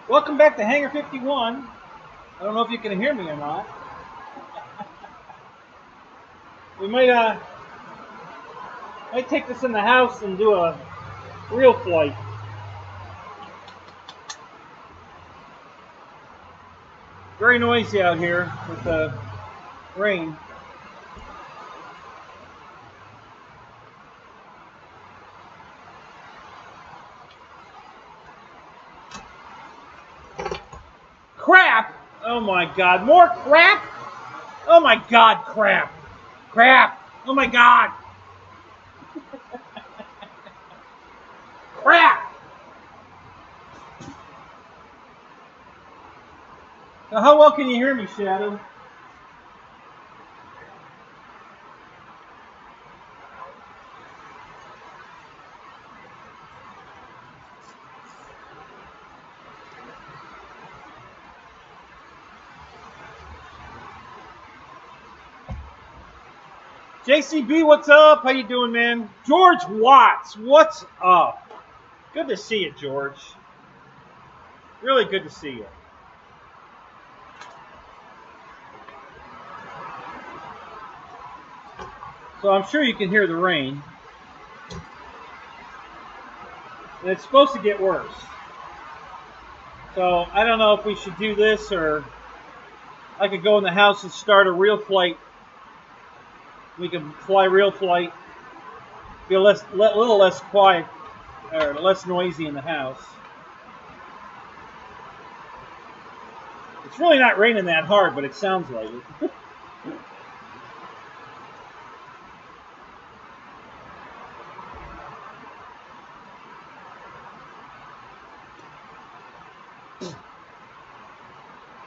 Welcome back to Hangar 51. I don't know if you can hear me or not. We might take this in the house and do a real flight. Very noisy out here with the rain. Crap! Oh my god, more crap! Oh my god, crap! Crap! Oh my god! Crap! Now, how well can you hear me, Shadow? JCB, what's up? How you doing, man? George Watts, what's up? Good to see you, George. Really good to see you. So I'm sure you can hear the rain. And it's supposed to get worse. So I don't know if we should do this or I could go in the house and start a real flight. We can fly real flight. Be a little less quiet or less noisy in the house. It's really not raining that hard, but it sounds like it.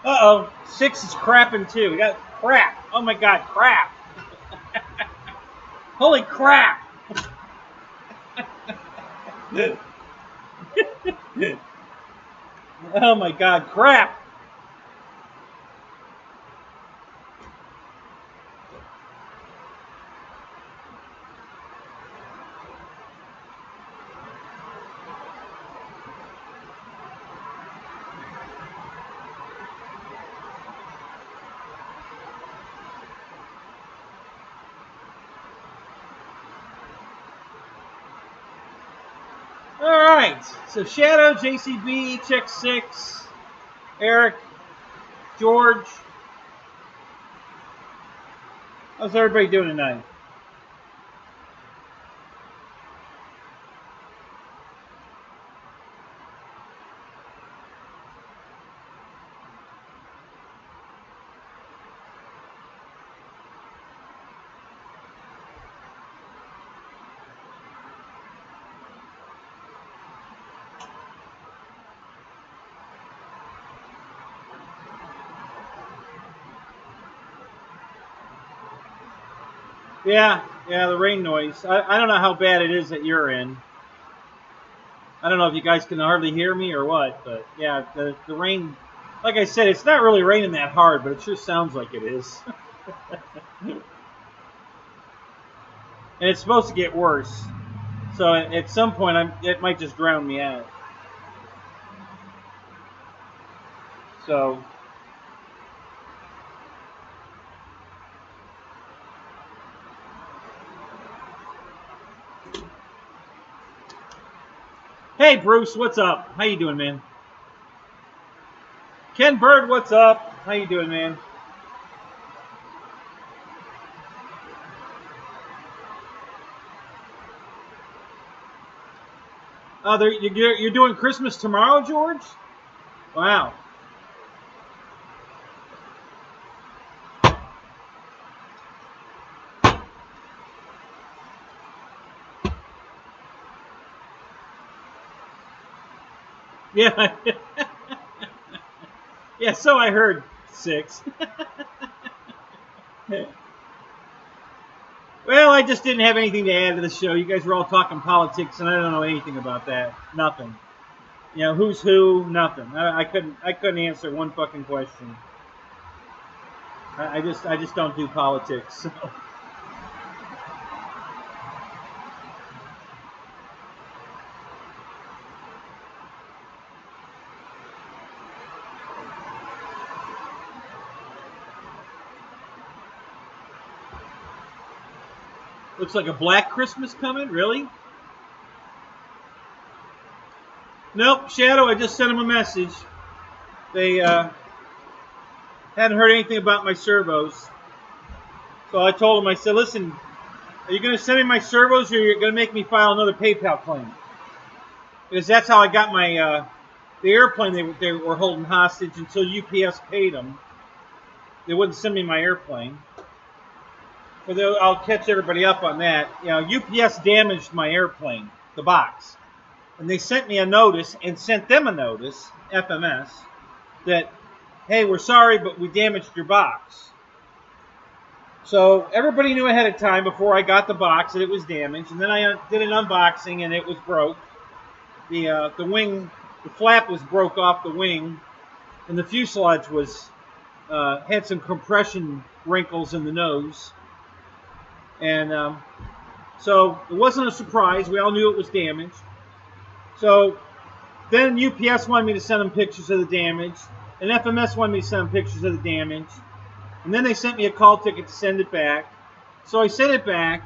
Uh-oh, 6 is crapping too. We got crap. Oh my god, crap. Holy crap. Oh my god, crap. Alright, so Shadow, JCB, Check 6, Eric, George. How's everybody doing tonight? Yeah, the rain noise. I don't know how bad it is that you're in. I don't know if you guys can hardly hear me or what, but yeah, the rain, like I said, it's not really raining that hard, but it sure sounds like it is. And it's supposed to get worse. So at some point, it might just drown me out. So... Hey, Bruce, what's up? How you doing, man? Ken Bird, what's up? How you doing, man? You're doing Christmas tomorrow, George? Wow. Yeah. Yeah, so I heard, 6. Well, I just didn't have anything to add to the show. You guys were all talking politics, and I don't know anything about that. Nothing. You know, who's who? Nothing. I couldn't answer one fucking question. I just don't do politics. So. Looks like a Black Christmas coming, really? Nope, Shadow, I just sent him a message. They hadn't heard anything about my servos. So I told him, I said, listen, are you going to send me my servos or you're going to make me file another PayPal claim? Because that's how I got my, the airplane they were holding hostage until UPS paid them. They wouldn't send me my airplane. But I'll catch everybody up on that. You know, UPS damaged my airplane, the box. And they sent me a notice and sent them a notice, FMS, that, hey, we're sorry, but we damaged your box. So everybody knew ahead of time before I got the box that it was damaged. And then I did an unboxing and it was broke. The wing, the flap was broke off the wing. And the fuselage was had some compression wrinkles in the nose. And so it wasn't a surprise. We all knew it was damaged. So then UPS wanted me to send them pictures of the damage. And FMS wanted me to send them pictures of the damage. And then they sent me a call ticket to send it back. So I sent it back.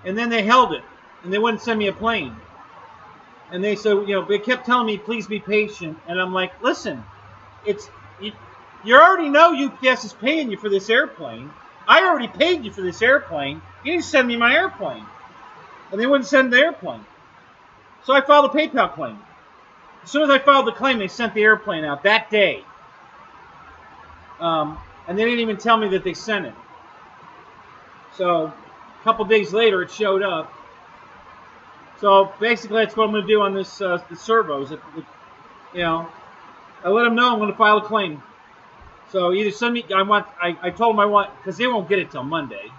And then they held it. And they wouldn't send me a plane. And they said, you know, they kept telling me, please be patient. And I'm like, listen, you already know UPS is paying you for this airplane. I already paid you for this airplane. You need to send me my airplane. And they wouldn't send the airplane. So I filed a PayPal claim. As soon as I filed the claim, they sent the airplane out that day. And they didn't even tell me that they sent it. So a couple days later, it showed up. So basically, that's what I'm going to do on this the servos. You know, I let them know I'm going to file a claim. So either send me. I told them I want, because they won't get it till Monday.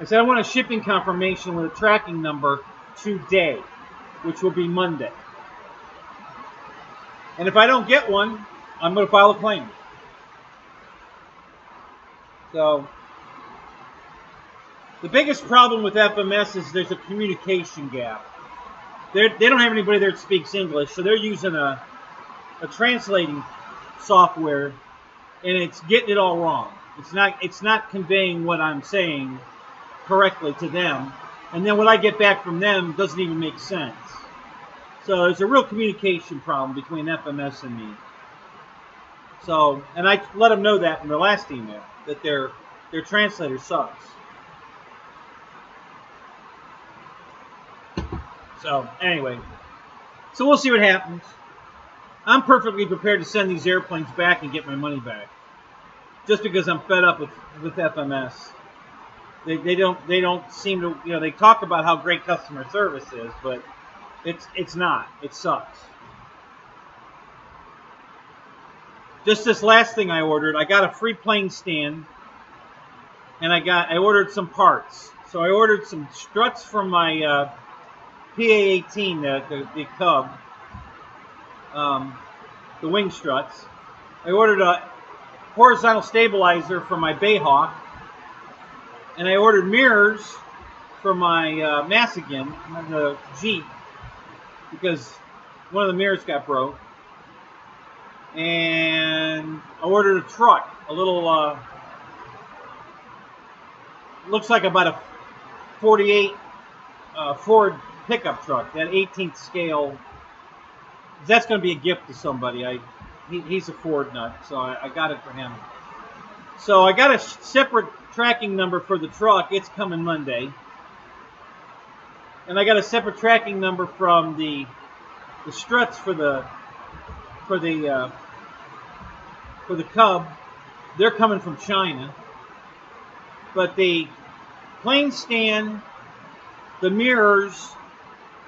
I said I want a shipping confirmation with a tracking number today, which will be Monday. And if I don't get one, I'm going to file a claim. So the biggest problem with FMS is there's a communication gap. They don't have anybody there that speaks English, so they're using a translating software, and it's getting it all wrong. It's not conveying what I'm saying correctly to them, and then what I get back from them doesn't even make sense. So there's a real communication problem between FMS and me. So, and I let them know that in the last email, that their translator sucks. So anyway, so we'll see what happens. I'm perfectly prepared to send these airplanes back and get my money back, just because I'm fed up with FMS. They don't seem to, you know, they talk about how great customer service is, but it's not. It sucks. Just this last thing I ordered, I got a free plane stand, and I ordered some parts. So I ordered some struts from my PA-18, the Cub, the wing struts. I ordered a horizontal stabilizer for my Bayhawk, and I ordered mirrors for my Massigan, the Jeep, because one of the mirrors got broke. And I ordered a truck, a little, looks like about a 48 Ford pickup truck, that 18th scale. That's going to be a gift to somebody. He's a Ford nut, so I got it for him. So I got a separate tracking number for the truck. It's coming Monday. And I got a separate tracking number from the struts for the Cub. They're coming from China. But the plane stand, the mirrors,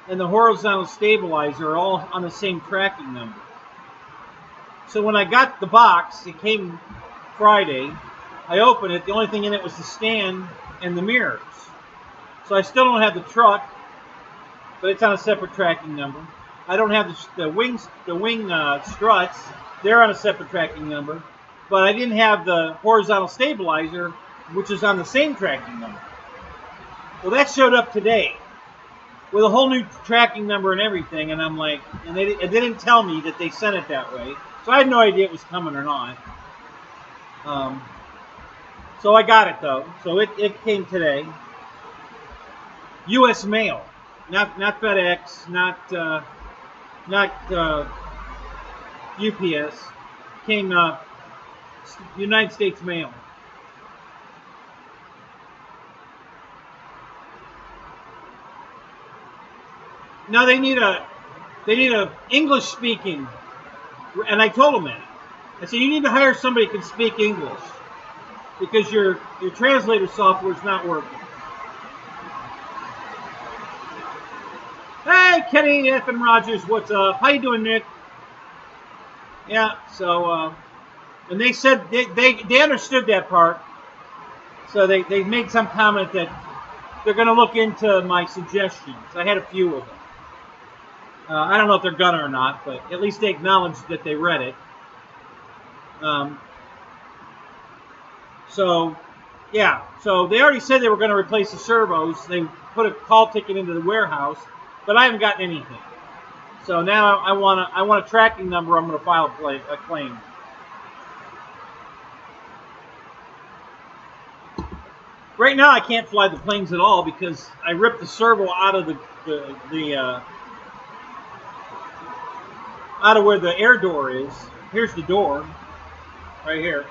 and the horizontal stabilizer are all on the same tracking number. So when I got the box, it came Friday, I opened it, the only thing in it was the stand and the mirrors. So I still don't have the truck, but it's on a separate tracking number. I don't have the wing struts, they're on a separate tracking number. but I didn't have the horizontal stabilizer, which is on the same tracking number. Well, that showed up today with a whole new tracking number and everything, and I'm like, and they didn't tell me that they sent it that way, so I had no idea it was coming or not. So I got it though. So it came today. U.S. mail, not FedEx, not UPS. Came United States mail. Now they need a English speaking, and I told them that. I said, you need to hire somebody who can speak English because your translator software is not working. Hey, Kenny F. and Rogers, what's up? How you doing, Nick? Yeah, so, and they said they understood that part. So they made some comment that they're going to look into my suggestions. I had a few of them. I don't know if they're gonna or not, but at least they acknowledged that they read it. So, yeah. So they already said they were going to replace the servos. They put a call ticket into the warehouse, but I haven't gotten anything. So now I want a tracking number. I'm going to file a claim. Right now I can't fly the planes at all because I ripped the servo out of out of where the air door is. Here's the door, right here.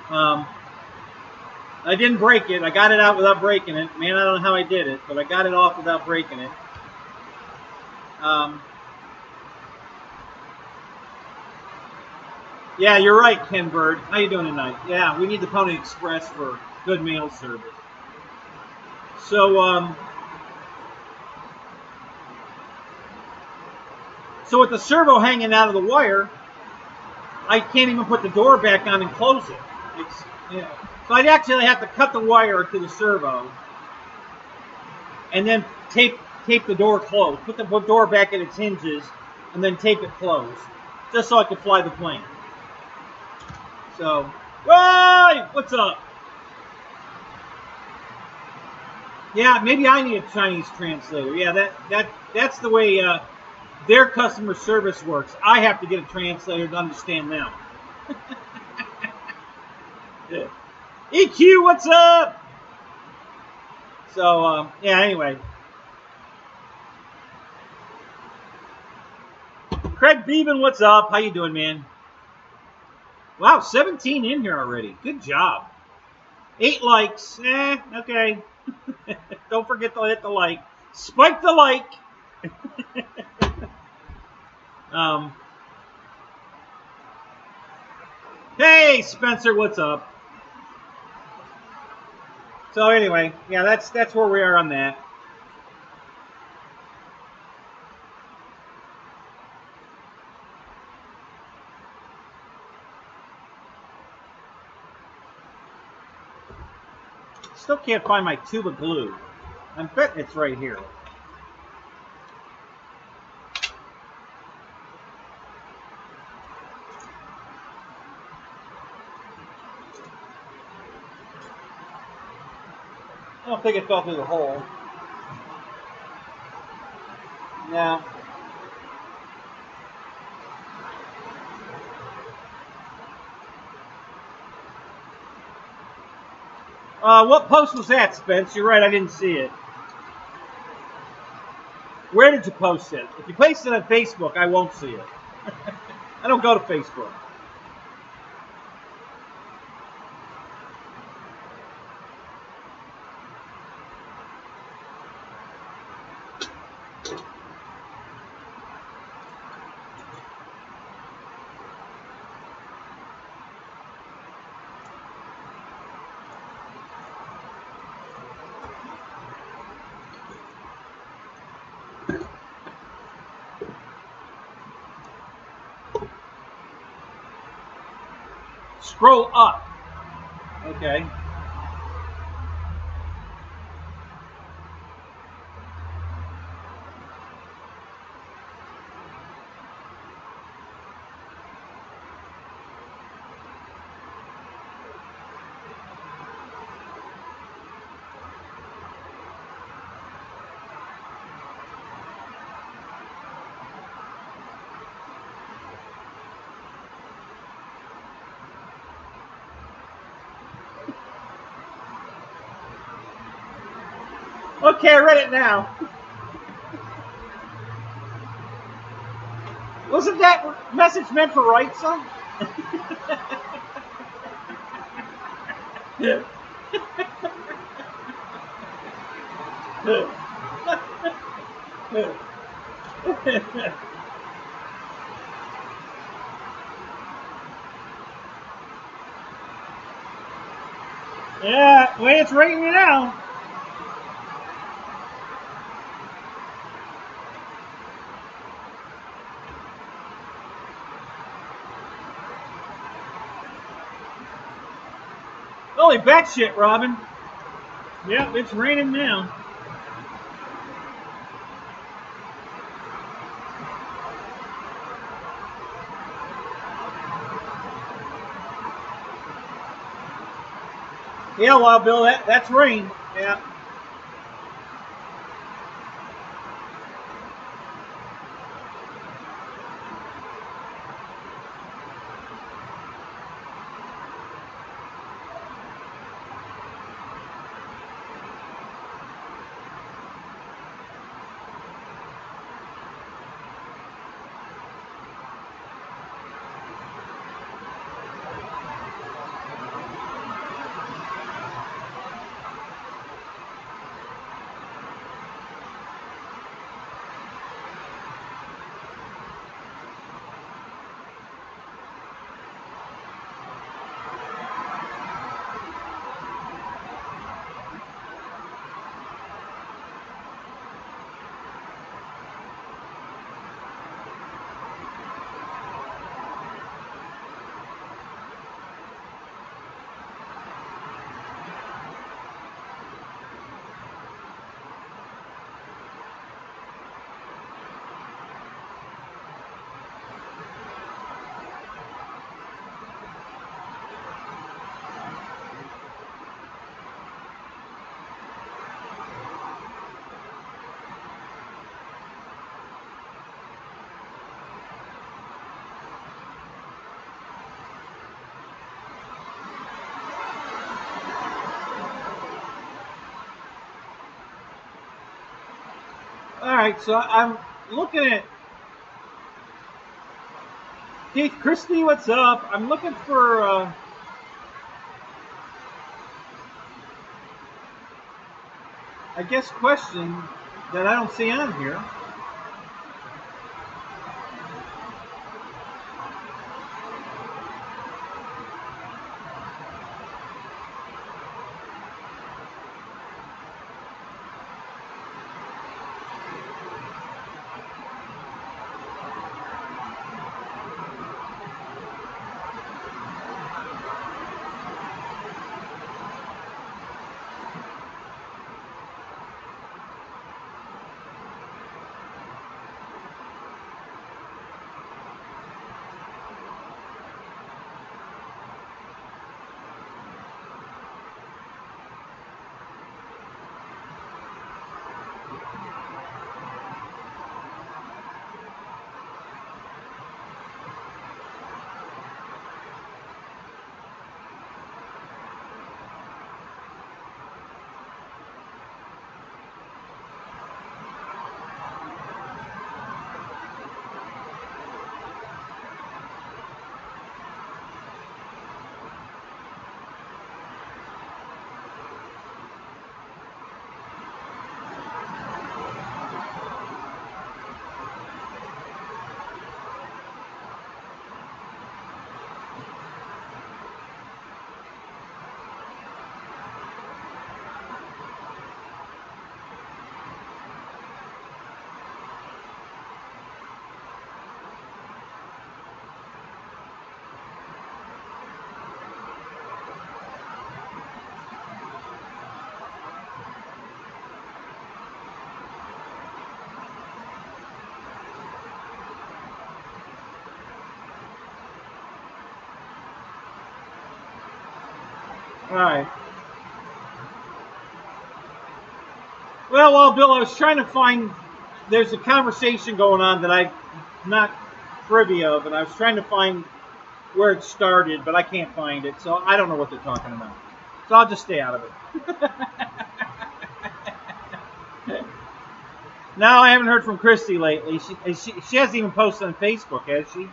I didn't break it. I got it out without breaking it. Man, I don't know how I did it, but I got it off without breaking it. Yeah, you're right, Ken Bird. How you doing tonight? Yeah, we need the Pony Express for good mail service. So, so with the servo hanging out of the wire, I can't even put the door back on and close it. So I'd actually have to cut the wire to the servo and then tape the door closed. Put the door back in its hinges and then tape it closed, just so I could fly the plane. So, why? What's up? Yeah, maybe I need a Chinese translator. Yeah, that's the way their customer service works. I have to get a translator to understand them. Yeah. EQ, what's up? So, yeah, anyway. Craig Beeben, what's up? How you doing, man? Wow, 17 in here already. Good job. 8 likes. Okay. Don't forget to hit the like. Spike the like. Hey, Spencer, what's up? So anyway, yeah, that's where we are on that. Still can't find my tube of glue. I'm betting it's right here. I don't think it fell through the hole. No. What post was that, Spence? You're right, I didn't see it. Where did you post it? If you post it on Facebook, I won't see it. I don't go to Facebook. Scroll up. Okay. Okay, I read it now. Wasn't that message meant for right, son? Yeah, the way it's raining now. Holy batshit, Robin. Yep, it's raining now. Yeah, Wild Bill, that's rain. Yeah. All right, so I'm looking at Keith Christie. What's up? I'm looking for I guess question that I don't see on here. All right. Well, Bill, I was trying to find. There's a conversation going on that I'm not privy of, and I was trying to find where it started, but I can't find it, so I don't know what they're talking about. So I'll just stay out of it. No, I haven't heard from Christy lately. She hasn't even posted on Facebook, has she?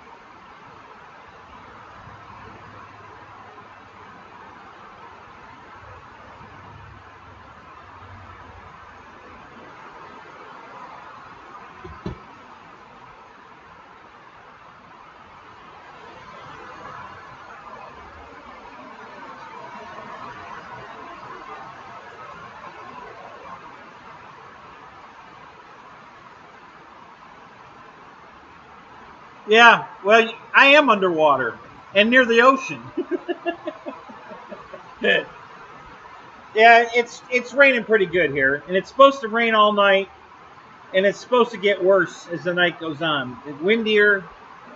Yeah, well, I am underwater and near the ocean. Yeah, it's raining pretty good here, and it's supposed to rain all night, and it's supposed to get worse as the night goes on. It's windier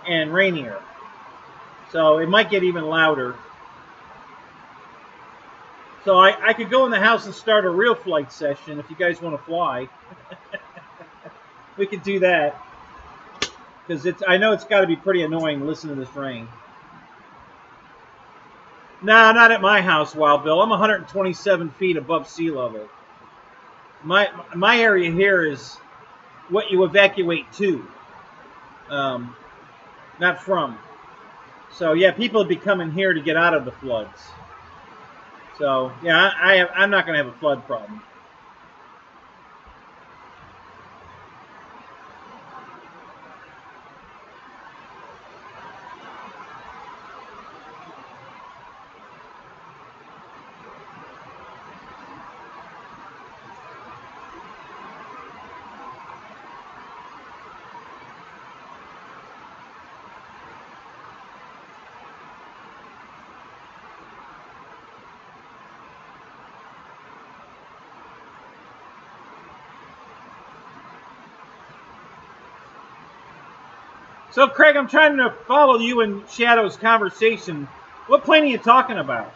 and rainier, so it might get even louder. So I could go in the house and start a real flight session if you guys want to fly. We could do that. Because I know it's got to be pretty annoying to listen to this rain. No, not at my house, Wild Bill. I'm 127 feet above sea level. My area here is what you evacuate to, not from. So yeah, people would be coming here to get out of the floods. So yeah, I'm not going to have a flood problem. So, Craig, I'm trying to follow you and Shadow's conversation. What plane are you talking about?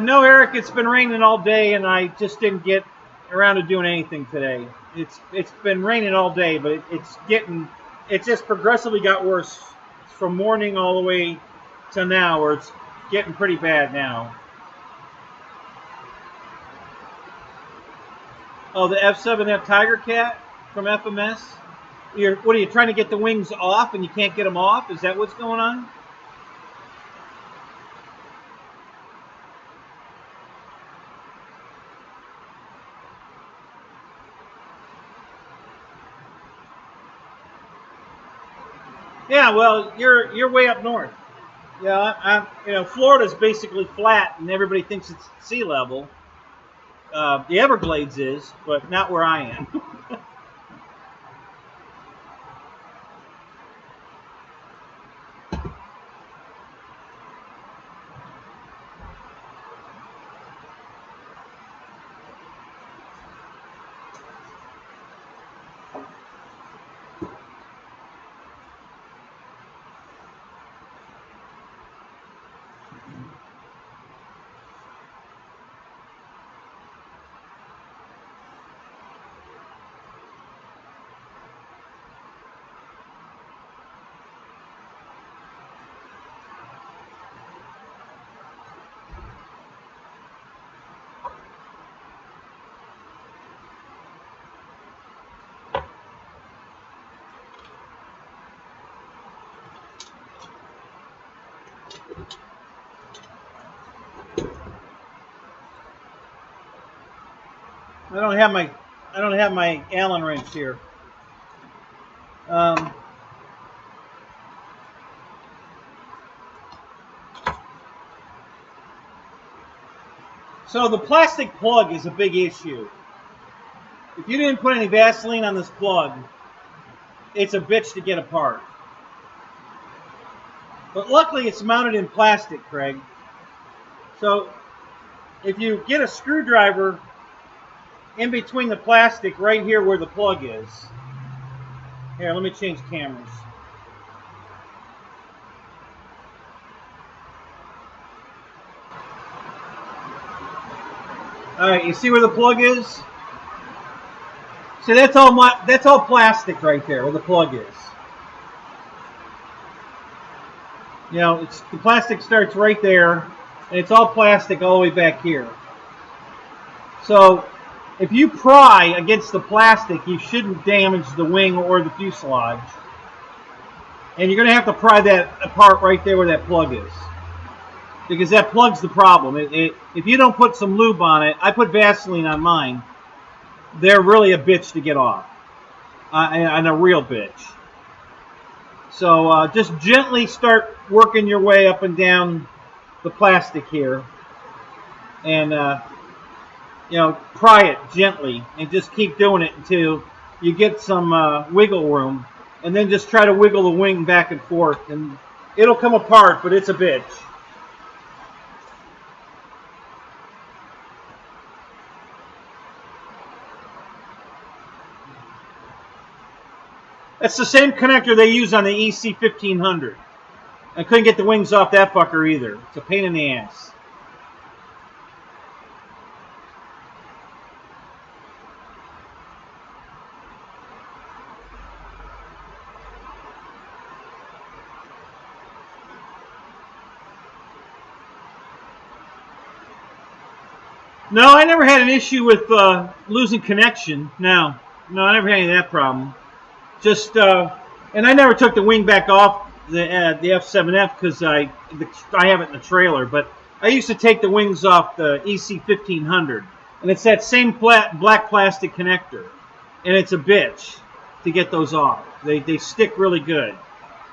No, Eric, it's been raining all day, and I just didn't get around to doing anything today. It's been raining all day, but it's just progressively got worse from morning all the way to now, where it's getting pretty bad now. Oh, the F7F Tiger Cat from FMS? What are you trying to get the wings off and you can't get them off? Is that what's going on? Yeah, well, you're way up north. Yeah, Florida's basically flat, and everybody thinks it's sea level. The Everglades is, but not where I am. I don't have my Allen wrench here. So the plastic plug is a big issue. If you didn't put any Vaseline on this plug, it's a bitch to get apart. But luckily it's mounted in plastic, Craig. So if you get a screwdriver in between the plastic right here where the plug is. Here, let me change cameras. Alright, you see where the plug is? So that's all plastic right there where the plug is. You know, the plastic starts right there, and it's all plastic all the way back here. So if you pry against the plastic, you shouldn't damage the wing or the fuselage. And you're going to have to pry that apart right there where that plug is, because that plug's the problem. If you don't put some lube on it, I put Vaseline on mine, they're really a bitch to get off, and a real bitch. So just gently start working your way up and down the plastic here, and you know, pry it gently, and just keep doing it until you get some wiggle room, and then just try to wiggle the wing back and forth, and it'll come apart, but it's a bitch. That's the same connector they use on the EST 1500. I couldn't get the wings off that fucker either. It's a pain in the ass. No, I never had an issue with losing connection. No, I never had any of that problem. Just, and I never took the wing back off the F7F because I have it in the trailer. But I used to take the wings off the EST 1500, and it's that same black plastic connector, and it's a bitch to get those off. They stick really good.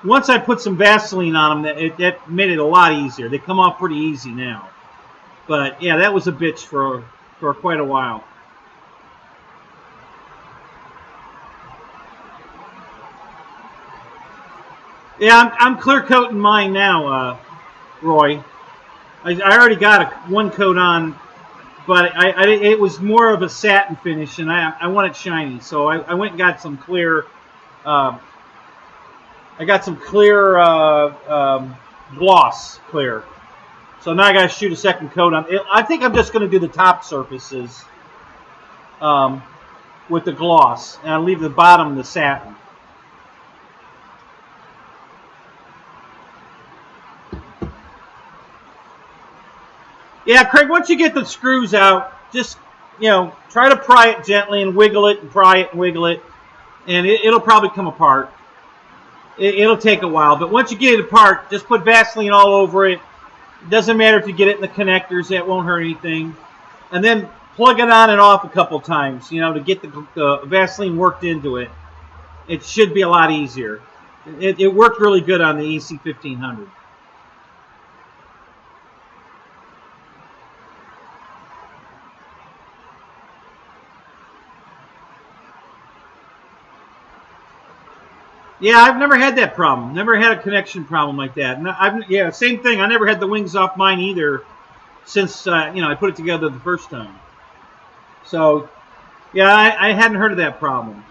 Once I put some Vaseline on them, that made it a lot easier. They come off pretty easy now. But yeah, that was a bitch for quite a while. Yeah, I'm clear coating mine now, Roy. I already got one coat on, but it was more of a satin finish, and I want it shiny, so I went and got some clear. I got some clear gloss clear. So now I got to shoot a second coat on it. I think I'm just going to do the top surfaces with the gloss, and I'll leave the bottom the satin. Yeah, Craig, once you get the screws out, just, you know, try to pry it gently and wiggle it and pry it and wiggle it, and it'll probably come apart. It'll take a while, but once you get it apart, just put Vaseline all over it. It doesn't matter if you get it in the connectors, that won't hurt anything. And then plug it on and off a couple times, you know, to get the Vaseline worked into it. It should be a lot easier. It worked really good on the EST 1500. Yeah, I've never had that problem. Never had a connection problem like that. Yeah, same thing. I never had the wings off mine either since, you know, I put it together the first time. So, yeah, I hadn't heard of that problem.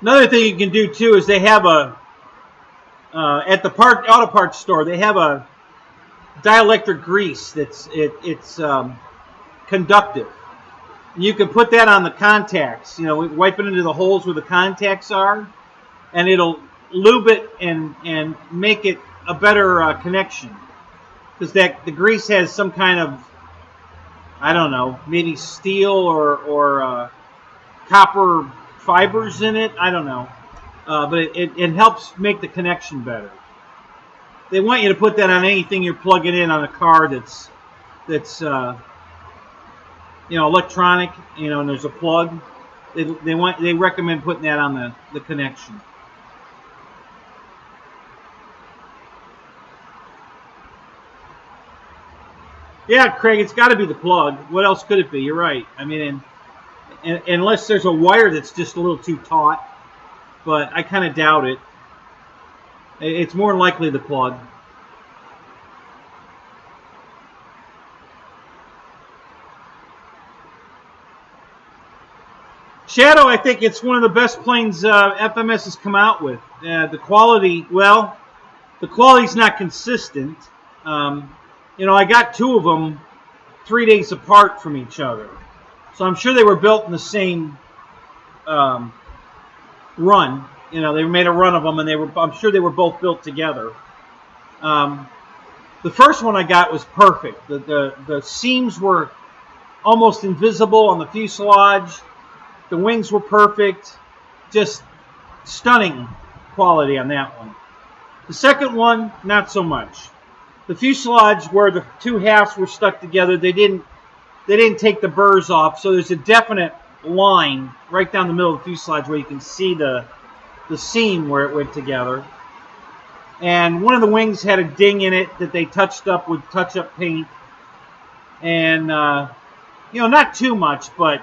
Another thing you can do, too, is they have at the auto parts store, they have a dielectric grease that's conductive. You can put that on the contacts, you know, wipe it into the holes where the contacts are, and it'll lube it and make it a better connection. Because the grease has some kind of, I don't know, maybe steel or copper fibers in it. I don't know. But it helps make the connection better. They want you to put that on anything you're plugging in on a car that's you know, electronic, you know, and there's a plug. They recommend putting that on the connection. Yeah, Craig, it's got to be the plug. What else could it be? You're right. I mean, unless there's a wire that's just a little too taut, but I kind of doubt it. It's more likely the plug. Shadow, I think it's one of the best planes FMS has come out with. The quality, well, the quality's not consistent. you know, I got two of them 3 days apart from each other. So I'm sure they were built in the same run. You know, they made a run of them, and I'm sure they were both built together. The first one I got was perfect. The seams were almost invisible on the fuselage. The wings were perfect. Just stunning quality on that one. The second one, not so much. The fuselage, where the two halves were stuck together, they didn't take the burrs off, so there's a definite line right down the middle of the fuselage where you can see the seam where it went together. And one of the wings had a ding in it that they touched up with touch-up paint. And, you know, not too much, but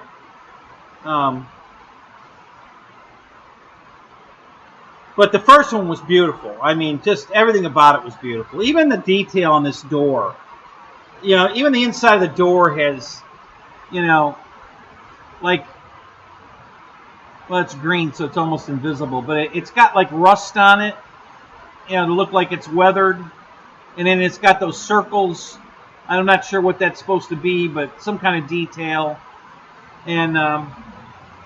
the first one was beautiful. I mean, just everything about it was beautiful. Even the detail on this door. You know, even the inside of the door has, you know, like, well, it's green, so it's almost invisible. But it's got, like, rust on it. You know, to look like it's weathered. And then it's got those circles. I'm not sure what that's supposed to be, but some kind of detail. And,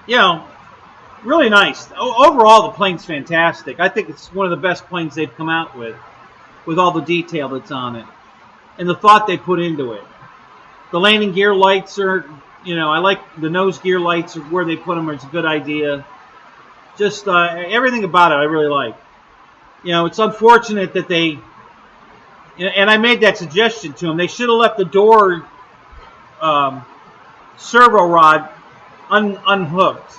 you know, really nice. Overall, the plane's fantastic. I think it's one of the best planes they've come out with all the detail that's on it. And the thought they put into it. The landing gear lights are, you know, I like the nose gear lights, where they put them. It's a good idea. Just everything about it I really like. You know, it's unfortunate that they, and I made that suggestion to them, they should have left the door servo rod unhooked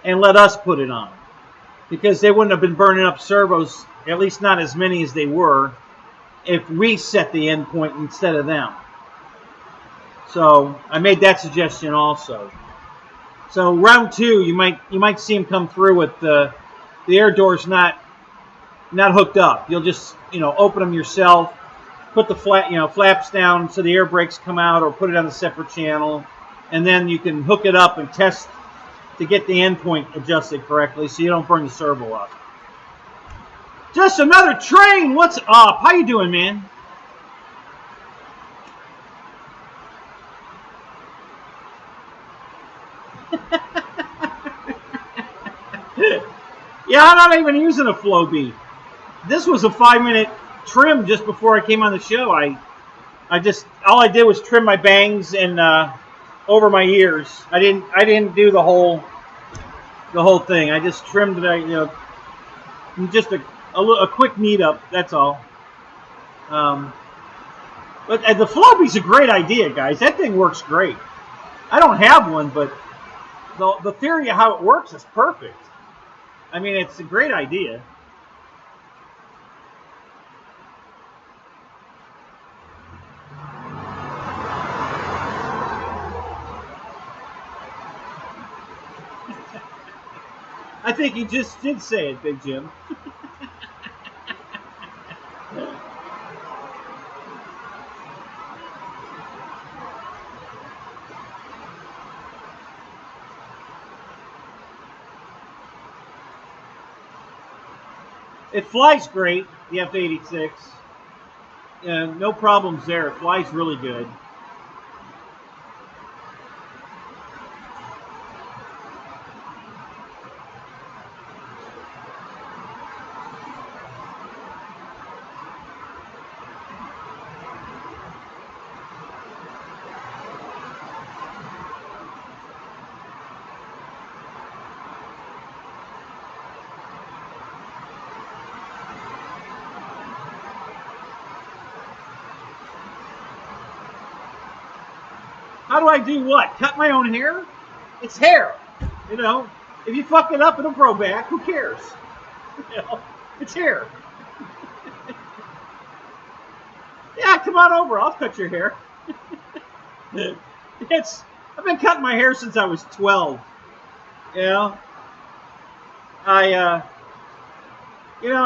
and let us put it on. Because they wouldn't have been burning up servos, at least not as many as they were, if we set the end point instead of them. So I made that suggestion also. So round two, you might see them come through with the air doors not hooked up. You'll just, you know, open them yourself, put the flaps down so the air brakes come out, or put it on a separate channel, and then you can hook it up and test to get the end point adjusted correctly so you don't burn the servo up. Just another train. What's up? How you doing, man? Yeah, I'm not even using a flow beat. This was a 5-minute trim just before I came on the show. All I did was trim my bangs and over my ears. I didn't do the whole thing. I just trimmed it, you know, just a quick neat up. That's all. But the flow beat's a great idea, guys. That thing works great. I don't have one, but the theory of how it works is perfect. I mean, it's a great idea. I think you just did say it, Big Jim. It flies great, the F-86. No problems there. It flies really good. How do I do what? Cut my own hair? It's hair. You know, if you fuck it up, it'll grow back. Who cares? You know, it's hair. Yeah, come on over. I'll cut your hair. I've been cutting my hair since I was 12. You know, I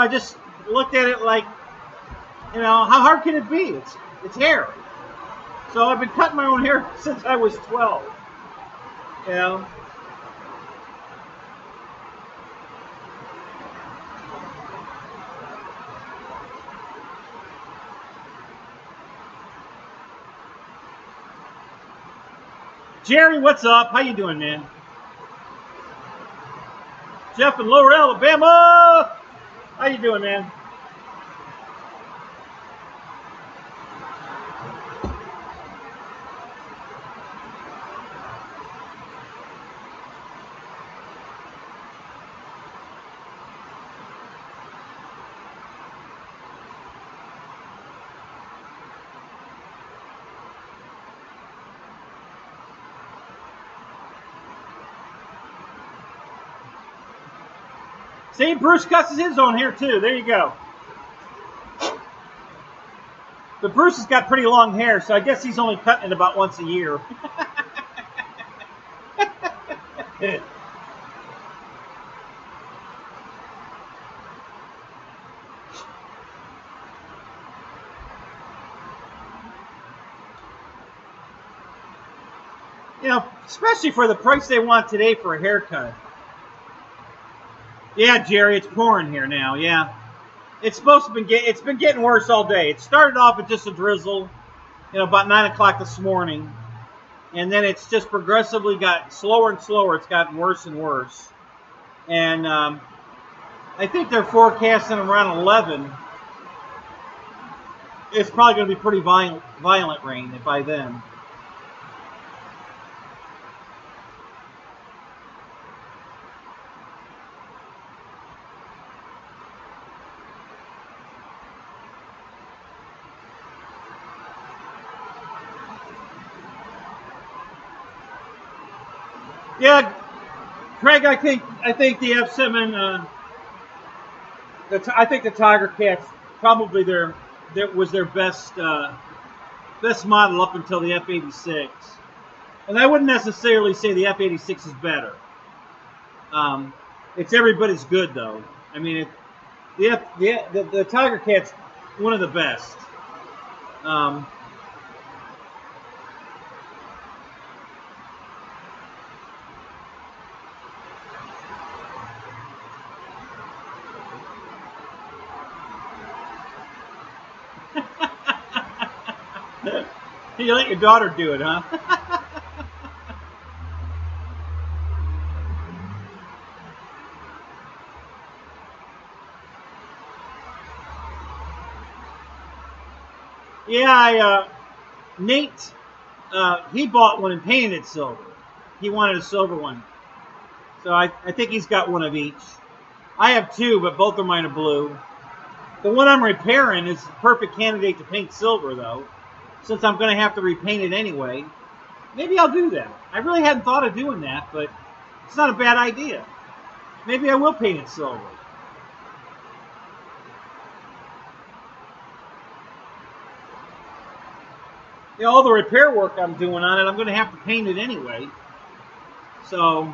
just looked at it like, you know, how hard can it be? It's hair. So I've been cutting my own hair since I was 12. You know? Jerry, what's up? How you doing, man? Jeff in Lower Alabama. How you doing, man? See, Bruce cuts his on here too. There you go. But Bruce has got pretty long hair, so I guess he's only cutting it about once a year. You know, especially for the price they want today for a haircut. Yeah, Jerry, it's pouring here now. Yeah, it's supposed to be. It's been getting worse all day. It started off with just a drizzle, you know, about 9 o'clock this morning, and then it's just progressively got slower and slower. It's gotten worse and worse, and I think they're forecasting around 11. It's probably going to be pretty violent rain by then. Yeah, Craig, I think the F7, I think the Tiger Cat's probably was their best model up until the F86, and I wouldn't necessarily say the F86 is better. It's every bit as good though. I mean, the Tiger Cat's one of the best. You let your daughter do it, huh? Yeah, Nate, he bought one and painted it silver. He wanted a silver one. So I think he's got one of each. I have two, but both of mine are blue. The one I'm repairing is the perfect candidate to paint silver, though. Since I'm going to have to repaint it anyway, maybe I'll do that. I really hadn't thought of doing that, but it's not a bad idea. Maybe I will paint it silver. You know, all the repair work I'm doing on it, I'm going to have to paint it anyway. So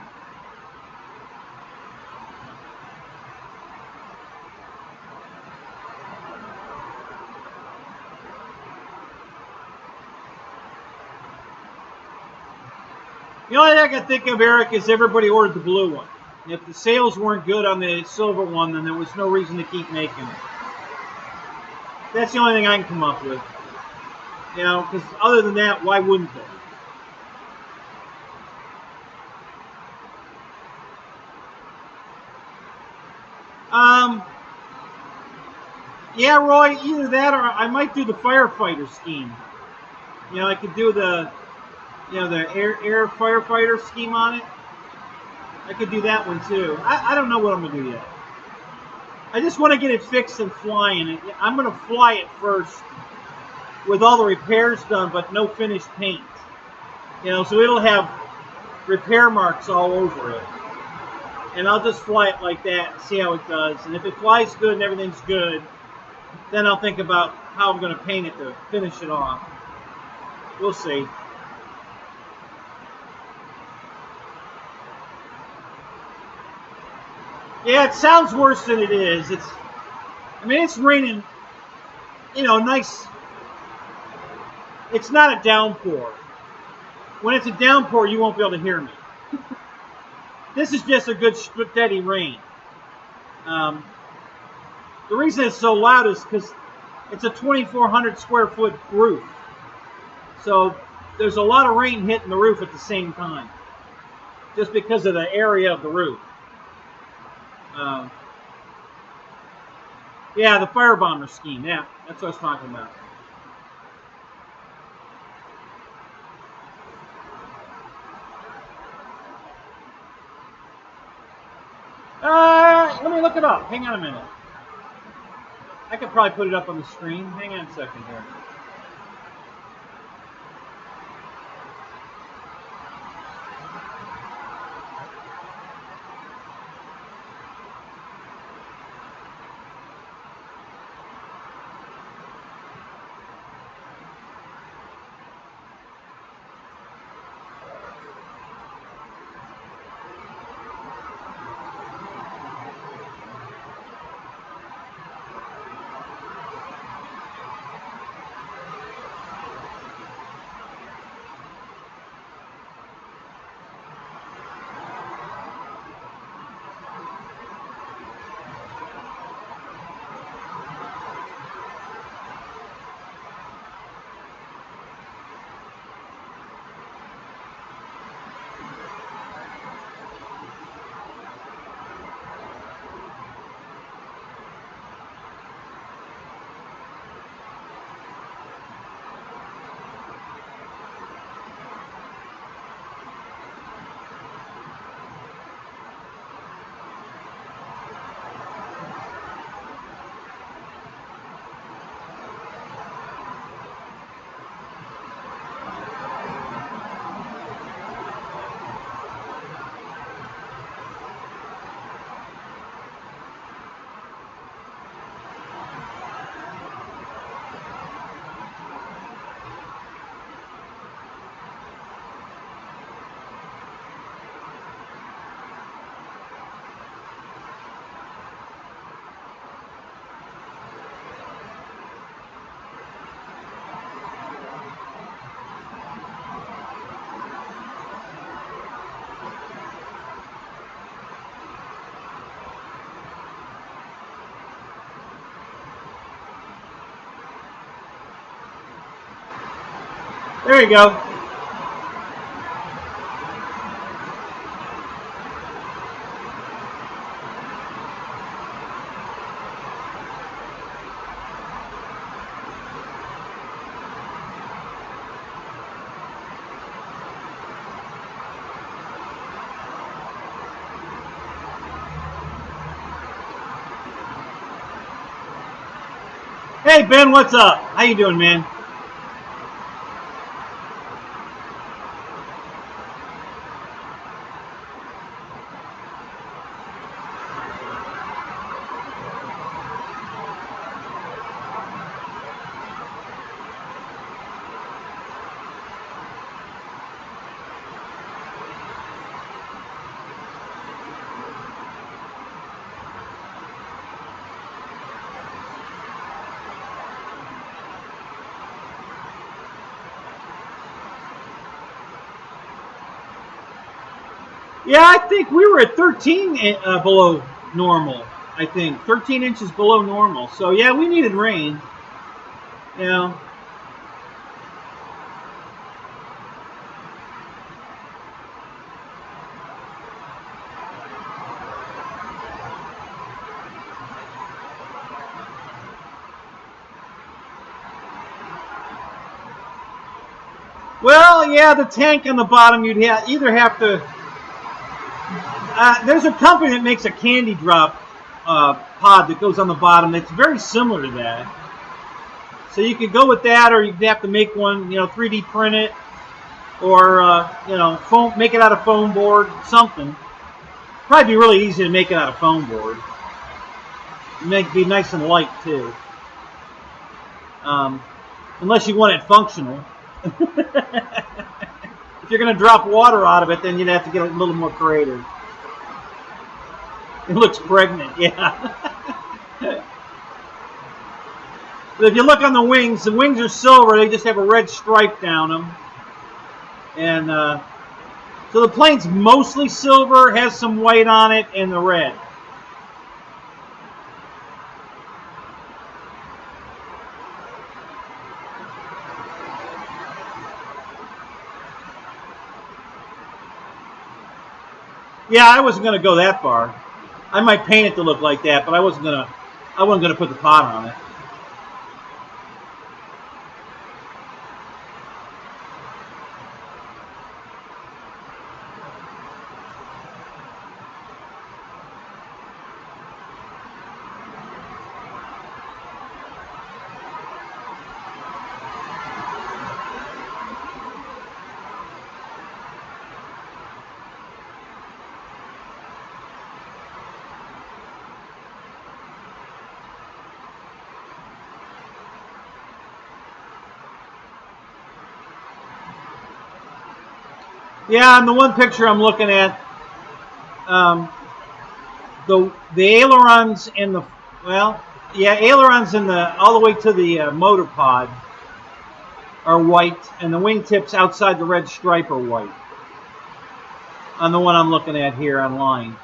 the only thing I can think of, Eric, is everybody ordered the blue one. If the sales weren't good on the silver one, then there was no reason to keep making it. That's the only thing I can come up with. You know, because other than that, why wouldn't they? Yeah, Roy, either that or I might do the firefighter scheme. You know, I could do the air firefighter scheme on it. I could do that one too. I don't know what I'm going to do yet. I just want to get it fixed and flying. I'm going to fly it first with all the repairs done, but no finished paint. You know, so it'll have repair marks all over it. And I'll just fly it like that and see how it does. And if it flies good and everything's good, then I'll think about how I'm going to paint it to finish it off. We'll see. Yeah, it sounds worse than it is. I mean, it's raining, you know, nice. It's not a downpour. When it's a downpour, you won't be able to hear me. This is just a good steady rain. The reason it's so loud is because it's a 2,400 square foot roof. So there's a lot of rain hitting the roof at the same time, just because of the area of the roof. Yeah, the firebomber scheme. Yeah, that's what I was talking about. Let me look it up. Hang on a minute. I could probably put it up on the screen. Hang on a second here. There you go. Hey Ben, what's up? How you doing, man? Yeah, I think we were at 13 below normal. I think 13 inches below normal. So yeah, we needed rain. You know. Well, yeah, the tank on the bottom, you'd either have to. There's a company that makes a candy drop pod that goes on the bottom that's very similar to that. So you could go with that, or you'd have to make one, 3D print it, or foam, make it out of foam board, something. Probably be really easy to make it out of foam board. Be nice and light too. Unless you want it functional. If you're going to drop water out of it, then you'd have to get a little more creative. It looks pregnant, yeah. But if you look on the wings are silver. They just have a red stripe down them. And so the plane's mostly silver, has some white on it, and the red. Yeah, I wasn't going to go that far. I might paint it to look like that, but I wasn't going to put the pot on it. Yeah, and the one picture I'm looking at, the ailerons in the ailerons in the all the way to the motor pod are white, and the wingtips outside the red stripe are white. On the one I'm looking at here online,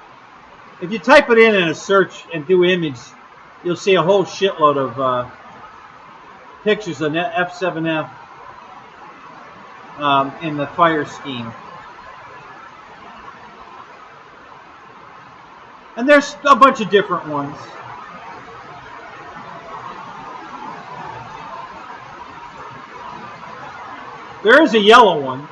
if you type it in a search and do image, you'll see a whole shitload of pictures of F7F in the fire scheme. And there's a bunch of different ones. There is a yellow one.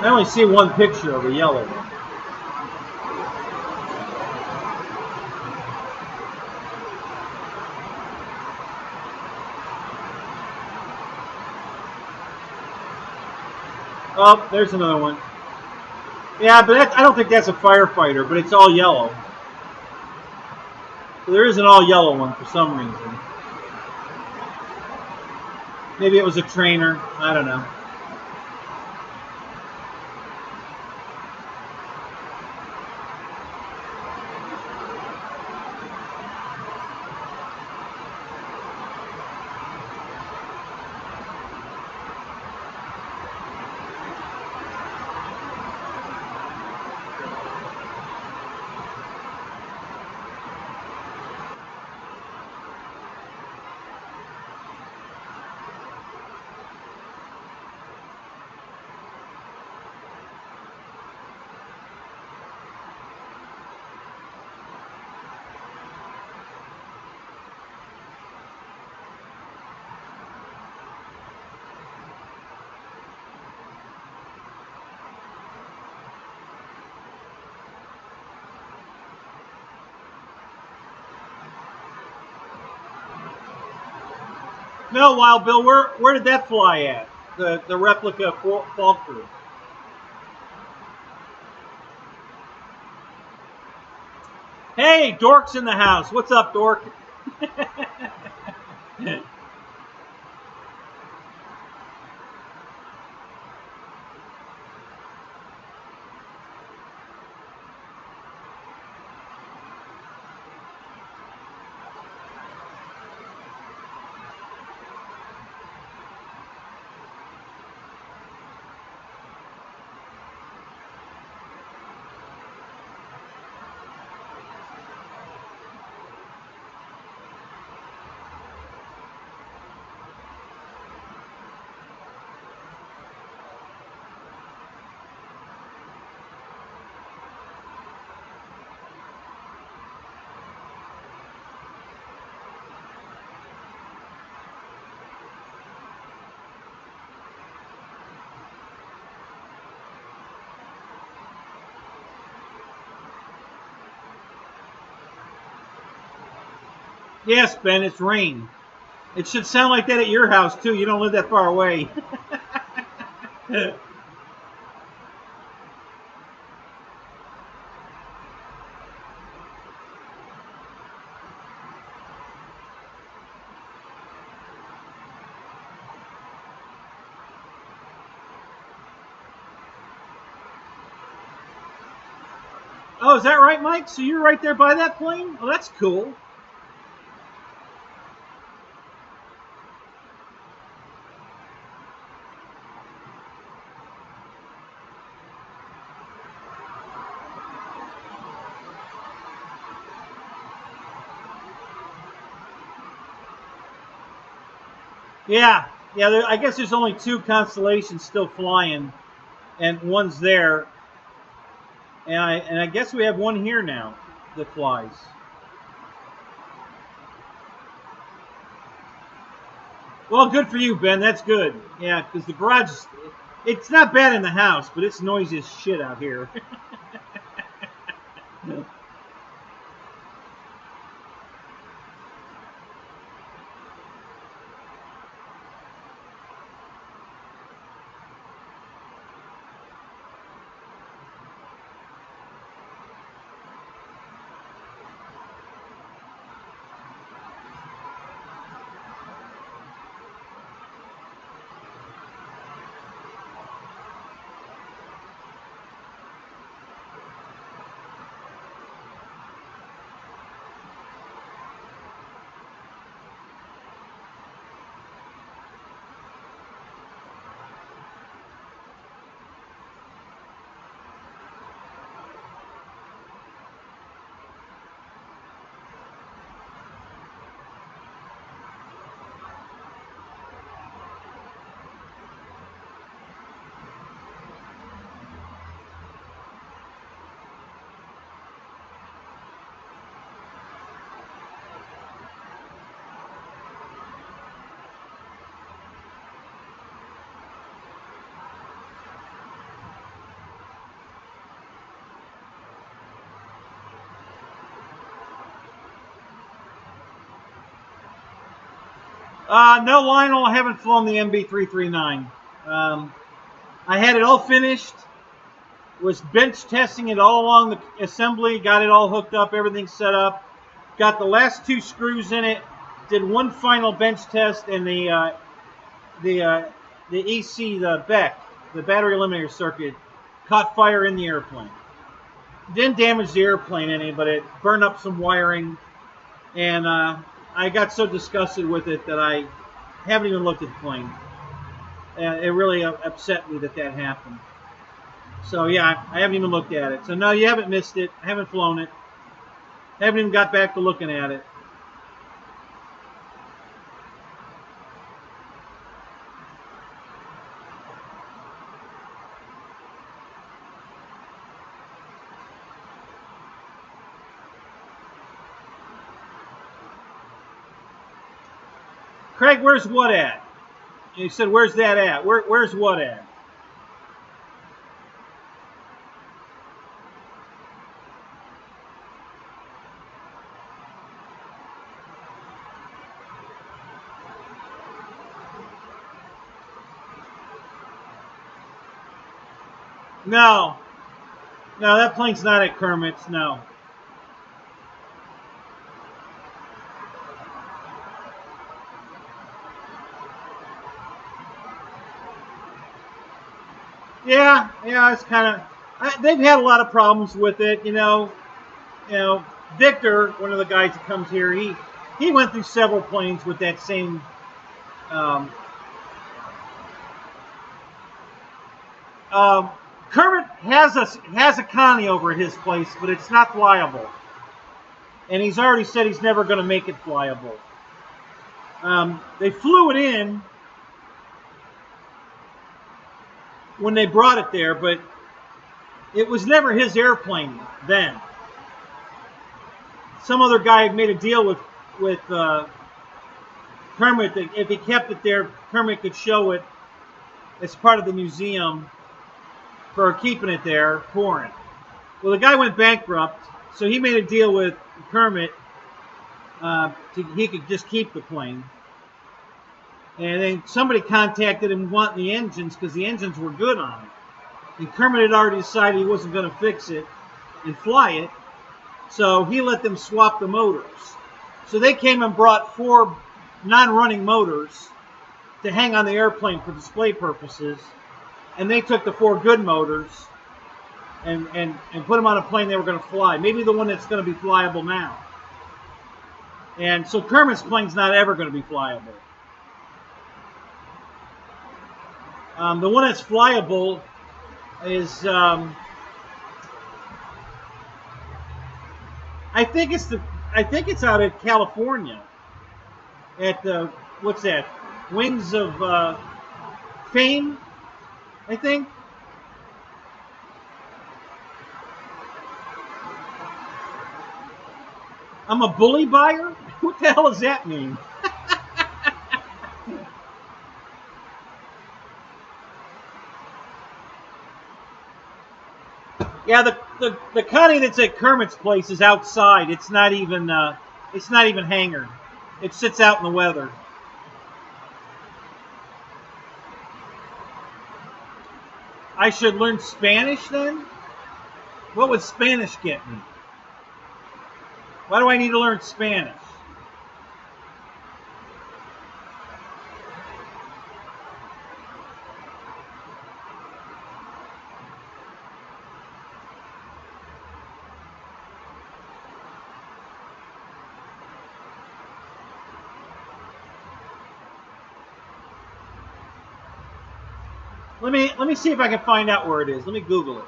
I only see one picture of a yellow one. Oh, there's another one. Yeah, but I don't think that's a firefighter, but it's all yellow. So there is an all yellow one for some reason. Maybe it was a trainer. I don't know. No, Wild Bill, where did that fly at? The replica Falkner. Hey, Dork's in the house. What's up, Dork? Yes, Ben, it's rain. It should sound like that at your house, too. You don't live that far away. Oh, is that right, Mike? So you're right there by that plane? Oh, that's cool. Yeah, Yeah, I guess there's only 2 constellations still flying, and one's there. And I guess we have one here now that flies. Well, good for you, Ben. That's good. Yeah, because the garage, it's not bad in the house, but it's noisy as shit out here. No, Lionel, I haven't flown the MB339. I had it all finished, was bench testing it all along the assembly, got it all hooked up, everything set up, got the last 2 screws in it, did one final bench test, and the EC, the BEC, the battery eliminator circuit, caught fire in the airplane. Didn't damage the airplane any, but it burned up some wiring, and I got so disgusted with it that I haven't even looked at the plane. It really upset me that happened. So yeah, I haven't even looked at it. So no, you haven't missed it. I haven't flown it. I haven't even got back to looking at it. Craig, where's what at? You said, where's that at? Where's what at? No. No, that plane's not at Kermit's, no. Yeah, it's kind of. They've had a lot of problems with it, you know. Victor, one of the guys that comes here, he went through several planes with that same. Kermit has a Connie over at his place, but it's not flyable, and he's already said he's never going to make it flyable. They flew it in when they brought it there, but it was never his airplane then. Some other guy made a deal with Kermit that if he kept it there, Kermit could show it as part of the museum for keeping it there for him. Well, the guy went bankrupt, so he made a deal with Kermit he could just keep the plane. And then somebody contacted him wanting the engines because the engines were good on it. And Kermit had already decided he wasn't going to fix it and fly it. So he let them swap the motors. So they came and brought 4 non-running motors to hang on the airplane for display purposes. And they took the 4 good motors and put them on a plane they were going to fly. Maybe the one that's going to be flyable now. And so Kermit's plane's not ever going to be flyable. The one that's flyable is, I think it's out of California. At the, what's that? Wings of Fame, I think. I'm a bully buyer? What the hell does that mean? Yeah, the Connie that's at Kermit's place is outside. It's not even hangered. It sits out in the weather. I should learn Spanish then? What would Spanish get me? Why do I need to learn Spanish? Let me see if I can find out where it is. Let me Google it.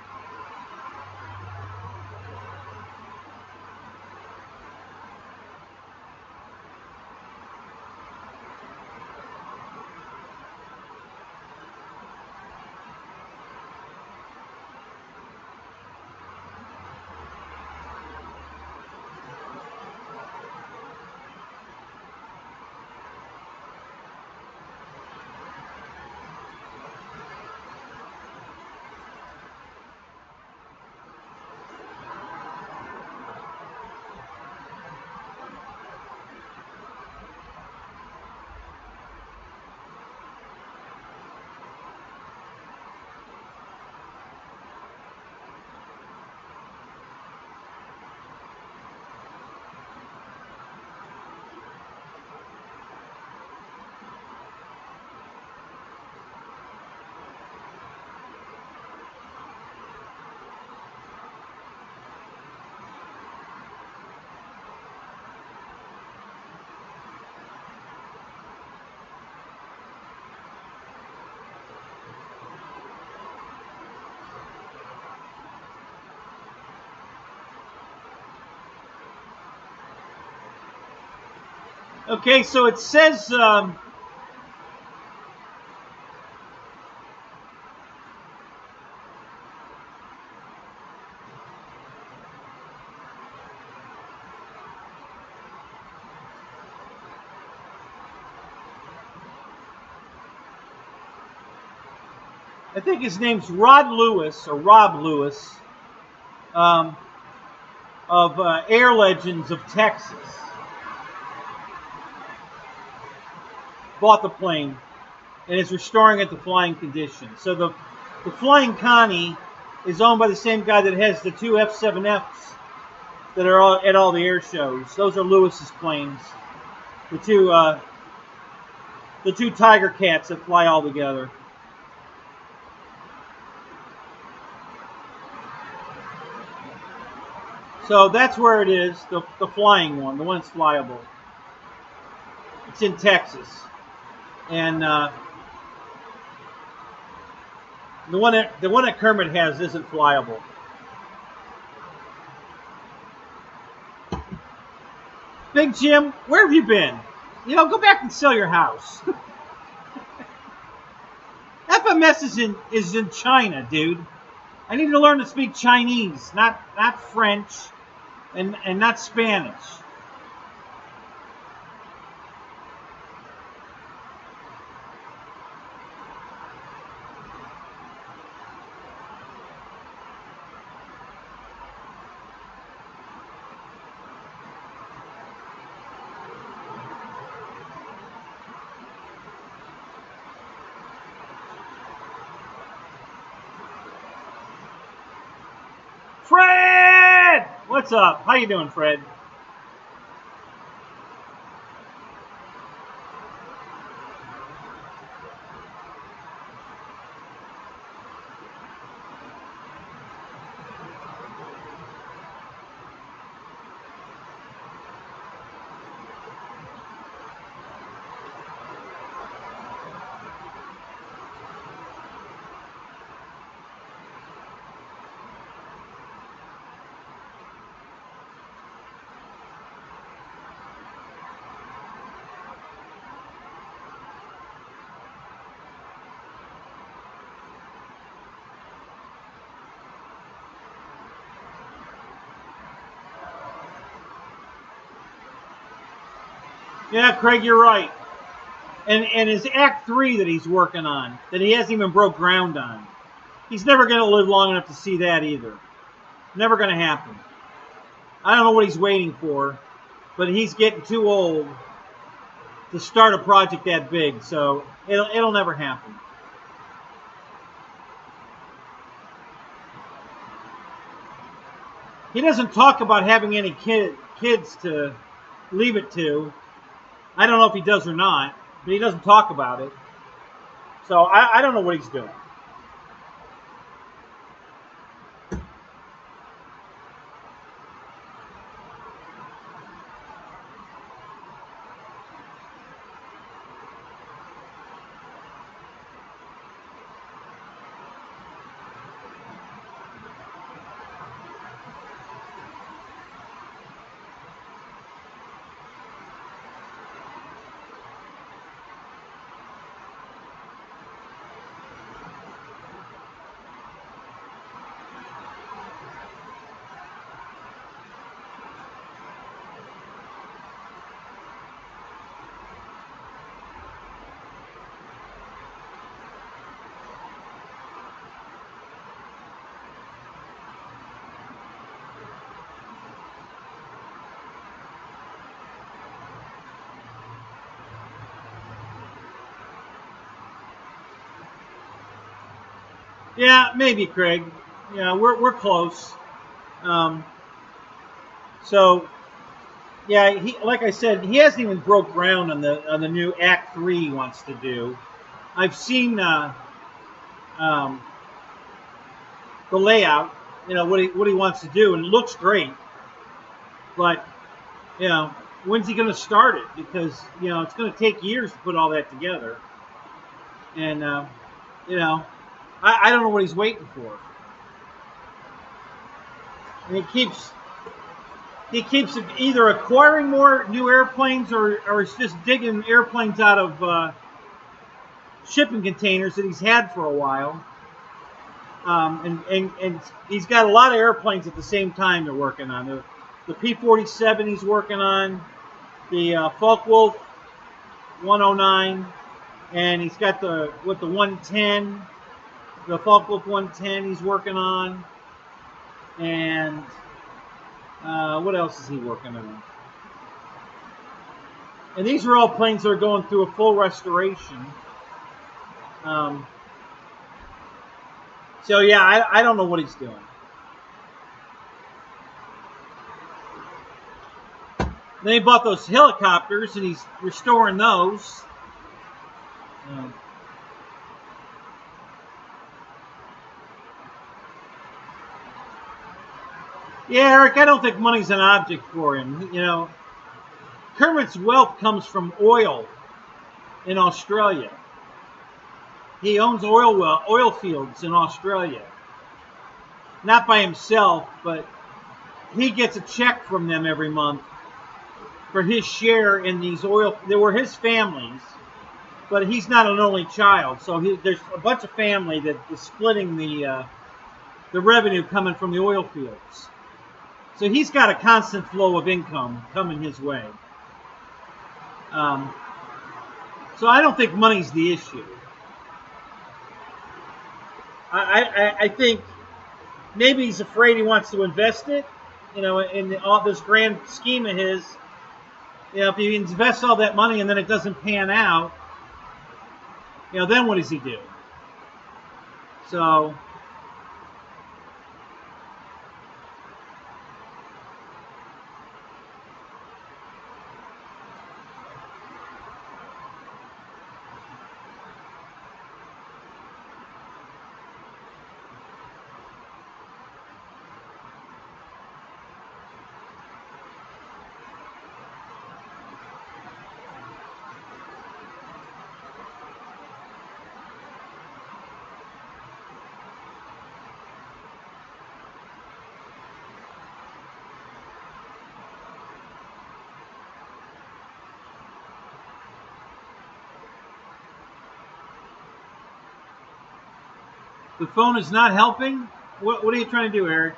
Okay, so it says I think his name's Rod Lewis or Rob Lewis of Air Legends of Texas. Bought the plane and is restoring it to flying condition. So the Flying Connie is owned by the same guy that has the two F-7Fs that are at all the air shows. Those are Lewis's planes. The two Tiger Cats that fly all together. So that's where it is, the flying one, the one that's flyable. It's in Texas. And the one that Kermit has isn't flyable. Big Jim, where have you been? You know, go back and sell your house. FMS is in China, dude. I need to learn to speak Chinese, not French, and not Spanish. Fred! What's up? How you doing, Fred? Yeah, Craig, you're right. And his Act 3 that he's working on, that he hasn't even broke ground on, he's never going to live long enough to see that either. Never going to happen. I don't know what he's waiting for, but he's getting too old to start a project that big, so it'll never happen. He doesn't talk about having any kids to leave it to. I don't know if he does or not, but he doesn't talk about it. So I don't know what he's doing. Yeah, maybe, Craig. Yeah, we're close. So, yeah, like I said, he hasn't even broke ground on the new Act 3 he wants to do. I've seen the layout, what he wants to do, and it looks great. But when's he going to start it? Because it's going to take years to put all that together, and I don't know what he's waiting for. And he keeps either acquiring more new airplanes or is just digging airplanes out of shipping containers that he's had for a while. And he's got a lot of airplanes at the same time they're working on. The P-47 he's working on, the Focke-Wulf 109, and he's got the 110, the Focke-Wulf 110 he's working on, and what else is he working on? And these are all planes that are going through a full restoration. So yeah, I don't know what he's doing. Then he bought those helicopters and he's restoring those. Yeah, Eric, I don't think money's an object for him. Kermit's wealth comes from oil in Australia. He owns oil fields in Australia. Not by himself, but he gets a check from them every month for his share in these oil. They were his families, but he's not an only child. So there's a bunch of family that is splitting the revenue coming from the oil fields. So he's got a constant flow of income coming his way. So I don't think money's the issue. I think maybe he's afraid he wants to invest it, in all this grand scheme of his. If he invests all that money and then it doesn't pan out, then what does he do? So, the phone is not helping? What are you trying to do, Eric?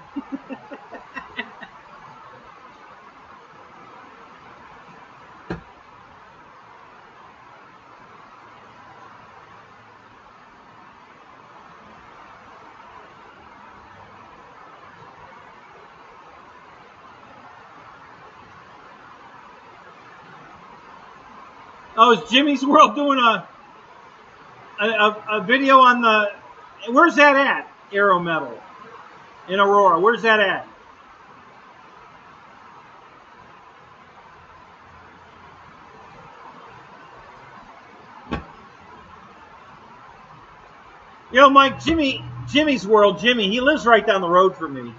Oh, is Jimmy's World doing a video on the... Where's that at? Aero Metal in Aurora. Where's that at? You know, Mike, Jimmy's World, Jimmy, he lives right down the road from me.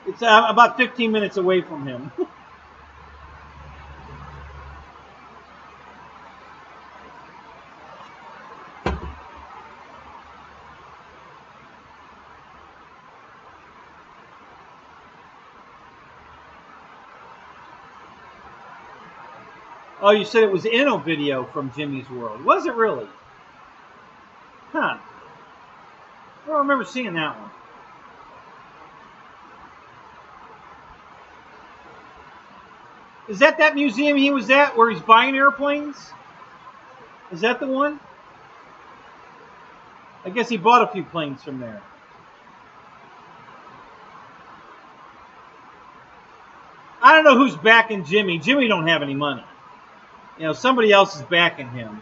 It's about 15 minutes away from him. Oh, you said it was in a video from Jimmy's World. Was it really? Huh. I don't remember seeing that one. Is that museum he was at where he's buying airplanes? Is that the one? I guess he bought a few planes from there. I don't know who's backing Jimmy. Jimmy don't have any money. You know, somebody else is backing him.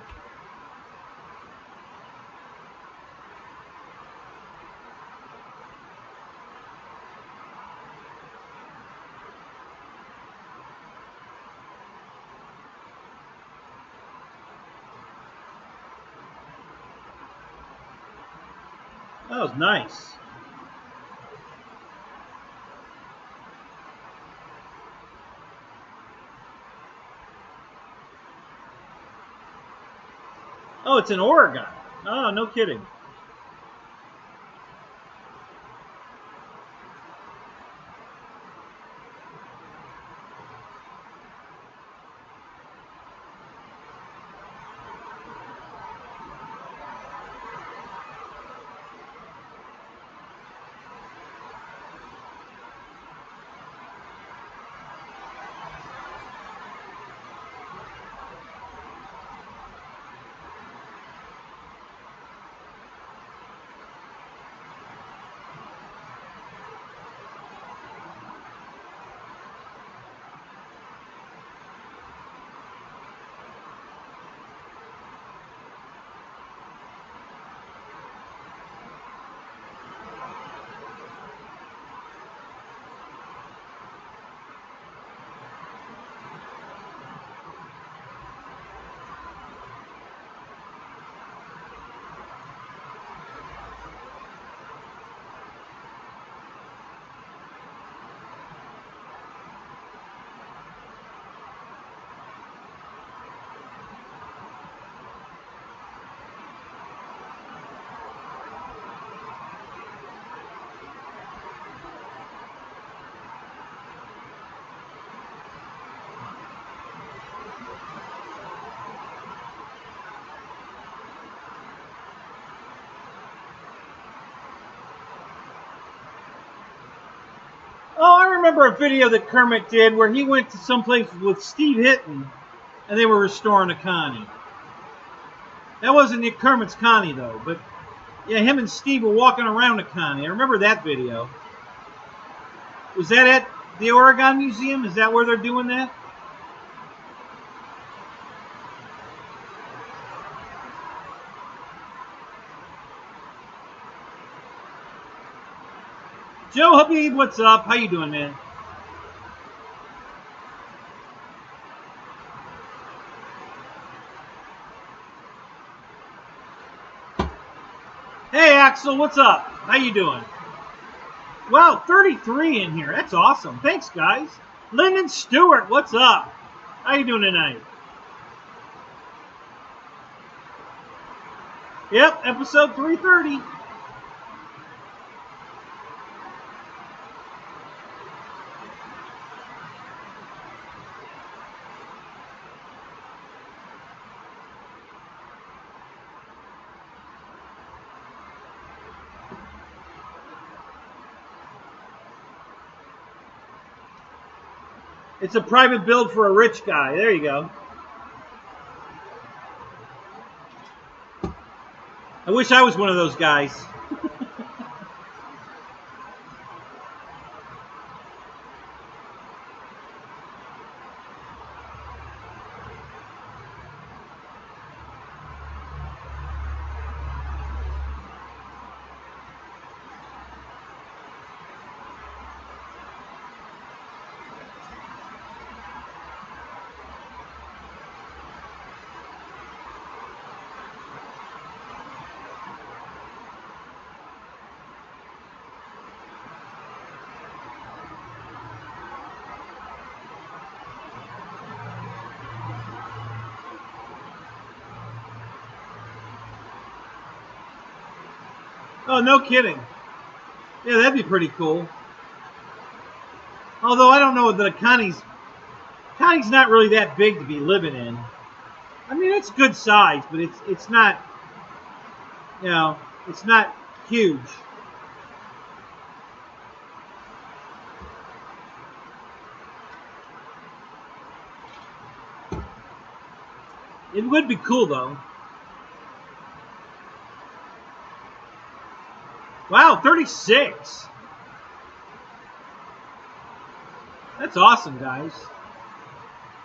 That was nice. Oh, it's in Oregon. Oh, no kidding. Oh, I remember a video that Kermit did where he went to someplace with Steve Hitton and they were restoring a Connie. That wasn't Kermit's Connie, though, but yeah, him and Steve were walking around a Connie. I remember that video. Was that at the Oregon Museum? Is that where they're doing that? Joe Habib, what's up? How you doing, man? Hey, Axel, what's up? How you doing? Wow, 33 in here. That's awesome. Thanks, guys. Lyndon Stewart, what's up? How you doing tonight? Yep, episode 330. It's a private build for a rich guy. There you go. I wish I was one of those guys. Oh, no kidding. Yeah, that'd be pretty cool. Although I don't know that Connie's not really that big to be living in. I mean, it's good size, but it's not, you know, it's not huge. It would be cool, though. Wow, 36. That's awesome, guys.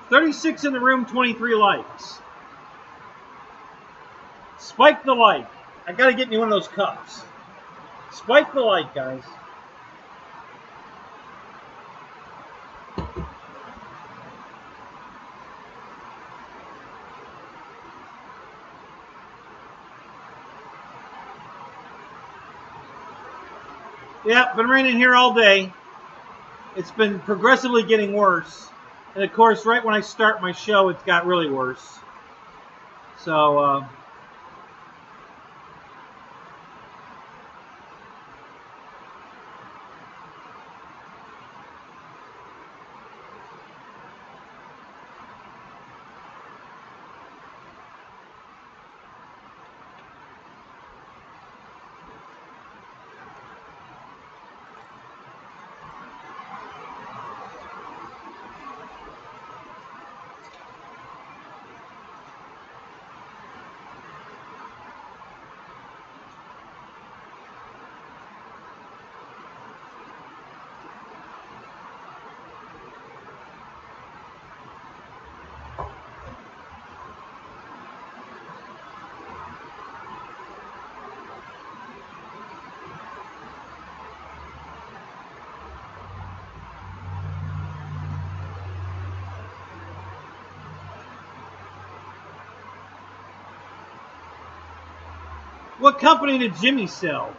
36 in the room, 23 likes. Spike the like. I gotta get me one of those cups. Spike the like, guys. Yeah, been raining here all day. It's been progressively getting worse. And of course, right when I start my show, it's got really worse. So, what company did Jimmy sell?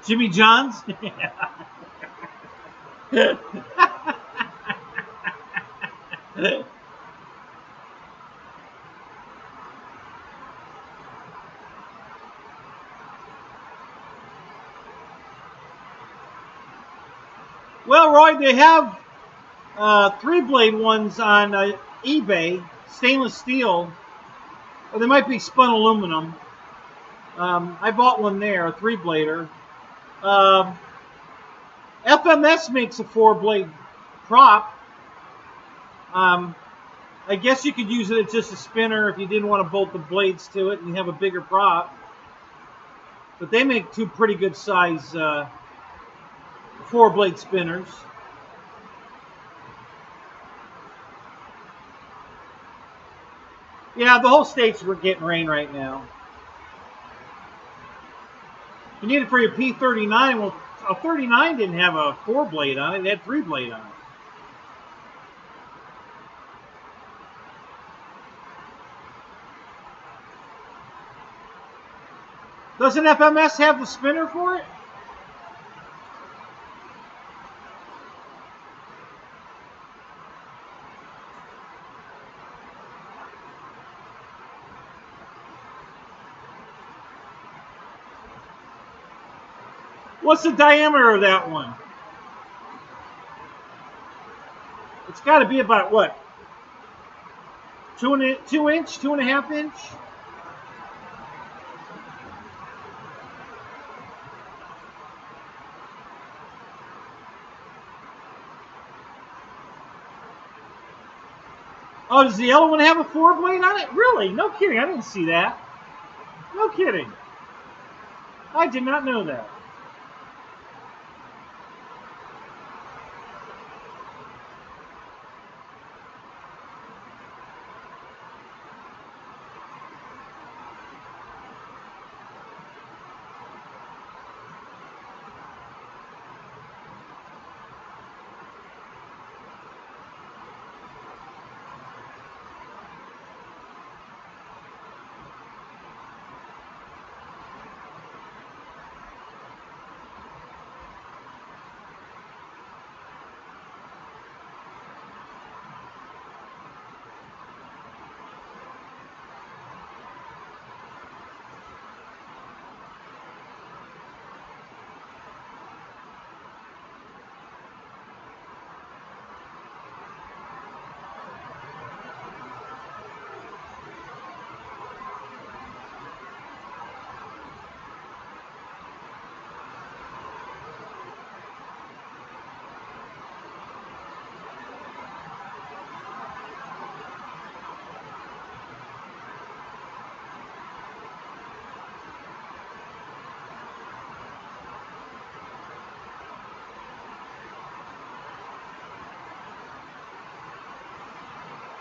Jimmy John's? Well, Roy, they have 3-blade ones on eBay, stainless steel, or they might be spun aluminum. I bought one there, a 3-blader. FMS makes a 4-blade prop. I guess you could use it as just a spinner if you didn't want to bolt the blades to it and you have a bigger prop. But they make 2 pretty good size 4-blade spinners. Yeah, the whole state's getting rain right now. You need it for your P39. Well, a 39 didn't have a 4-blade on it. It had 3-blade on it. Doesn't FMS have the spinner for it? What's the diameter of that one? It's got to be about what? 2 inch, 2.5 inch? Oh, does the yellow one have a 4-blade on it? Really? No kidding. I didn't see that. No kidding. I did not know that.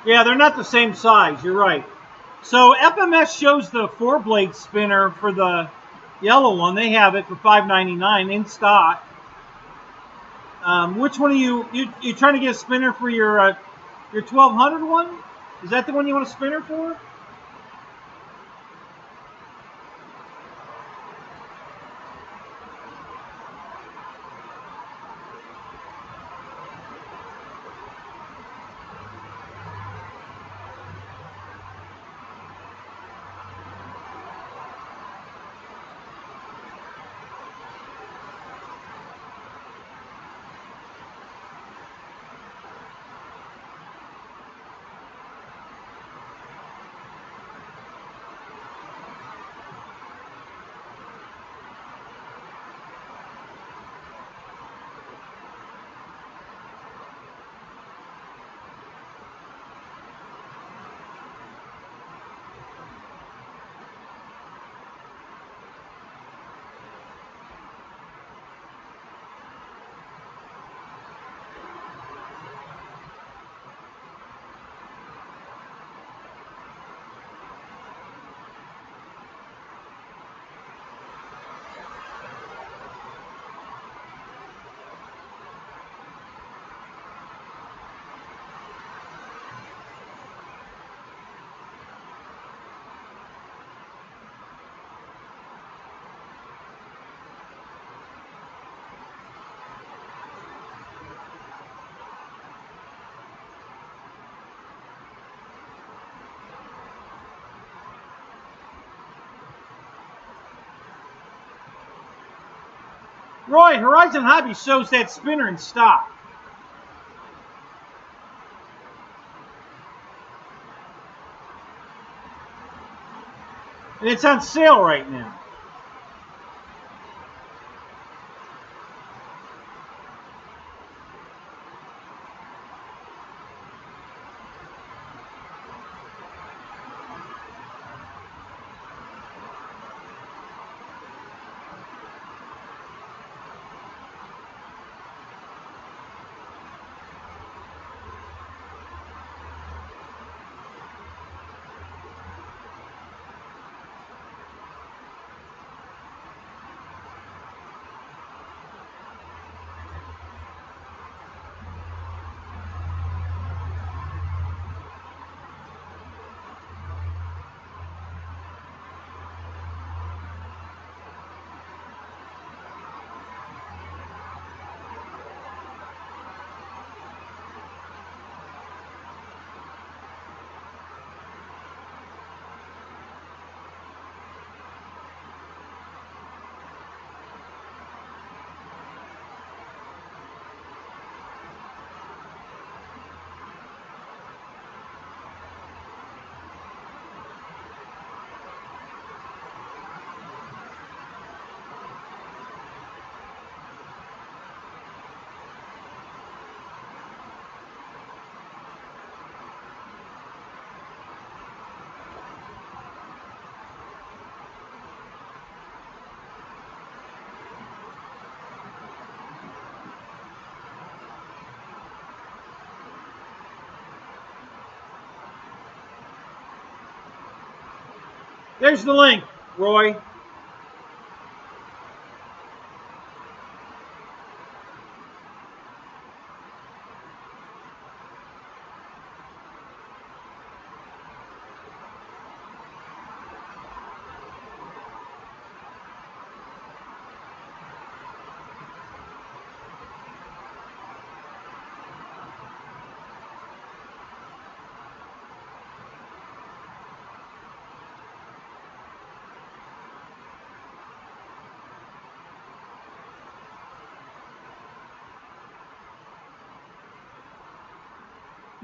Yeah, they're not the same size. You're right. So FMS shows the 4-blade spinner for the yellow one. They have it for $5.99 in stock. Which one are you trying to get a spinner for your 1200 one? Is that the one you want a spinner for? Roy, Horizon Hobby shows that spinner in stock. And it's on sale right now. There's the link, Roy.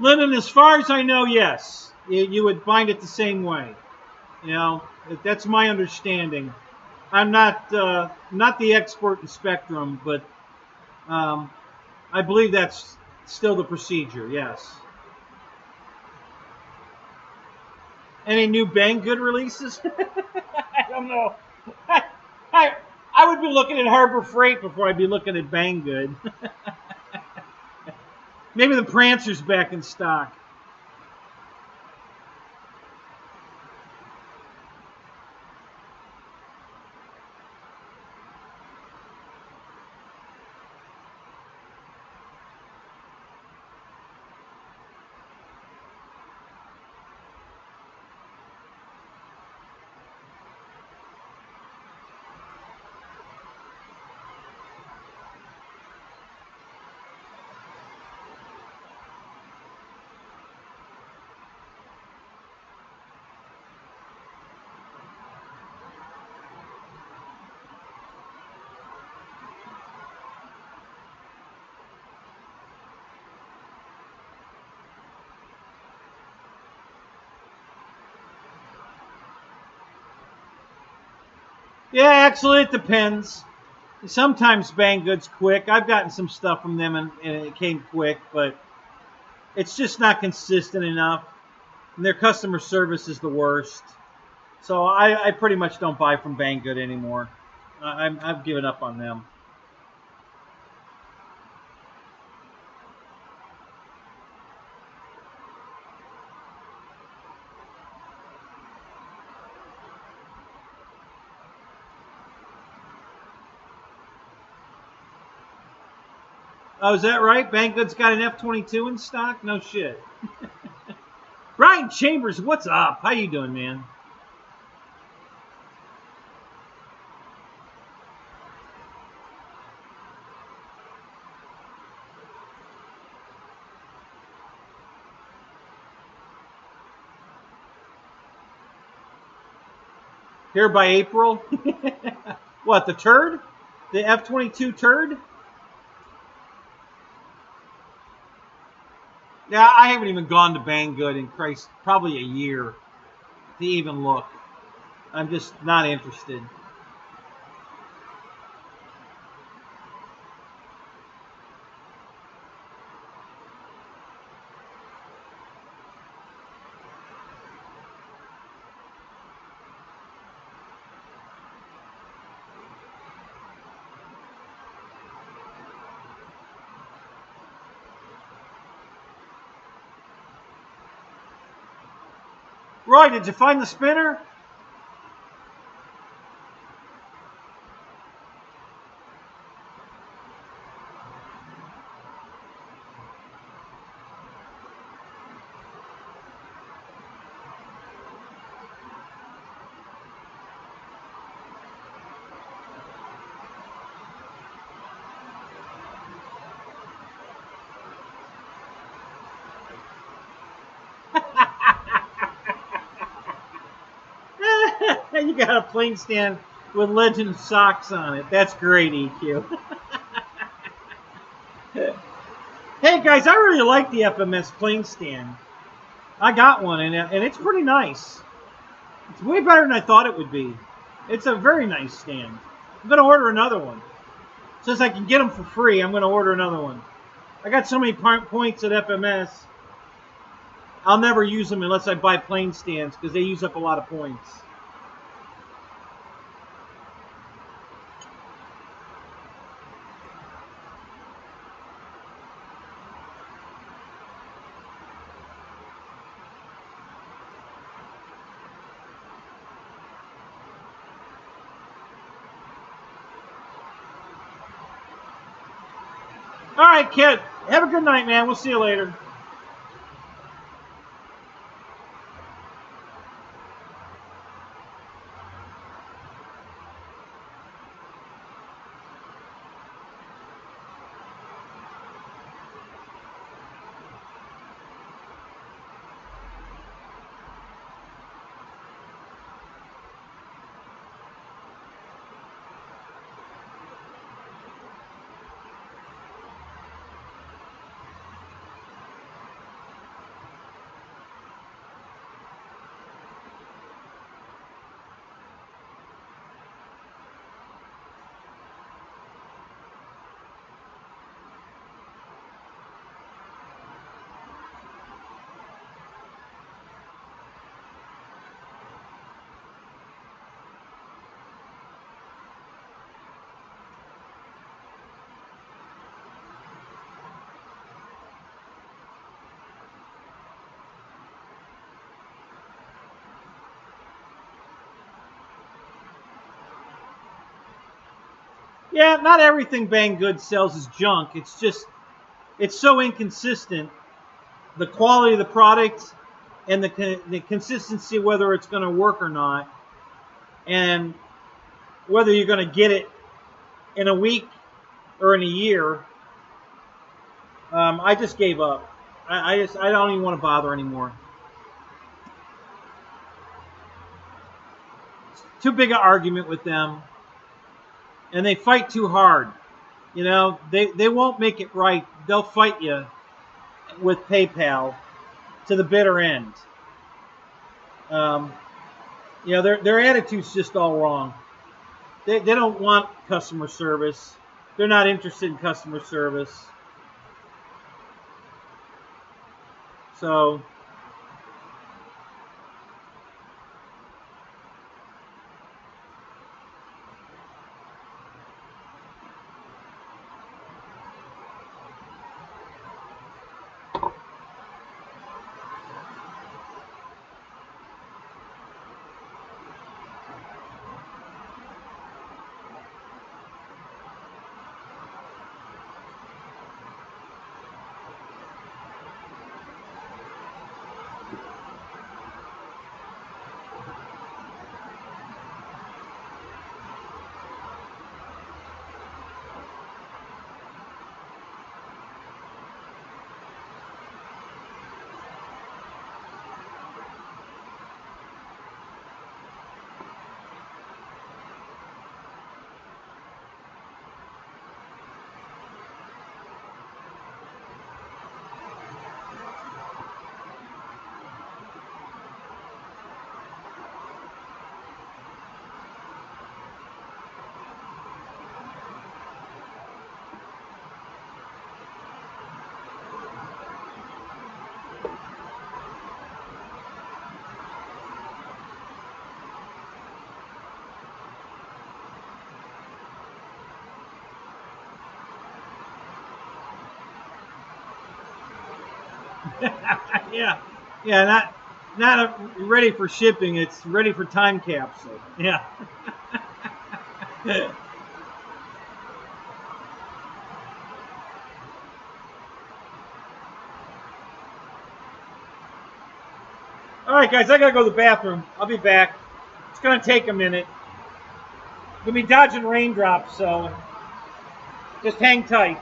Lyndon, as far as I know, yes. You would find it the same way. You know, that's my understanding. I'm not the expert in Spectrum, but I believe that's still the procedure, yes. Any new Banggood releases? I don't know. I would be looking at Harbor Freight before I'd be looking at Banggood. Maybe the Prancer's back in stock. Yeah, actually, it depends. Sometimes Banggood's quick. I've gotten some stuff from them and it came quick, but it's just not consistent enough. And their customer service is the worst. So I pretty much don't buy from Banggood anymore. I've given up on them. Oh, is that right? Banggood's got an F-22 in stock? No shit. Ryan Chambers, what's up? How you doing, man? Here by April? What, the turd? The F-22 turd? Yeah, I haven't even gone to Banggood in Christ, probably a year to even look. I'm just not interested. Roy, did you find the spinner? You got a plane stand with Legend socks on it. That's great, EQ. Hey guys, I really like the FMS plane stand. I got one and it's pretty nice. It's way better than I thought it would be. It's a very nice stand. I'm going to order another one. Since I can get them for free, I'm going to order another one. I got so many points at FMS, I'll never use them unless I buy plane stands because they use up a lot of points. All right, kid. Have a good night, man. We'll see you later. Yeah, not everything Banggood sells is junk. It's just, it's so inconsistent. The quality of the product and the consistency, whether it's going to work or not, and whether you're going to get it in a week or in a year. I just gave up. I don't even want to bother anymore. It's too big an argument with them. And they fight too hard. You know, they won't make it right. They'll fight you with PayPal to the bitter end. You know, their attitude's just all wrong. They don't want customer service. They're not interested in customer service. So yeah, not ready for shipping. It's ready for time capsule. Yeah. All right, guys, I gotta go to the bathroom. I'll be back. It's gonna take a minute. Gonna be dodging raindrops, so just hang tight.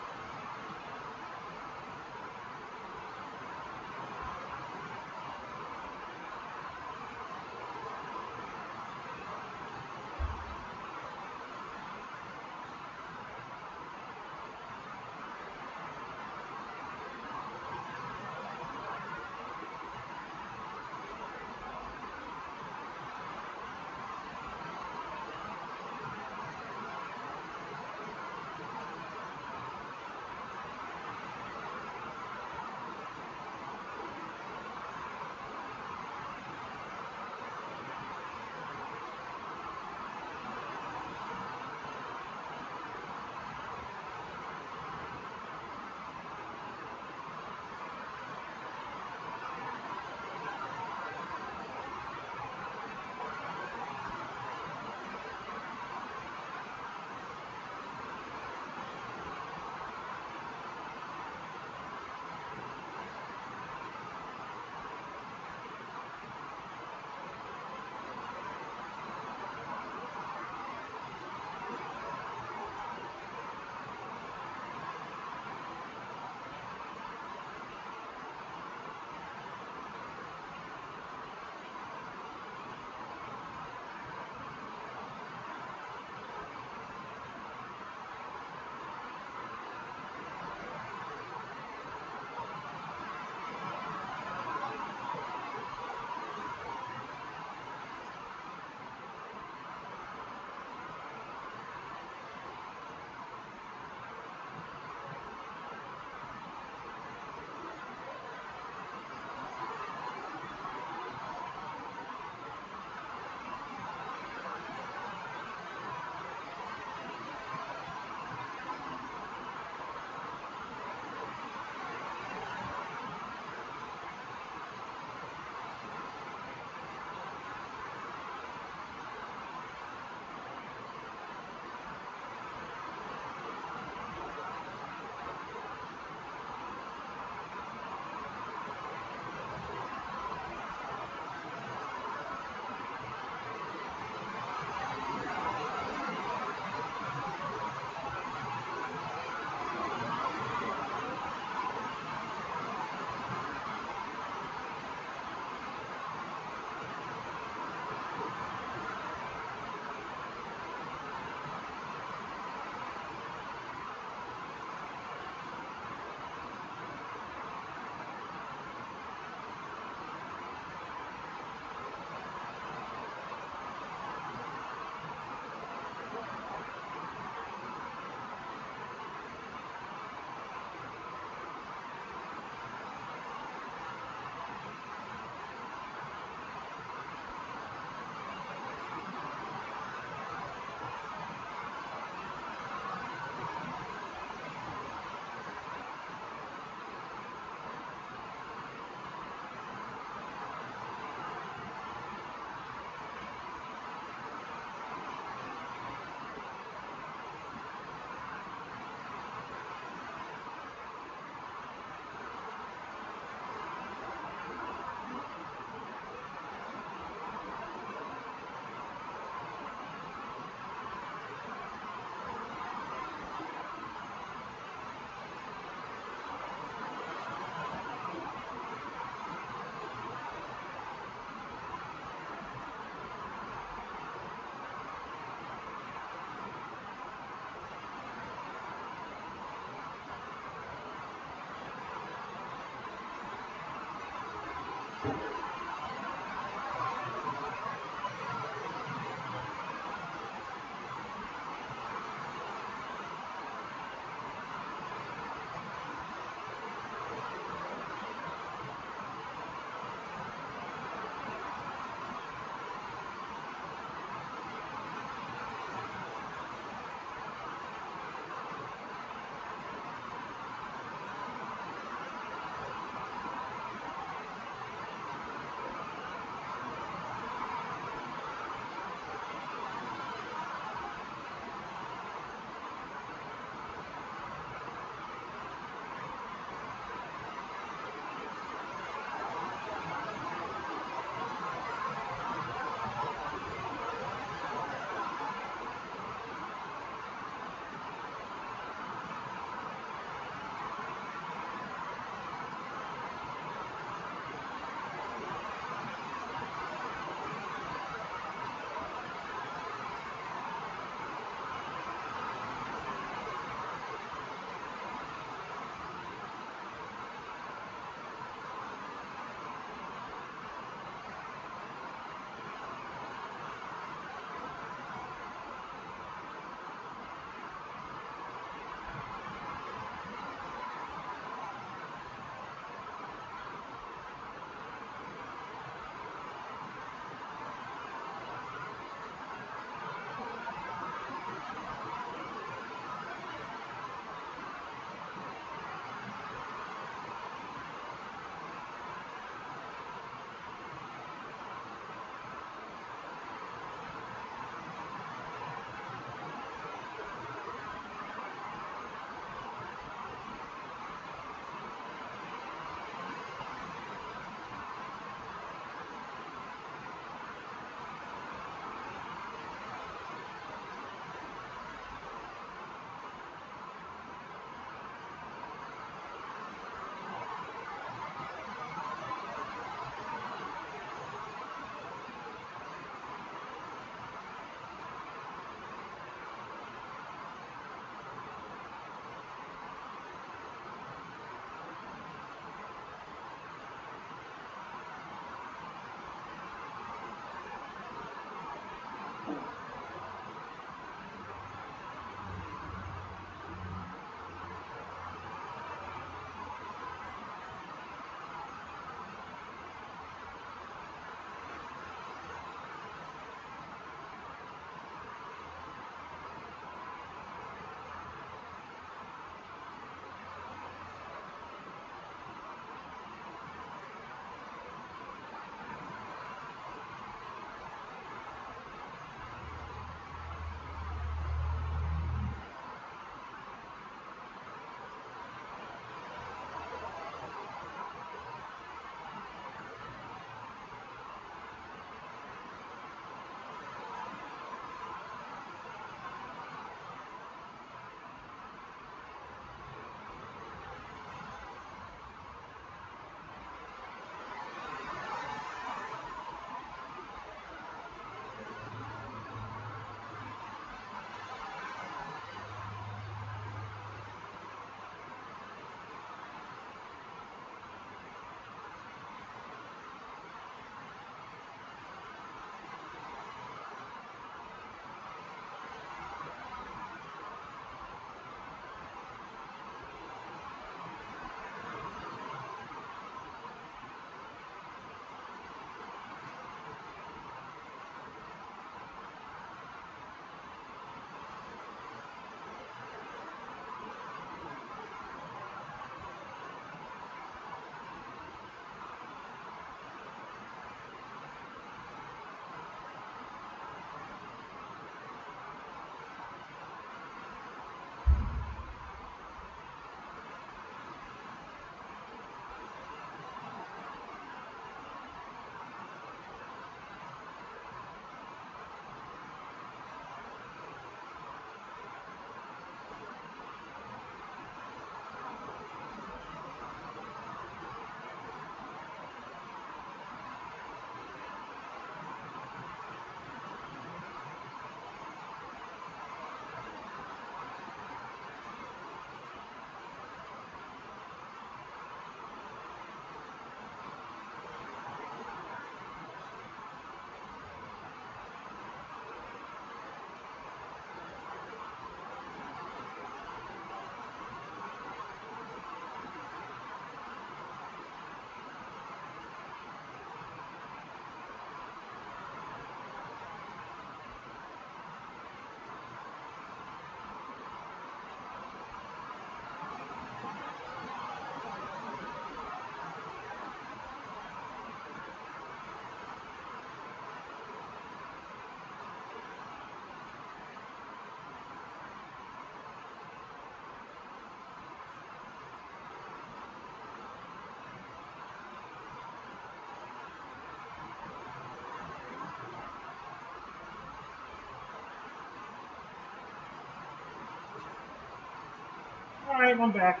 All right, I'm back.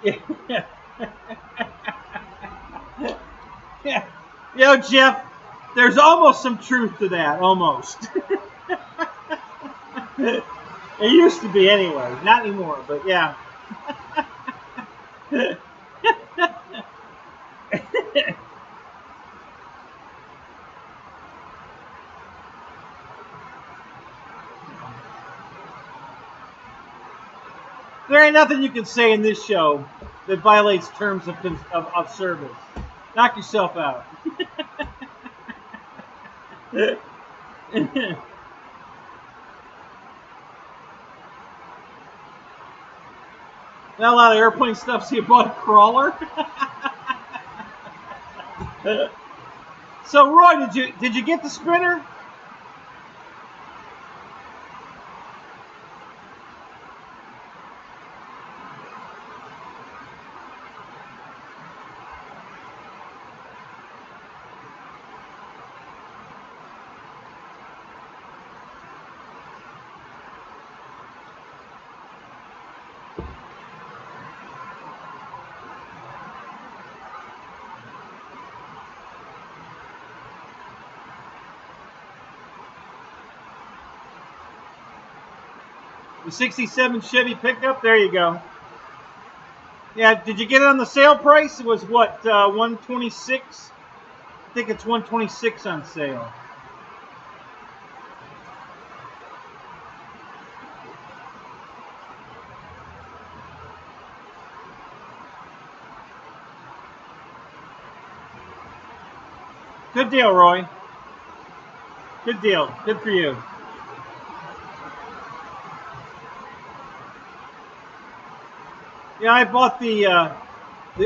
Yeah. Yeah. Yo, Jeff, there's almost some truth to that. Almost. It used to be anyway. Not anymore, but yeah. There ain't nothing you can say in this show that violates terms of service. Knock yourself out. Not a lot of airplane stuff, so you bought a crawler? So Roy, did you get the sprinter? The 67 Chevy pickup? There you go. Yeah, did you get it on the sale price? It was what, 126? I think it's 126 on sale. Good deal, Roy. Good deal. Good for you. Yeah, I bought the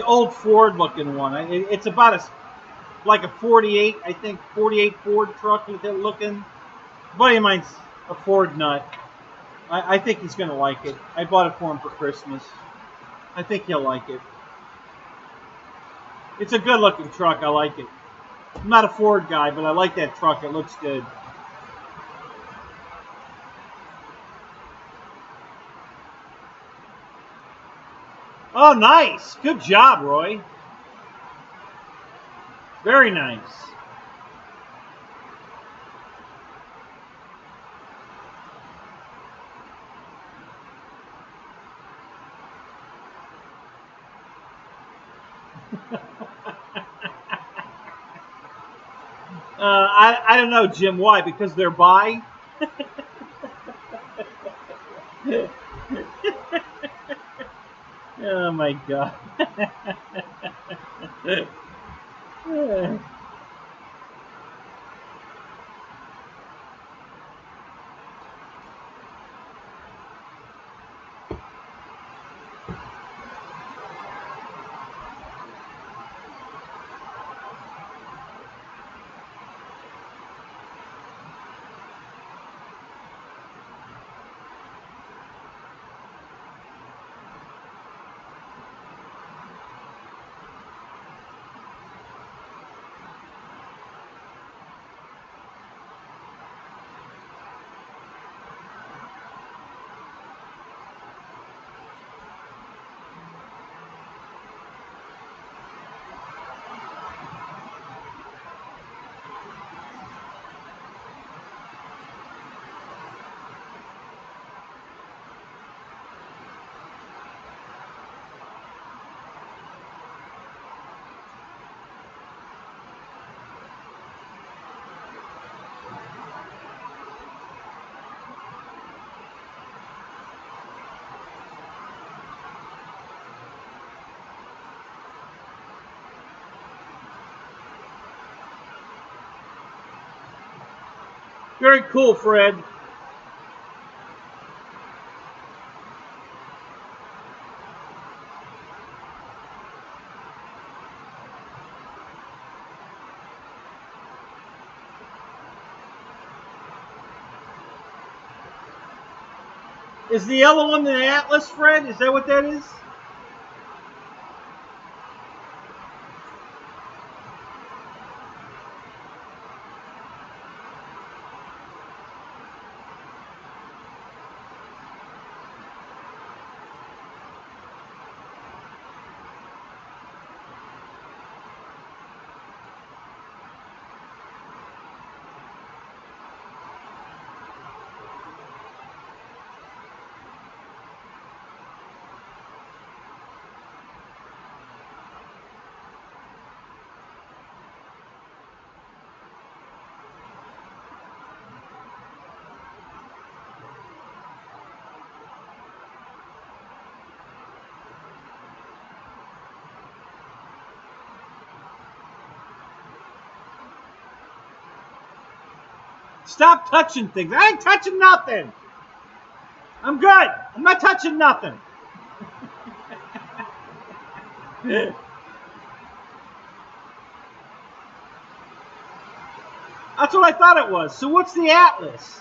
old Ford looking one. It's about like a 48, I think 48 Ford truck with it looking. A buddy of mine's a Ford nut. I think he's gonna like it. I bought it for him for Christmas. I think he'll like it. It's a good looking truck. I like it. I'm not a Ford guy, but I like that truck. It looks good. Oh, nice. Good job, Roy. Very nice. I don't know, Jim. Why? Because they're bi? Oh, my God. Very cool, Fred. Is the yellow one the Atlas, Fred? Is that what that is? Stop touching things. I ain't touching nothing. I'm good. I'm not touching nothing. That's what I thought it was. So what's the Atlas?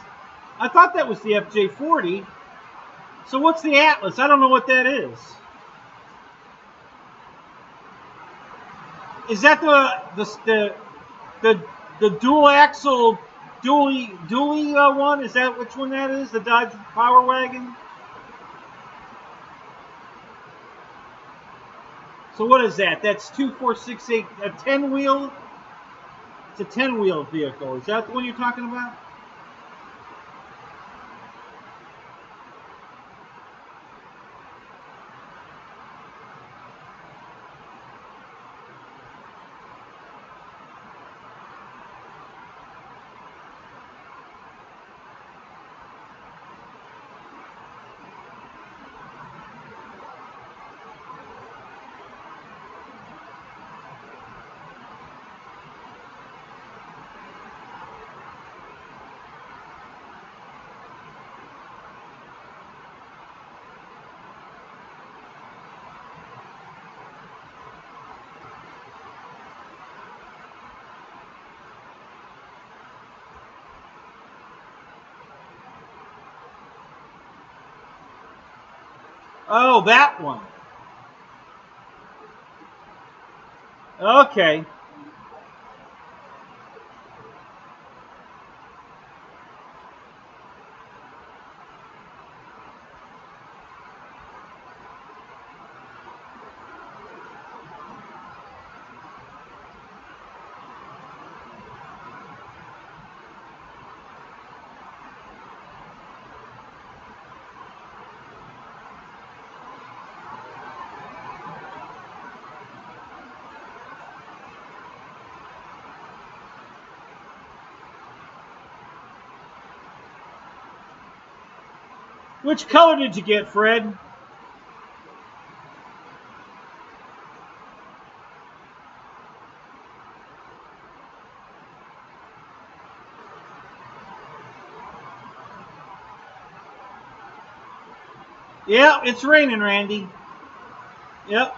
I thought that was the FJ40. So what's the Atlas? I don't know what that is. Is that the dual axle dually one? Is that which one that is? The Dodge Power Wagon? So what is that? That's 2468, a 10-wheel? It's a 10-wheel vehicle. Is that the one you're talking about? Oh, that one. Okay. Which color did you get, Fred? Yeah, it's raining, Randy. Yep.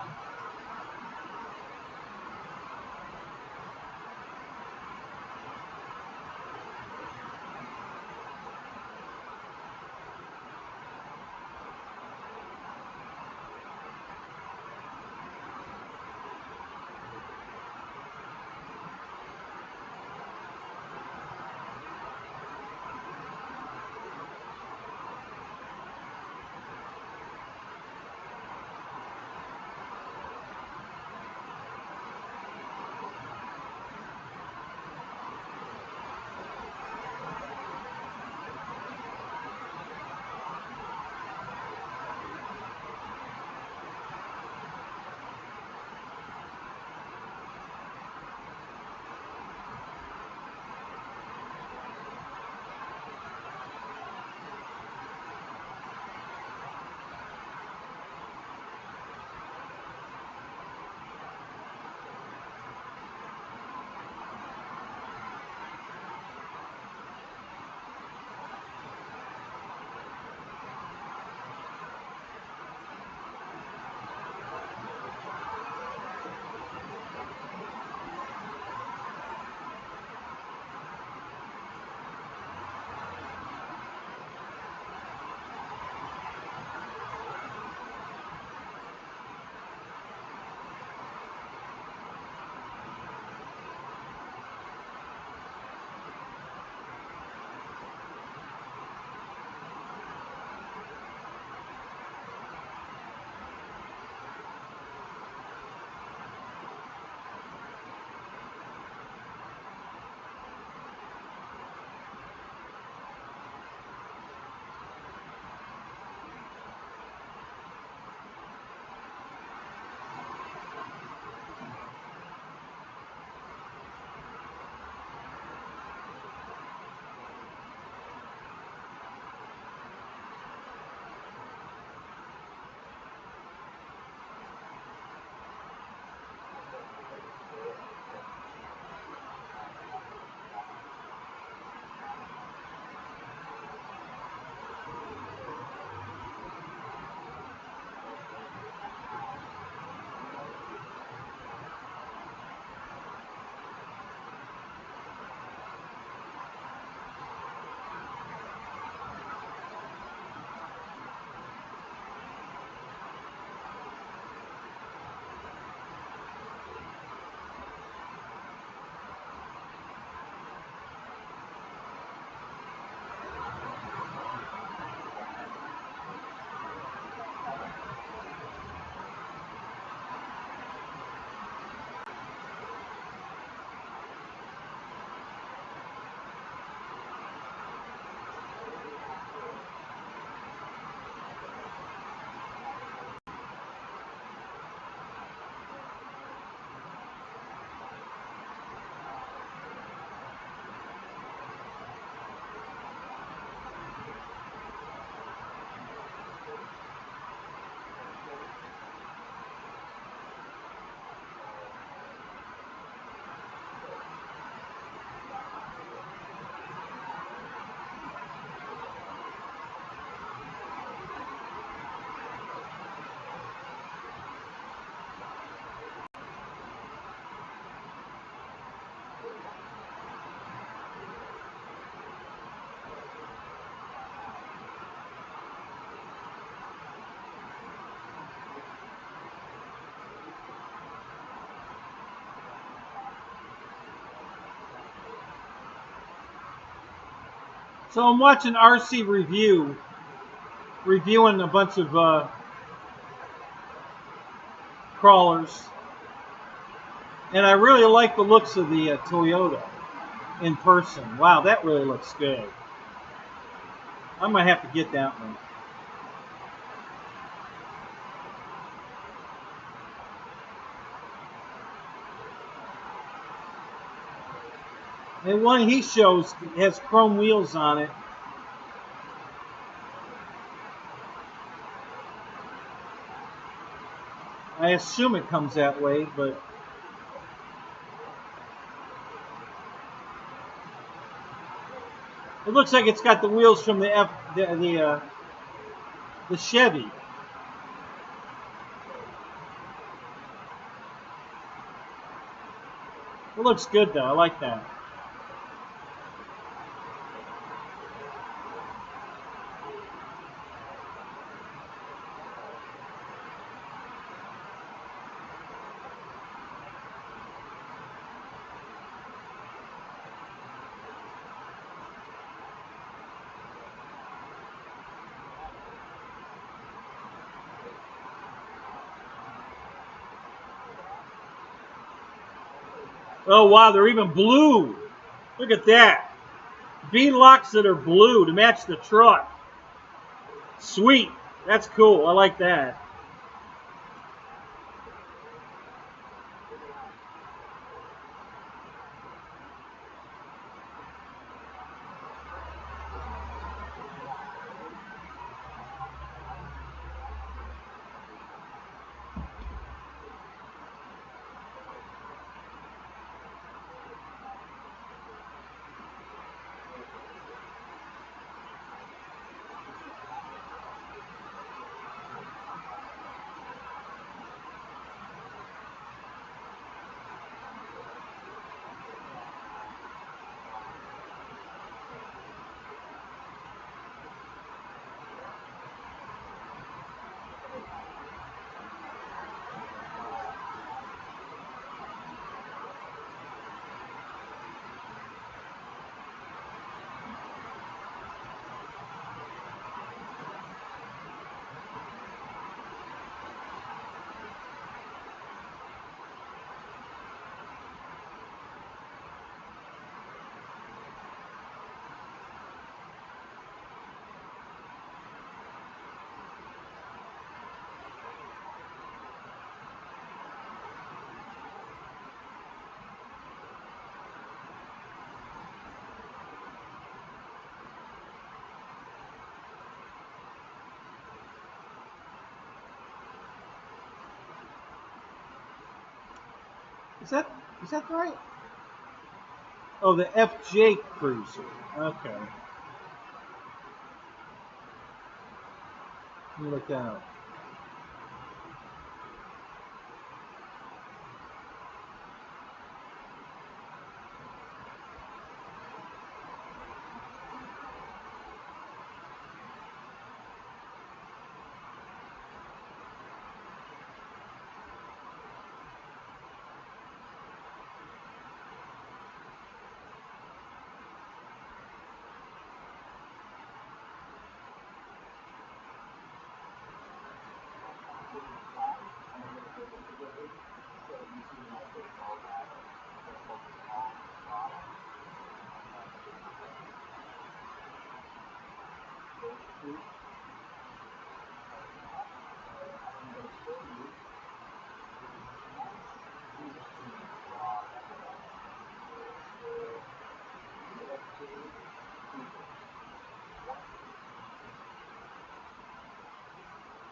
So I'm watching RC reviewing a bunch of crawlers, and I really like the looks of the Toyota in person. Wow, that really looks good. I might have to get that one. And one he shows has chrome wheels on it. I assume it comes that way, but it looks like it's got the wheels from the Chevy. It looks good though. I like that. Oh wow, they're even blue. Look at that. V-locks that are blue to match the truck. Sweet. That's cool. I like that. Is that right? Oh, the FJ Cruiser. Okay. Let me look that up.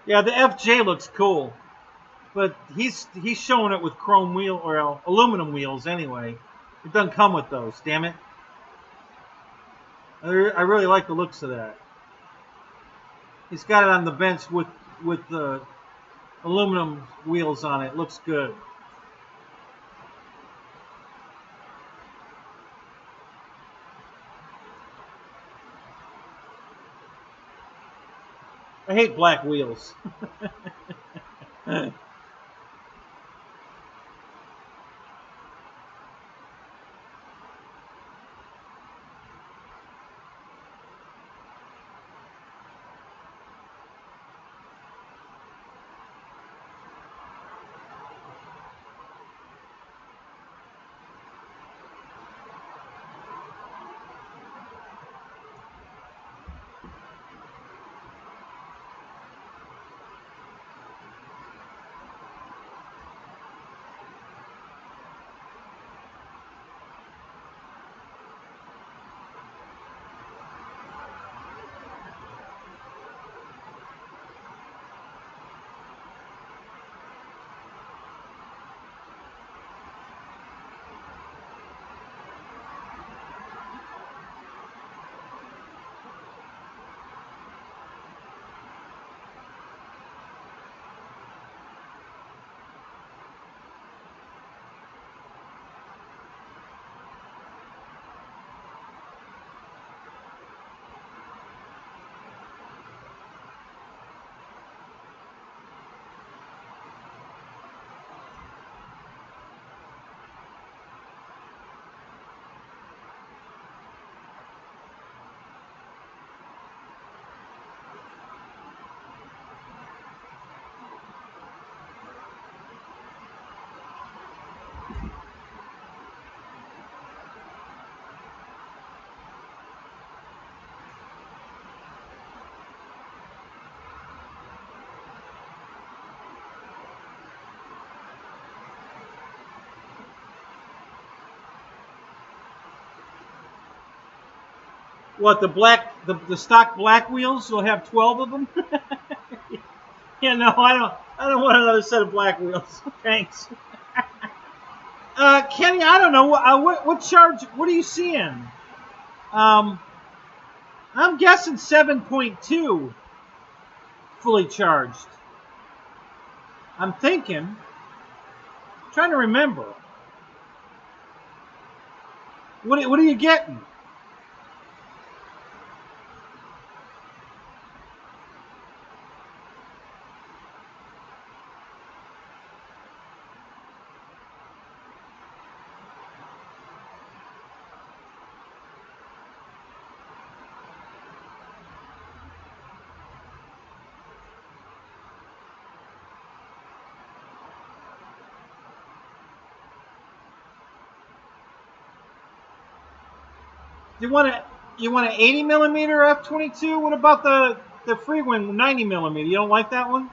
Yeah, the FJ looks cool, but he's showing it with chrome wheel or aluminum wheels anyway. It doesn't come with those. Damn it! I really like the looks of that. He's got it on the bench with the aluminum wheels on it. Looks good. I hate black wheels. What, the stock black wheels? You'll have 12 of them? Yeah, no, I don't want another set of black wheels. Thanks. Kenny, I don't know. What charge? What are you seeing? I'm guessing 7.2 fully charged. I'm thinking. I'm trying to remember. What are you getting? You want an 80 millimeter F-22? What about the Freewing 90 millimeter? You don't like that one?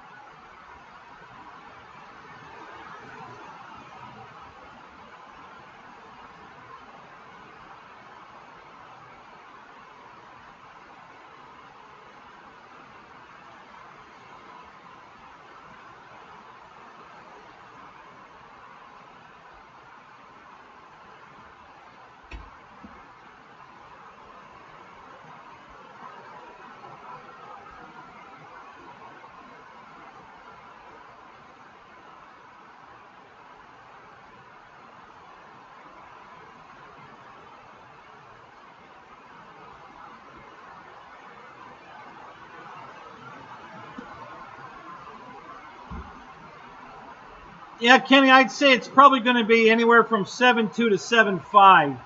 Yeah, Kenny, I'd say it's probably going to be anywhere from 7.2 to 7.5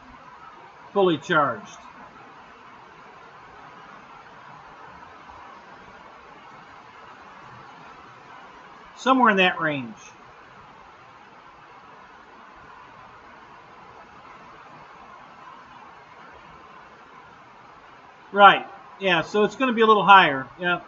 fully charged. Somewhere in that range. Right. Yeah, so it's going to be a little higher. Yeah.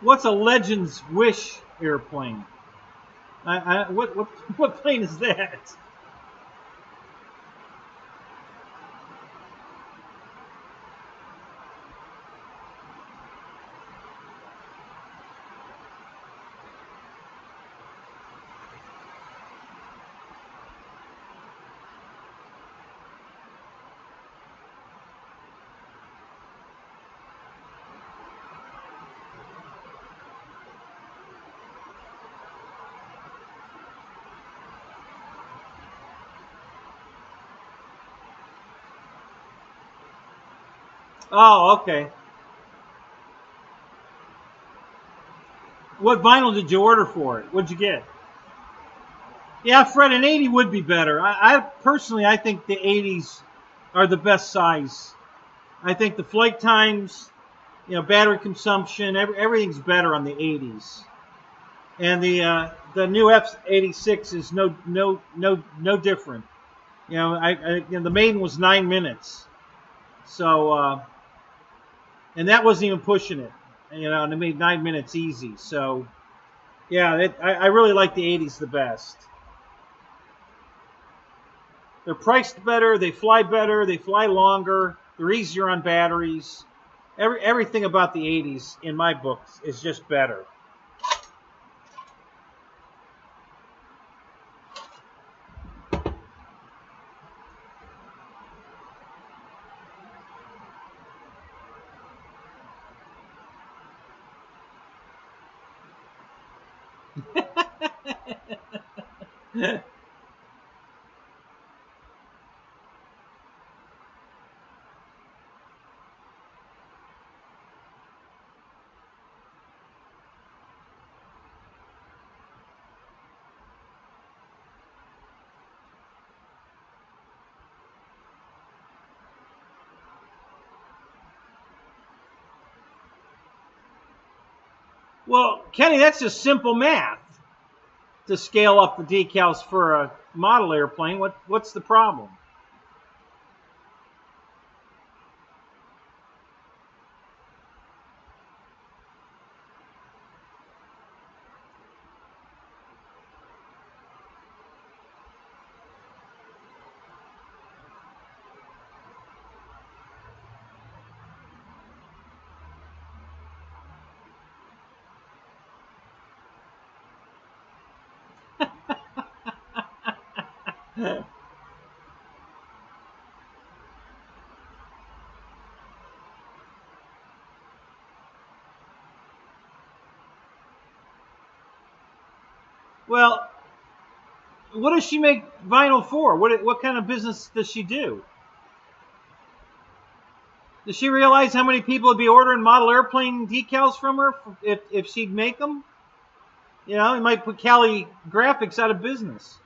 What's a Legends Wish airplane? What plane is that? Oh, okay. What vinyl did you order for it? What'd you get? Yeah, Fred, an 80 would be better. I personally, I think the 80s are the best size. I think the flight times, battery consumption, everything's better on the 80s. And the new F-86 is no different. The maiden was 9 minutes. So, and that wasn't even pushing it. And they made 9 minutes easy. So, yeah, I really like the 80s the best. They're priced better. They fly better. They fly longer. They're easier on batteries. Everything about the 80s, in my books, is just better. Well, Kenny, that's just simple math to scale up the decals for a model airplane. What's the problem? Well, what does she make vinyl for? What kind of business does she do? Does she realize how many people would be ordering model airplane decals from her if she'd make them? You know, it might put Cali Graphics out of business.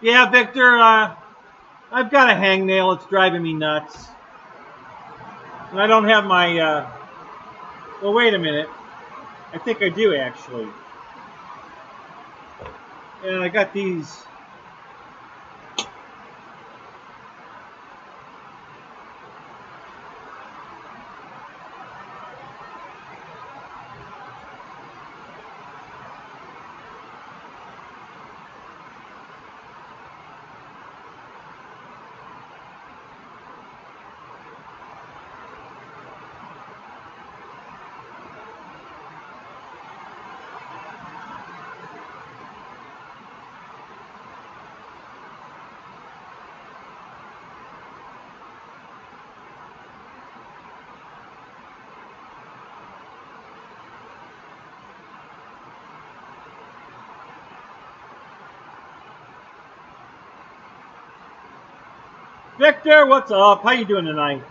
Yeah, Victor, I've got a hangnail. It's driving me nuts. And I don't have my, well, wait a minute. I think I do, actually. And I got these. Victor, what's up? How you doing tonight?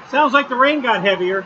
Sounds like the rain got heavier.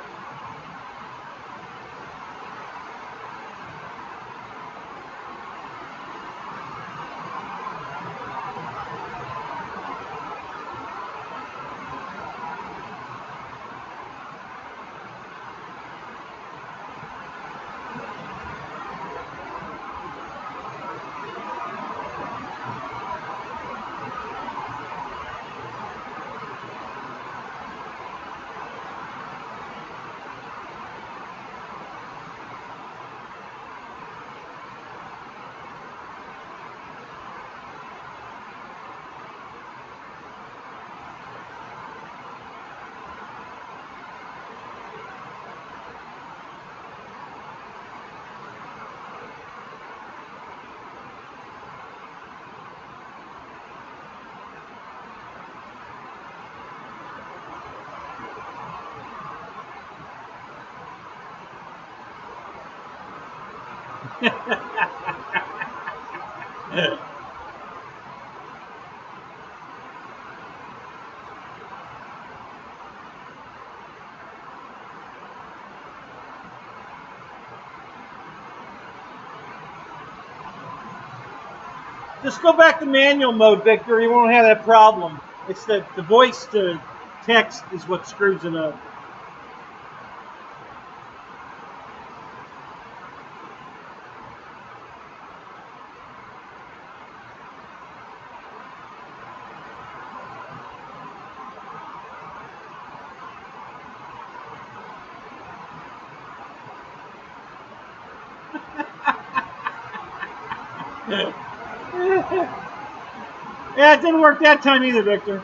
Just go back to manual mode, Victor. You won't have that problem. It's the voice to text is what screws it up. Yeah, it didn't work that time either, Victor.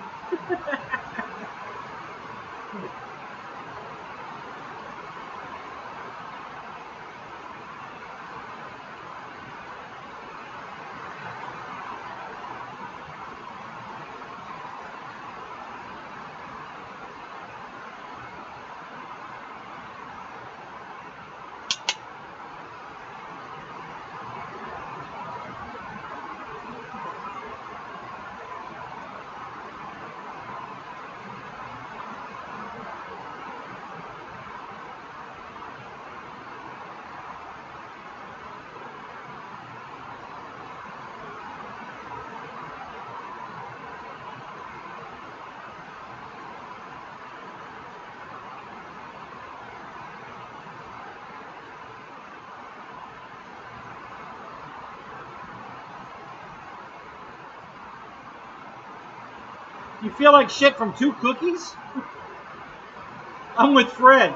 You feel like shit from 2 cookies? I'm with Fred.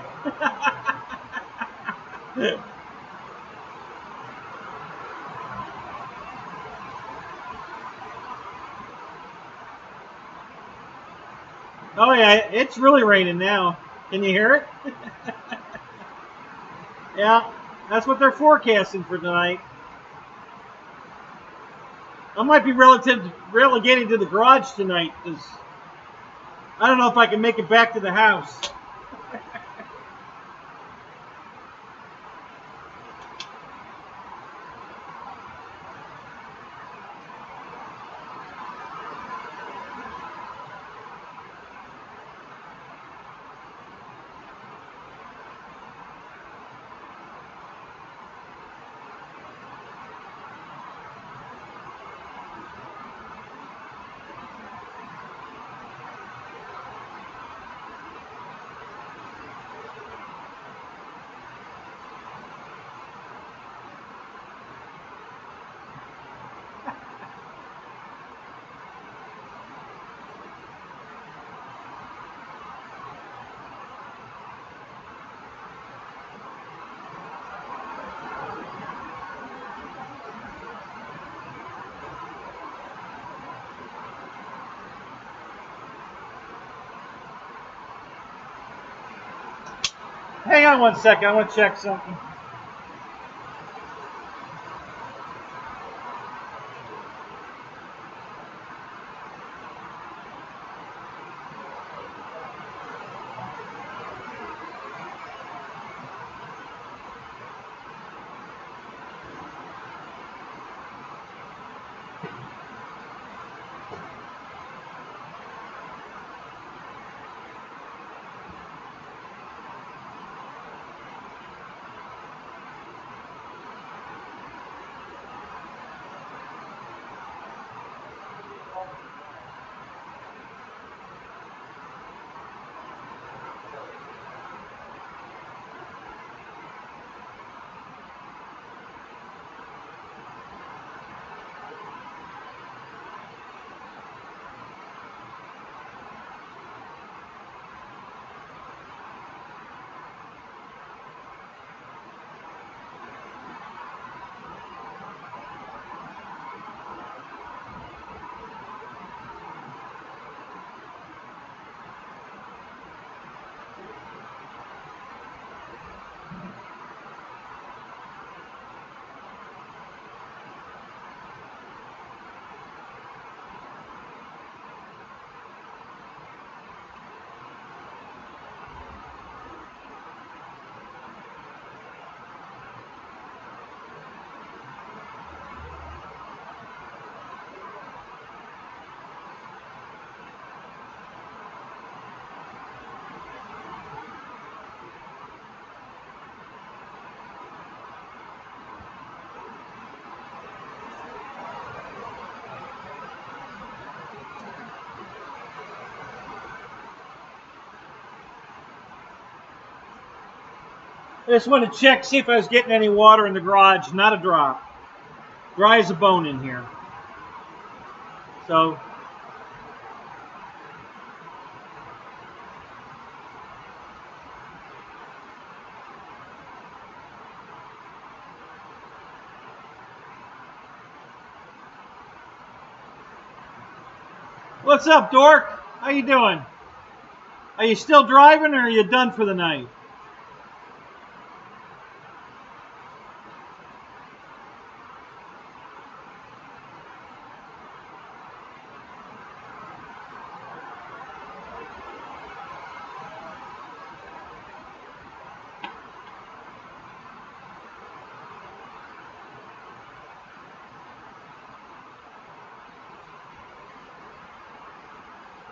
Oh yeah, it's really raining now. Can you hear it? Yeah, that's what they're forecasting for tonight. I might be relegated to the garage tonight because I don't know if I can make it back to the house. Hang on one second, I want to check something. I just wanted to check, see if I was getting any water in the garage. Not a drop. Dry as a bone in here. So, what's up, Dork? How you doing? Are you still driving, or are you done for the night?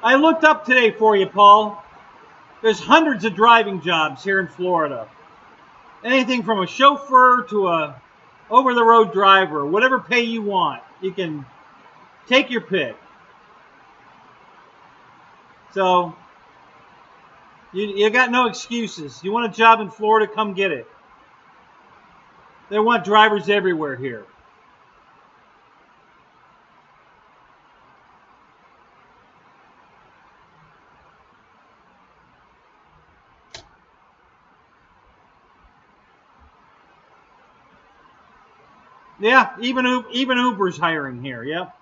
I looked up today for you, Paul. There's hundreds of driving jobs here in Florida. Anything from a chauffeur to a over-the-road driver, whatever pay you want. You can take your pick. So, you got no excuses. You want a job in Florida, come get it. They want drivers everywhere here. Yeah, even Uber's hiring here. Yep.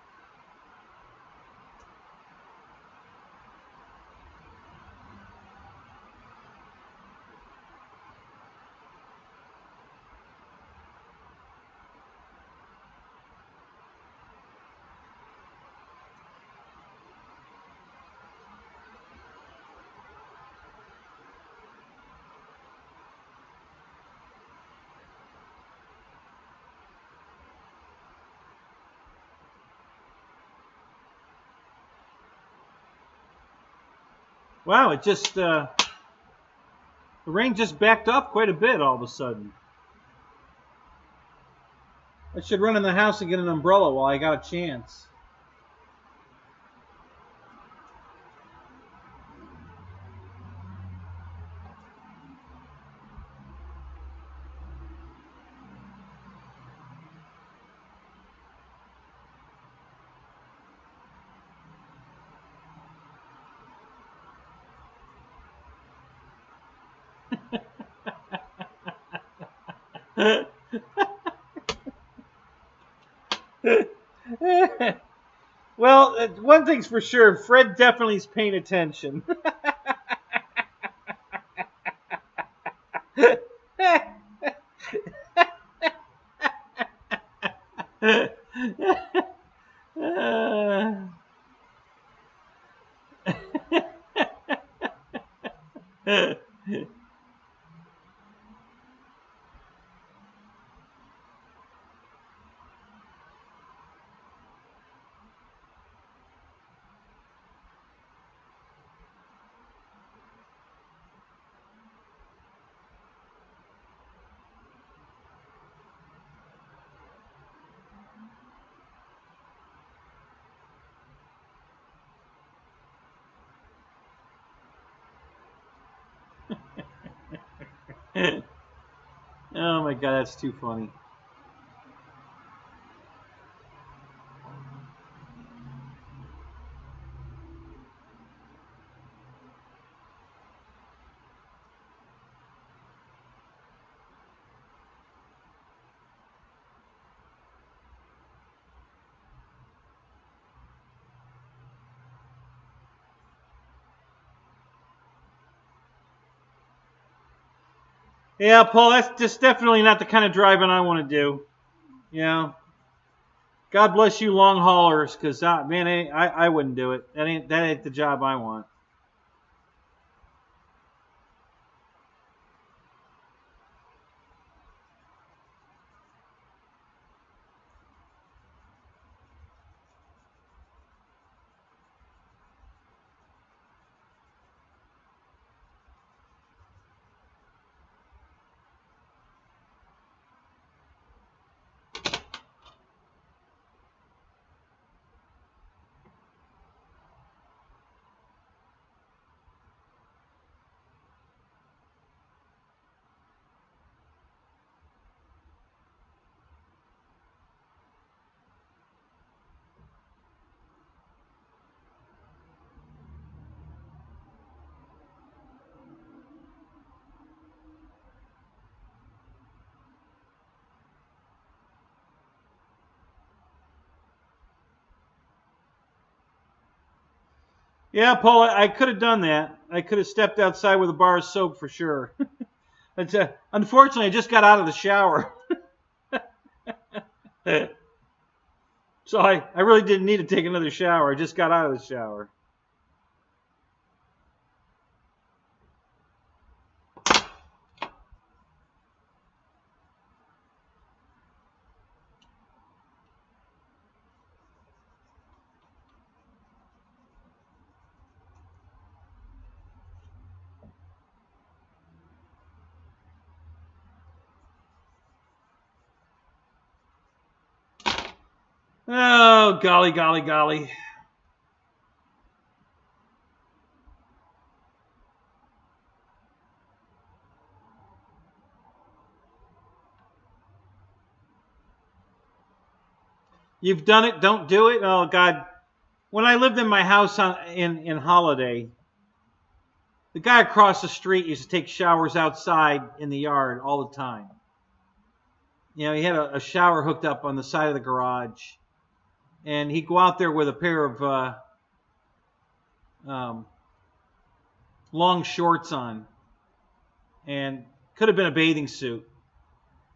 Wow, it just the rain just backed up quite a bit all of a sudden. I should run in the house and get an umbrella while I got a chance. Well, one thing's for sure, Fred definitely is paying attention. Oh my God, that's too funny. Yeah, Paul, that's just definitely not the kind of driving I want to do. Yeah. God bless you long haulers, because, man, I wouldn't do it. That ain't the job I want. Yeah, Paul, I could have done that. I could have stepped outside with a bar of soap for sure. But, unfortunately, I just got out of the shower. So I really didn't need to take another shower. I just got out of the shower. Oh, golly, golly, golly. You've done it, don't do it? Oh, God. When I lived in my house in Holiday, the guy across the street used to take showers outside in the yard all the time. You know, he had a shower hooked up on the side of the garage. And he'd go out there with a pair of long shorts on. And could have been a bathing suit.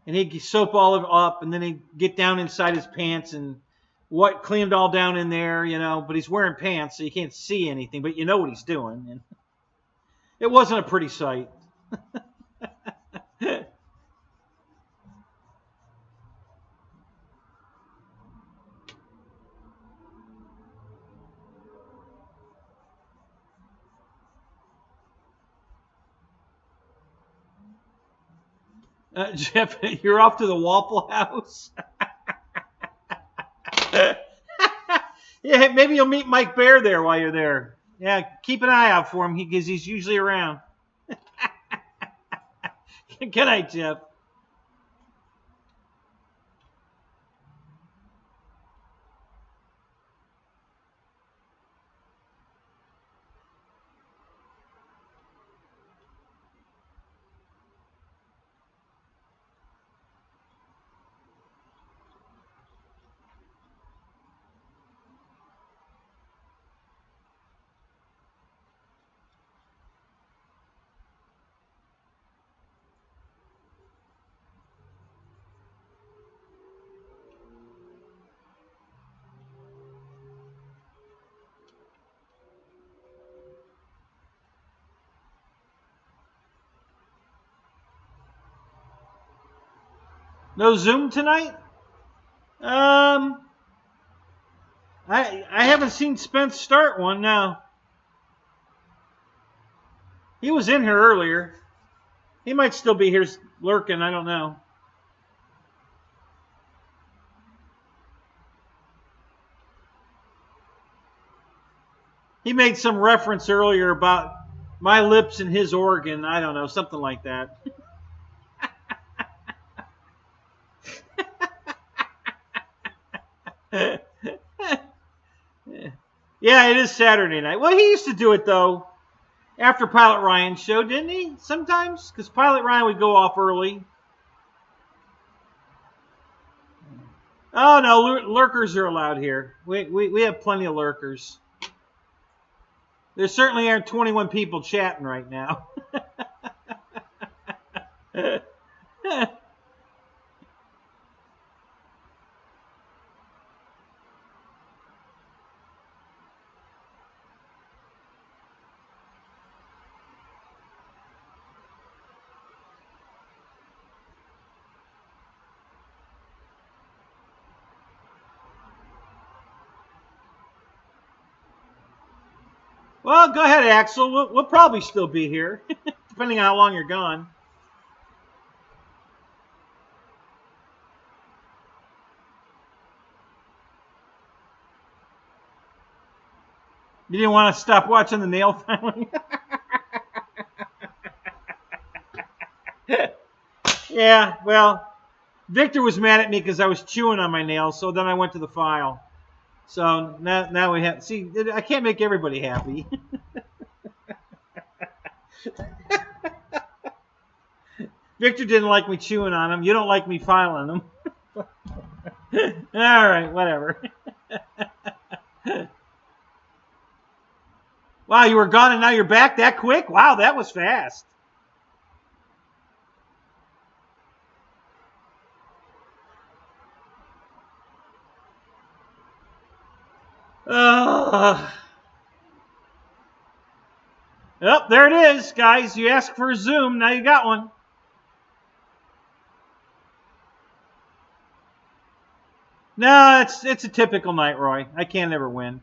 And he'd soap all of it up, and then he'd get down inside his pants and clean it all down in there, you know. But he's wearing pants, so you can't see anything, but you know what he's doing. And it wasn't a pretty sight. Jeff, you're off to the Waffle House? Yeah, maybe you'll meet Mike Bear there while you're there. Yeah, keep an eye out for him because he's usually around. Good night, Jeff. No Zoom tonight? I haven't seen Spence start one now. He was in here earlier. He might still be here lurking, I don't know. He made some reference earlier about my lips and his organ. I don't know, something like that. Yeah, it is Saturday night. Well, he used to do it, though, after Pilot Ryan's show, didn't he? Sometimes? Because Pilot Ryan would go off early. Oh, no, lurkers are allowed here. We have plenty of lurkers. There certainly aren't 21 people chatting right now. Well, go ahead, Axel. We'll probably still be here, depending on how long you're gone. You didn't want to stop watching the nail filing? Yeah, well, Victor was mad at me because I was chewing on my nails, so then I went to the file. So now we have... See, I can't make everybody happy. Victor didn't like me chewing on them. You don't like me filing them. All right, whatever. Wow, you were gone and now you're back that quick? Wow, that was fast. Yep, there it is, guys. You asked for a Zoom, now you got one. No, it's a typical night, Roy. I can't ever win.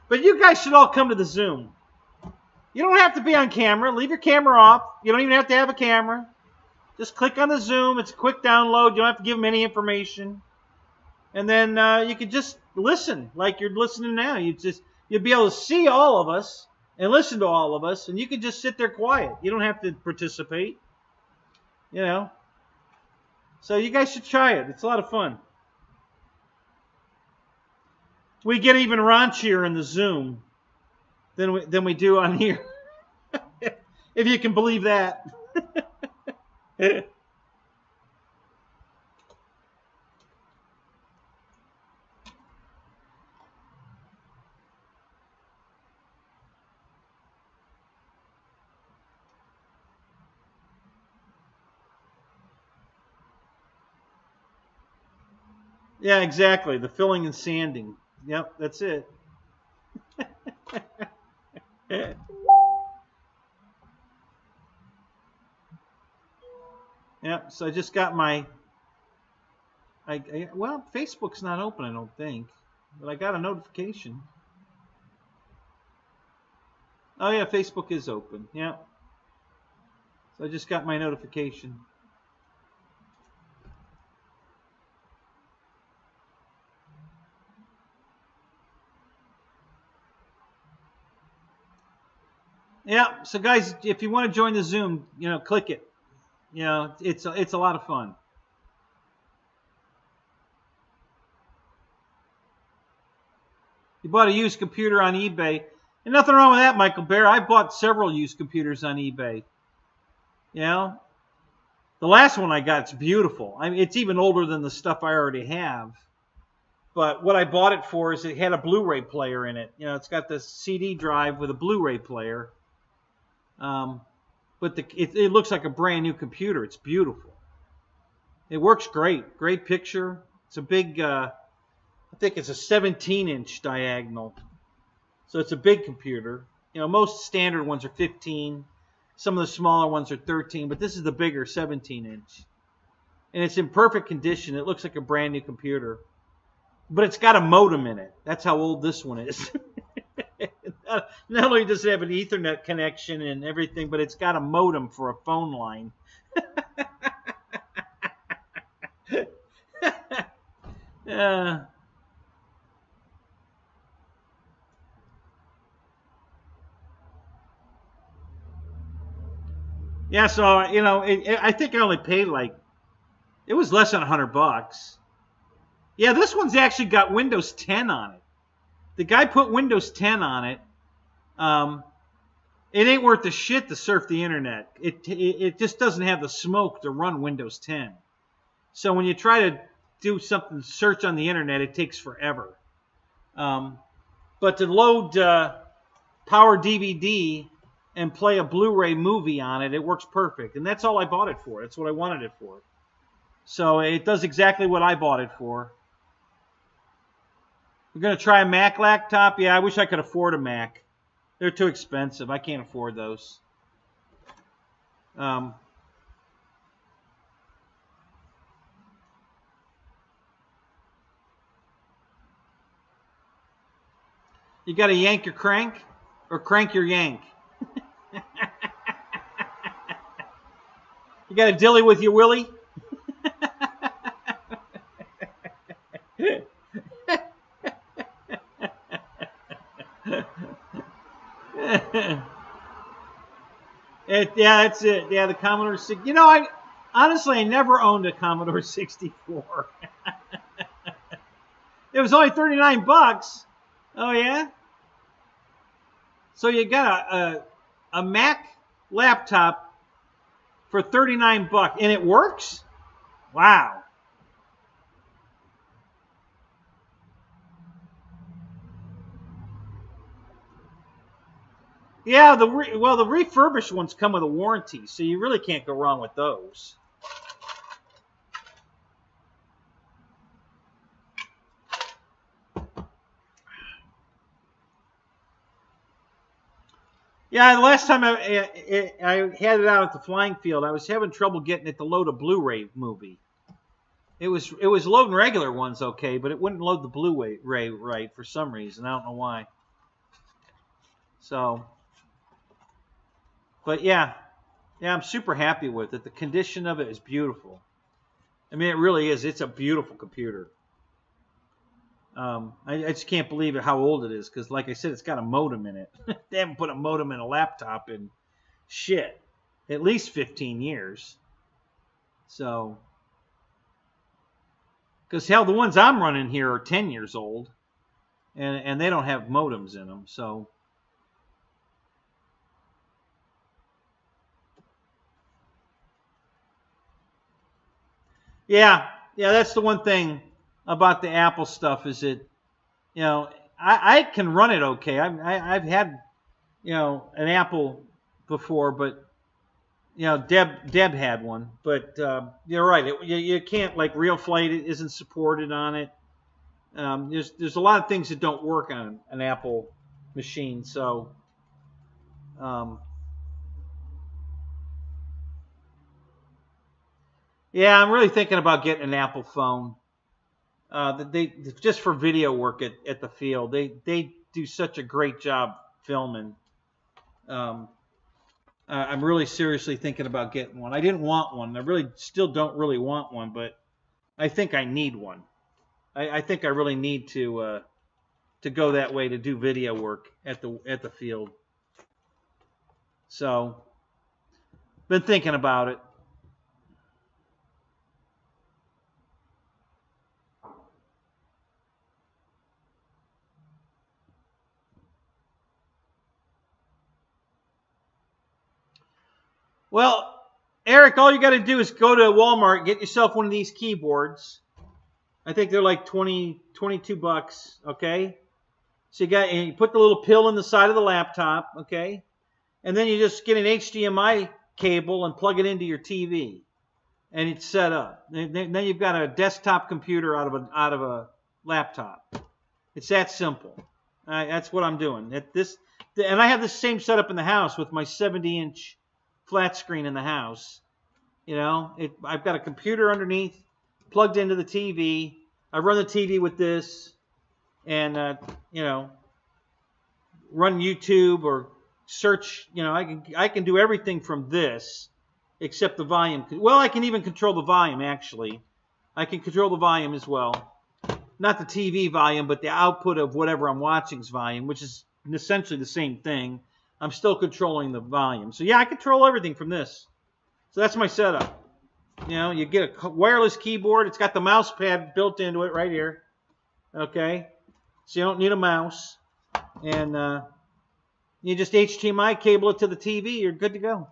But you guys should all come to the Zoom. You don't have to be on camera. Leave your camera off. You don't even have to have a camera. Just click on the Zoom. It's a quick download. You don't have to give them any information. And then you can just listen like you're listening now. You'll be able to see all of us and listen to all of us. And you can just sit there quiet. You don't have to participate. You know. So you guys should try it. It's a lot of fun. We get even raunchier in the Zoom than we do on here. If you can believe that. Yeah, exactly. The filling and sanding. Yep, that's it. Yep, so I just got my... well, Facebook's not open, I don't think. But I got a notification. Oh, yeah, Facebook is open. Yep. So I just got my notification. Yeah, so guys, if you want to join the Zoom, click it. It's a lot of fun. You bought a used computer on eBay. And nothing wrong with that, Michael Bear. I bought several used computers on eBay. The last one I got, it's beautiful. I mean, it's even older than the stuff I already have. But what I bought it for is it had a Blu-ray player in it. It's got this CD drive with a Blu-ray player. But it looks like a brand new computer. It's beautiful. It works great. Great picture. It's a big, I think it's a 17-inch diagonal. So it's a big computer. Most standard ones are 15. Some of the smaller ones are 13. But this is the bigger 17-inch. And it's in perfect condition. It looks like a brand new computer. But it's got a modem in it. That's how old this one is. Not only does it have an Ethernet connection and everything, but it's got a modem for a phone line. Yeah, so, I think I only paid it was less than $100. Yeah, this one's actually got Windows 10 on it. The guy put Windows 10 on it. It ain't worth the shit to surf the internet. It just doesn't have the smoke to run Windows 10. So when you try to do something, search on the internet, it takes forever. But to load Power DVD and play a Blu-ray movie on it, it works perfect. And that's all I bought it for. That's what I wanted it for. So it does exactly what I bought it for. We're going to try a Mac laptop. Yeah, I wish I could afford a Mac. They're too expensive. I can't afford those. You got to yank your crank or crank your yank? You got a dilly with your willy? Yeah, that's it. Yeah, the Commodore 6. Honestly, I never owned a Commodore 64. It was only $39. Oh yeah. So you got a Mac laptop for $39, and it works? Wow. Yeah, well, the refurbished ones come with a warranty, so you really can't go wrong with those. Yeah, the last time I had it out at the flying field, I was having trouble getting it to load a Blu-ray movie. It was loading regular ones okay, but it wouldn't load the Blu-ray right for some reason. I don't know why. So, but yeah, I'm super happy with it. The condition of it is beautiful. I mean, it really is. It's a beautiful computer. I just can't believe it how old it is because, like I said, it's got a modem in it. They haven't put a modem in a laptop in shit, at least 15 years. So, because hell, the ones I'm running here are 10 years old, and they don't have modems in them. So, yeah, that's the one thing about the Apple stuff is that, you know, I can run it okay. I've had, you know, an Apple before, but, you know, Deb had one. But you're right. You can't, like, Real Flight isn't supported on it. There's a lot of things that don't work on an Apple machine. So, yeah, I'm really thinking about getting an Apple phone. They just for video work at the field. They do such a great job filming. I'm really seriously thinking about getting one. I didn't want one. I really still don't really want one, but I think I need one. I think I really need to go that way to do video work at the field. So, been thinking about it. Well, Eric, all you got to do is go to Walmart, get yourself one of these keyboards. I think they're like 22 bucks, okay? So you put the little pill in the side of the laptop, okay? And then you just get an HDMI cable and plug it into your TV. And it's set up. Then you've got a desktop computer out of a laptop. It's that simple. That's what I'm doing. And I have the same setup in the house with my 70-inch flat screen in the house. You know, I've got a computer underneath plugged into the TV. I run the TV with this, and you know, run YouTube or search. You know, I can do everything from this, except the volume. Well, I can even control the volume. Actually, I can control the volume as well. Not the TV volume, but the output of whatever I'm watching's volume, which is essentially the same thing. I'm still controlling the volume. So yeah, I control everything from this. So that's my setup. You know, you get a wireless keyboard. It's got the mouse pad built into it right here. Okay. So you don't need a mouse. And you just HDMI cable it to the TV. You're good to go.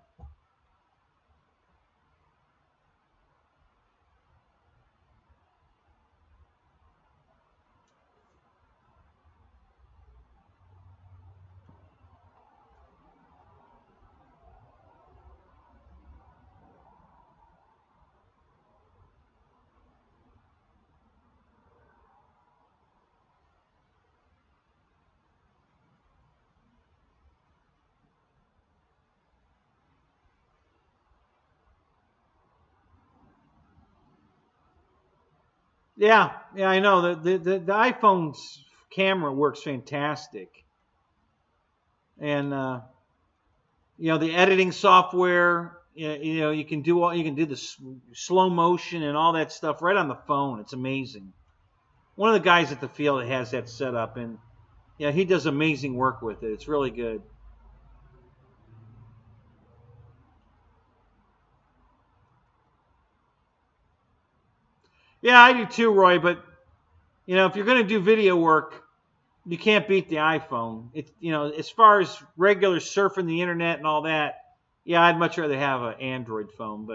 Yeah, I know. The iPhone's camera works fantastic. And you know, the editing software, you know, you can do the slow motion and all that stuff right on the phone. It's amazing. One of the guys at the field that has that set up, and yeah, he does amazing work with it. It's really good. Yeah, I do too, Roy. But you know, if you're going to do video work, you can't beat the iPhone. It, you know, as far as regular surfing the internet and all that, yeah, I'd much rather have an Android phone.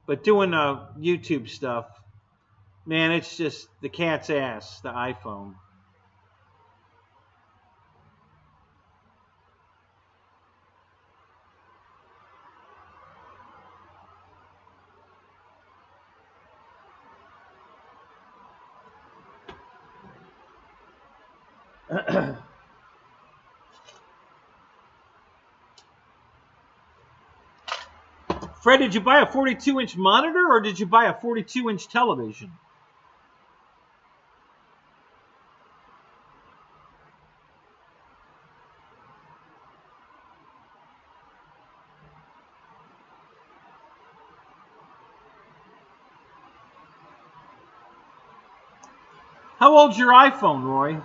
But doing YouTube stuff, man, it's just the cat's ass, the iPhone. Fred, did you buy a 42-inch monitor or did you buy a 42-inch television? How old's your iPhone, Roy?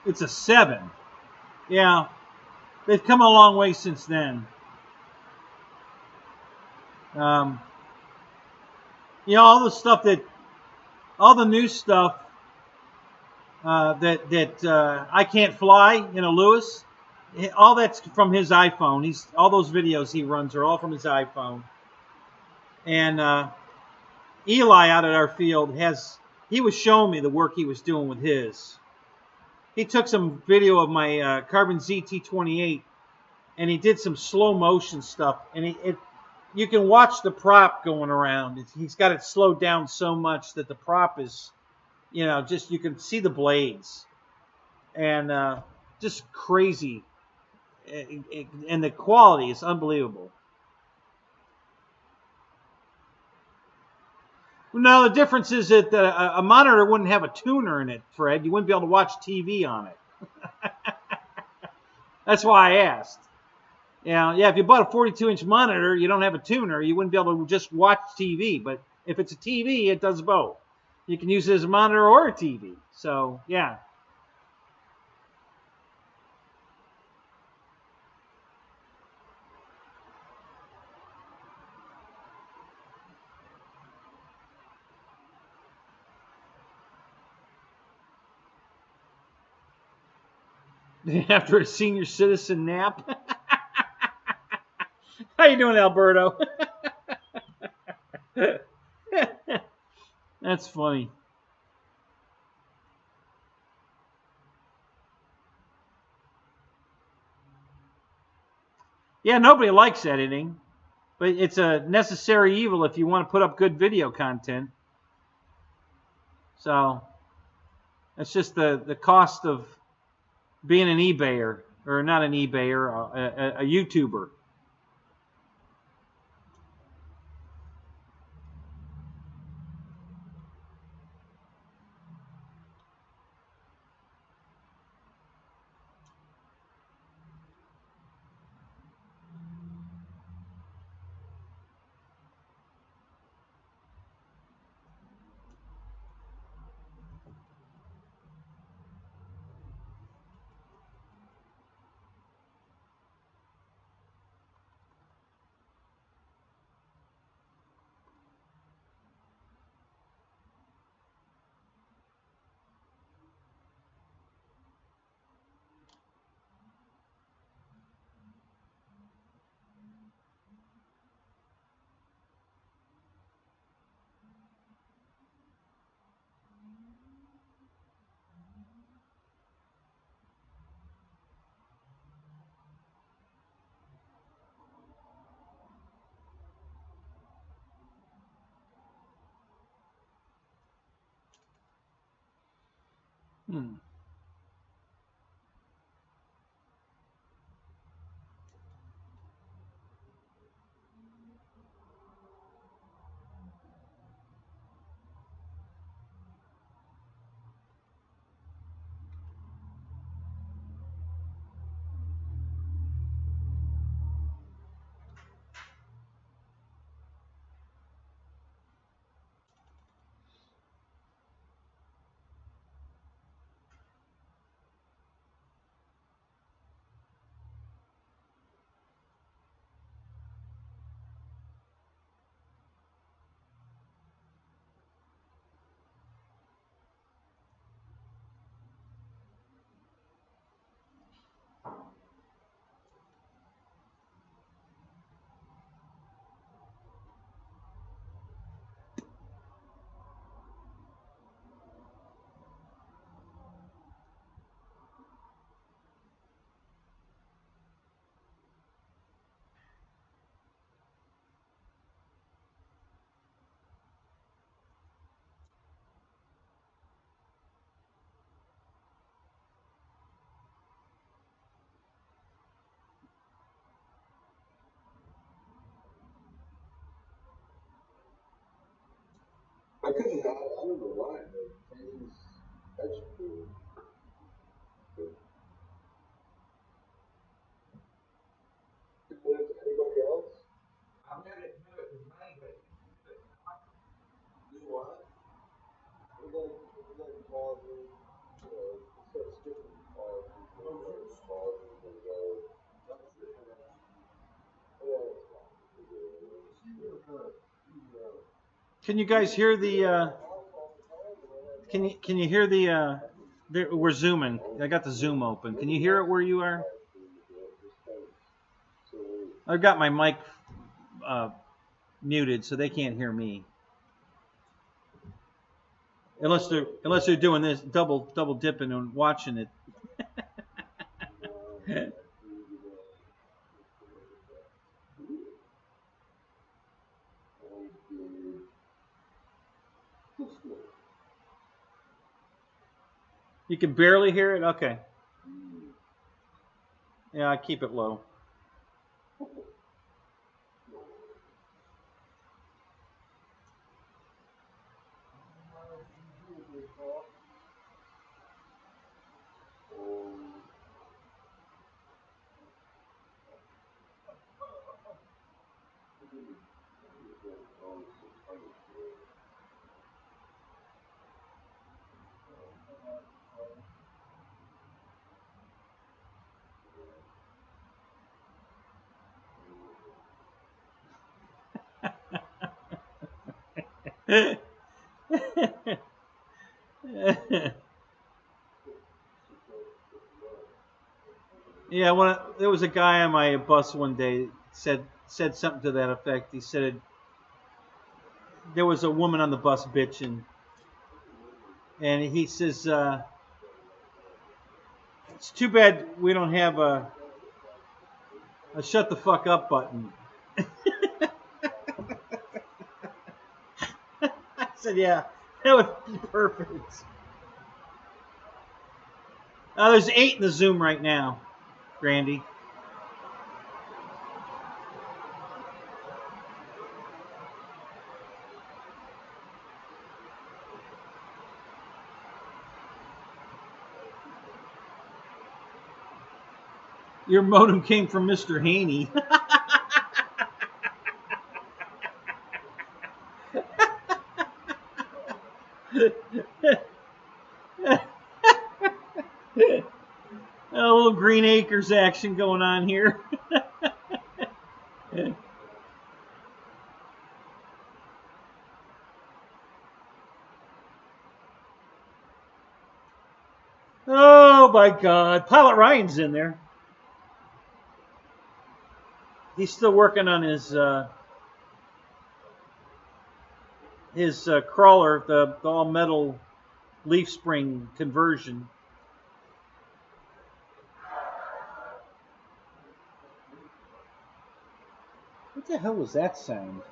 It's a 7. Yeah, they've come a long way since then. You know, all the stuff that, all the new stuff that I Can't Fly, you know, Lewis, all that's from his iPhone. All those videos he runs are all from his iPhone. And Eli out at our field he was showing me the work he was doing with his. He took some video of my Carbon ZT-28 and he did some slow motion stuff. And you can watch the prop going around. He's got it slowed down so much that the prop is, you know, just you can see the blades. And just crazy. And the quality is unbelievable. No, the difference is that a monitor wouldn't have a tuner in it, Fred. You wouldn't be able to watch TV on it. That's why I asked. Yeah, if you bought a 42-inch monitor, you don't have a tuner, you wouldn't be able to just watch TV. But if it's a TV, it does both. You can use it as a monitor or a TV. So, yeah. After a senior citizen nap. How you doing, Alberto? That's funny. Yeah, nobody likes editing, but it's a necessary evil if you want to put up good video content. So that's just the cost of being an eBayer, or not an eBayer, a YouTuber. Can you guys hear the? Can you hear the? We're zooming. I got the Zoom open. Can you hear it where you are? I've got my mic muted, so they can't hear me. Unless they're doing this double dipping and watching it. You can barely hear it? Okay. Yeah, I keep it low. Yeah, there was a guy on my bus one day said something to that effect. He said there was a woman on the bus bitching, and he says it's too bad we don't have a shut the fuck up button. I said, yeah, that would be perfect. There's 8 in the Zoom right now, Randy. Your modem came from Mr. Haney. A little Green Acres action going on here. Oh my God, Pilot Ryan's in there. He's still working on his crawler, the all metal leaf spring conversion. What the hell was that sound?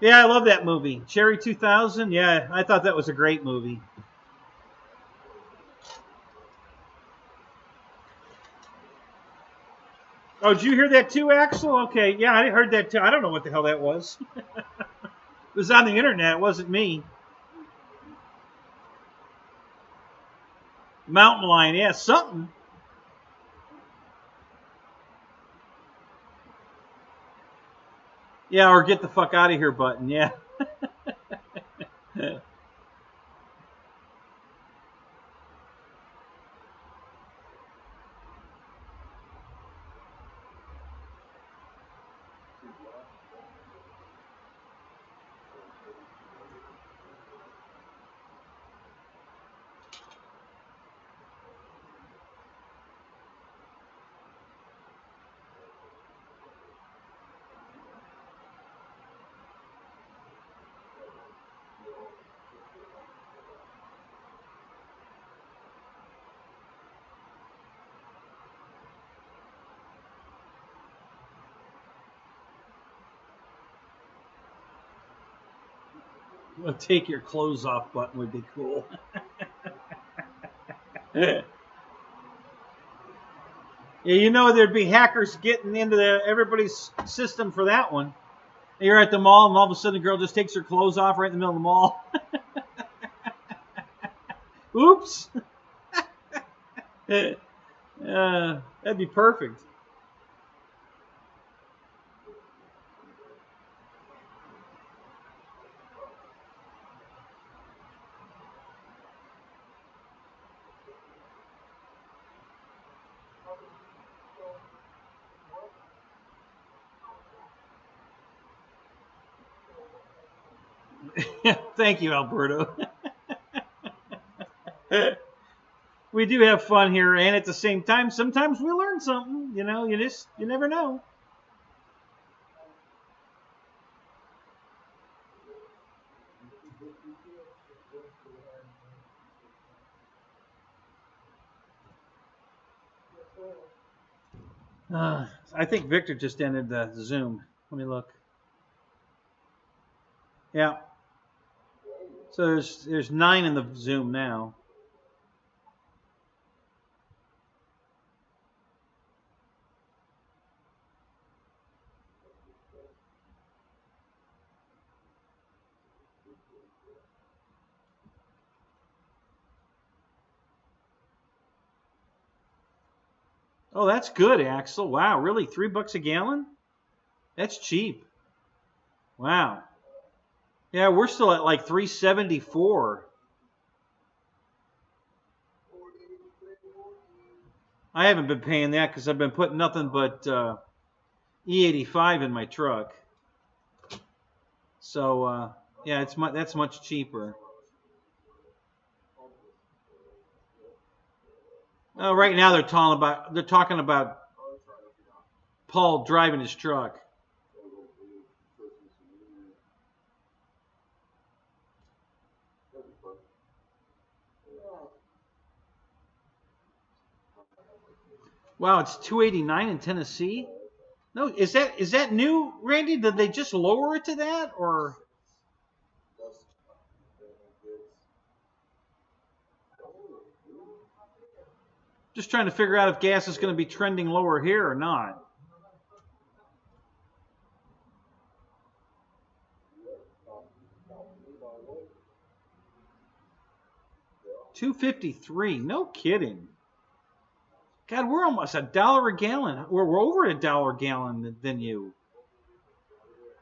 Yeah, I love that movie. Cherry 2000? Yeah, I thought that was a great movie. Oh, did you hear that too, Axel? Okay, yeah, I heard that too. I don't know what the hell that was. It was on the internet. It wasn't me. Mountain lion, yeah, something. Yeah, or get the fuck out of here button, yeah. Well, take your clothes off button would be cool. Yeah, you know there'd be hackers getting into everybody's system for that one. You're at the mall, and all of a sudden, a girl just takes her clothes off right in the middle of the mall. Oops. That'd be perfect. Thank you, Alberto. We do have fun here, and at the same time, sometimes we learn something. You know, you never know. I think Victor just ended the Zoom. Let me look. Yeah. So there's 9 in the Zoom now. Oh, that's good, Axel. Wow, really? $3 a gallon? That's cheap. Wow. Yeah, we're still at like 374. I haven't been paying that because I've been putting nothing but E85 in my truck. So yeah, that's much cheaper. Right now they're talking about Paul driving his truck. Wow, it's 289 in Tennessee. No, is that new, Randy? Did they just lower it to that, or? Just trying to figure out if gas is going to be trending lower here or not. $2.53. No kidding. God, we're almost $1 a gallon. We're over $1 a gallon than you.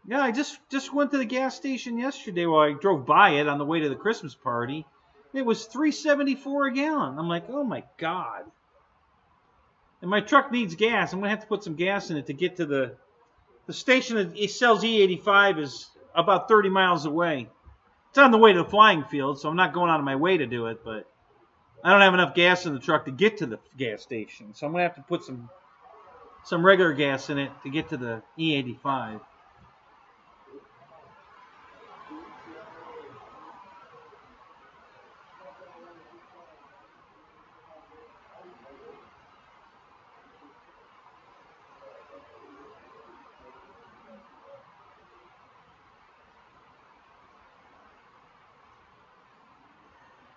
Yeah, I just went to the gas station yesterday while I drove by it on the way to the Christmas party. It was $3.74 a gallon. I'm like, oh my God. And my truck needs gas. I'm gonna have to put some gas in it to get to the station that it sells E85 is about 30 miles away. It's on the way to the flying field, so I'm not going out of my way to do it, but I don't have enough gas in the truck to get to the gas station. So I'm gonna have to put some regular gas in it to get to the E85.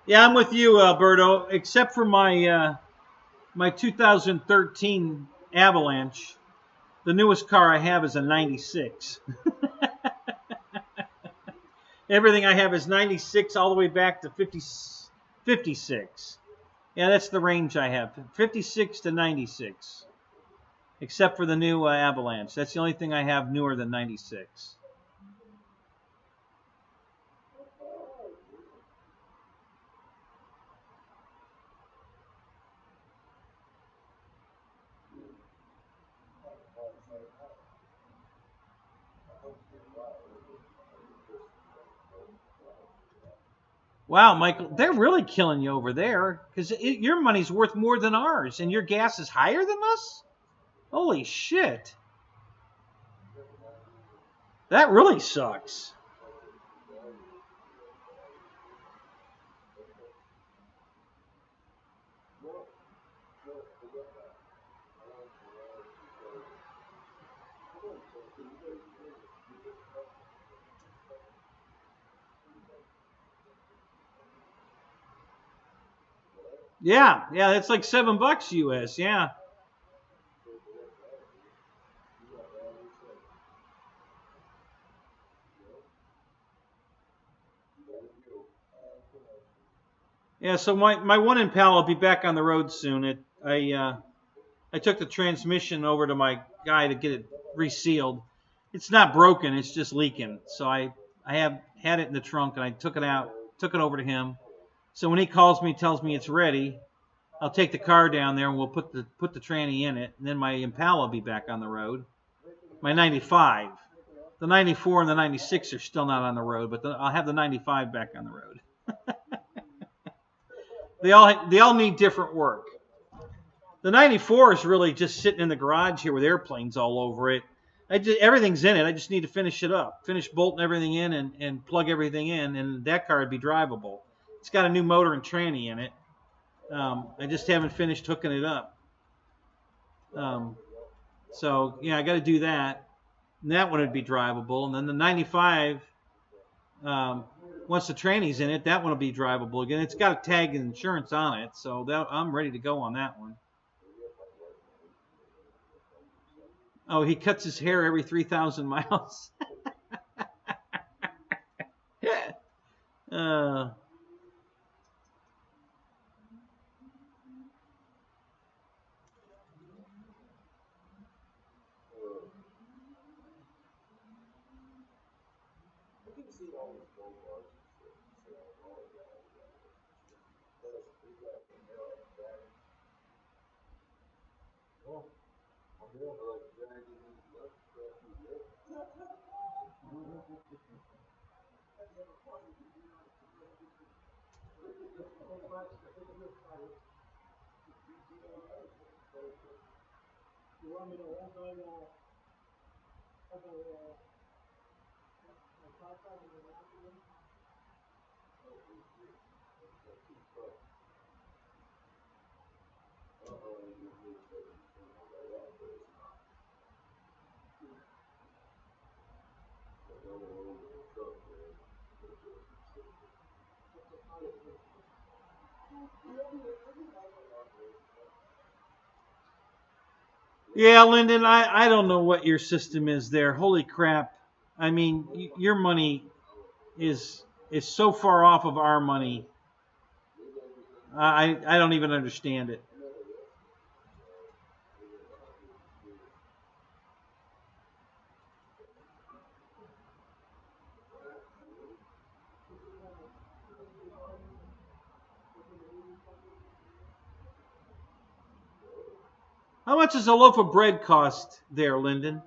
Yeah, I'm with you, Alberto. Except for my 2013 Avalanche, the newest car I have is a 96. Everything I have is 96 all the way back to 56. Yeah, that's the range I have, 56 to 96. Except for the new Avalanche. That's the only thing I have newer than 96. Wow, Michael, they're really killing you over there because your money's worth more than ours, and your gas is higher than us? Holy shit. That really sucks. Yeah, yeah, that's like $7 US. Yeah. Yeah, so my one Impala will be back on the road soon. I took the transmission over to my guy to get it resealed. It's not broken, it's just leaking. So I have had it in the trunk and I took it out, took it over to him. So when he calls me, tells me it's ready, I'll take the car down there and we'll put the tranny in it, and then my Impala will be back on the road. My 95. The 94 and the 96 are still not on the road, but I'll have the 95 back on the road. They all need different work. The 94 is really just sitting in the garage here with airplanes all over it. Everything's in it. I just need to finish it up. Finish bolting everything in and plug everything in, and that car would be drivable. It's got a new motor and tranny in it. I just haven't finished hooking it up. So, yeah, I got to do that. And that one would be drivable. And then the 95, once the tranny's in it, that one will be drivable again. It's got a tag and insurance on it, so I'm ready to go on that one. Oh, he cuts his hair every 3,000 miles. Yeah, Lyndon, I don't know what your system is there. Holy crap. I mean, your money is so far off of our money. I don't even understand it. How much does a loaf of bread cost there, Lyndon?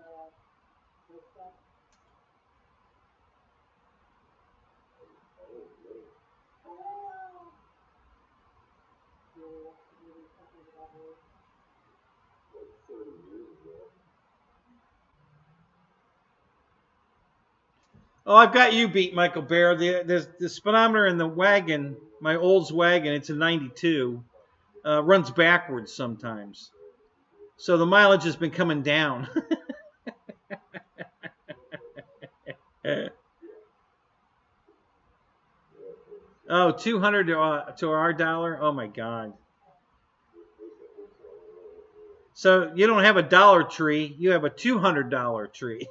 Oh, I've got you beat, Michael Bear. The speedometer in the wagon, my Olds wagon, it's a 92, runs backwards sometimes. So the mileage has been coming down. Oh, 200 to our dollar? Oh, my God. So you don't have a Dollar Tree. You have a $200 tree.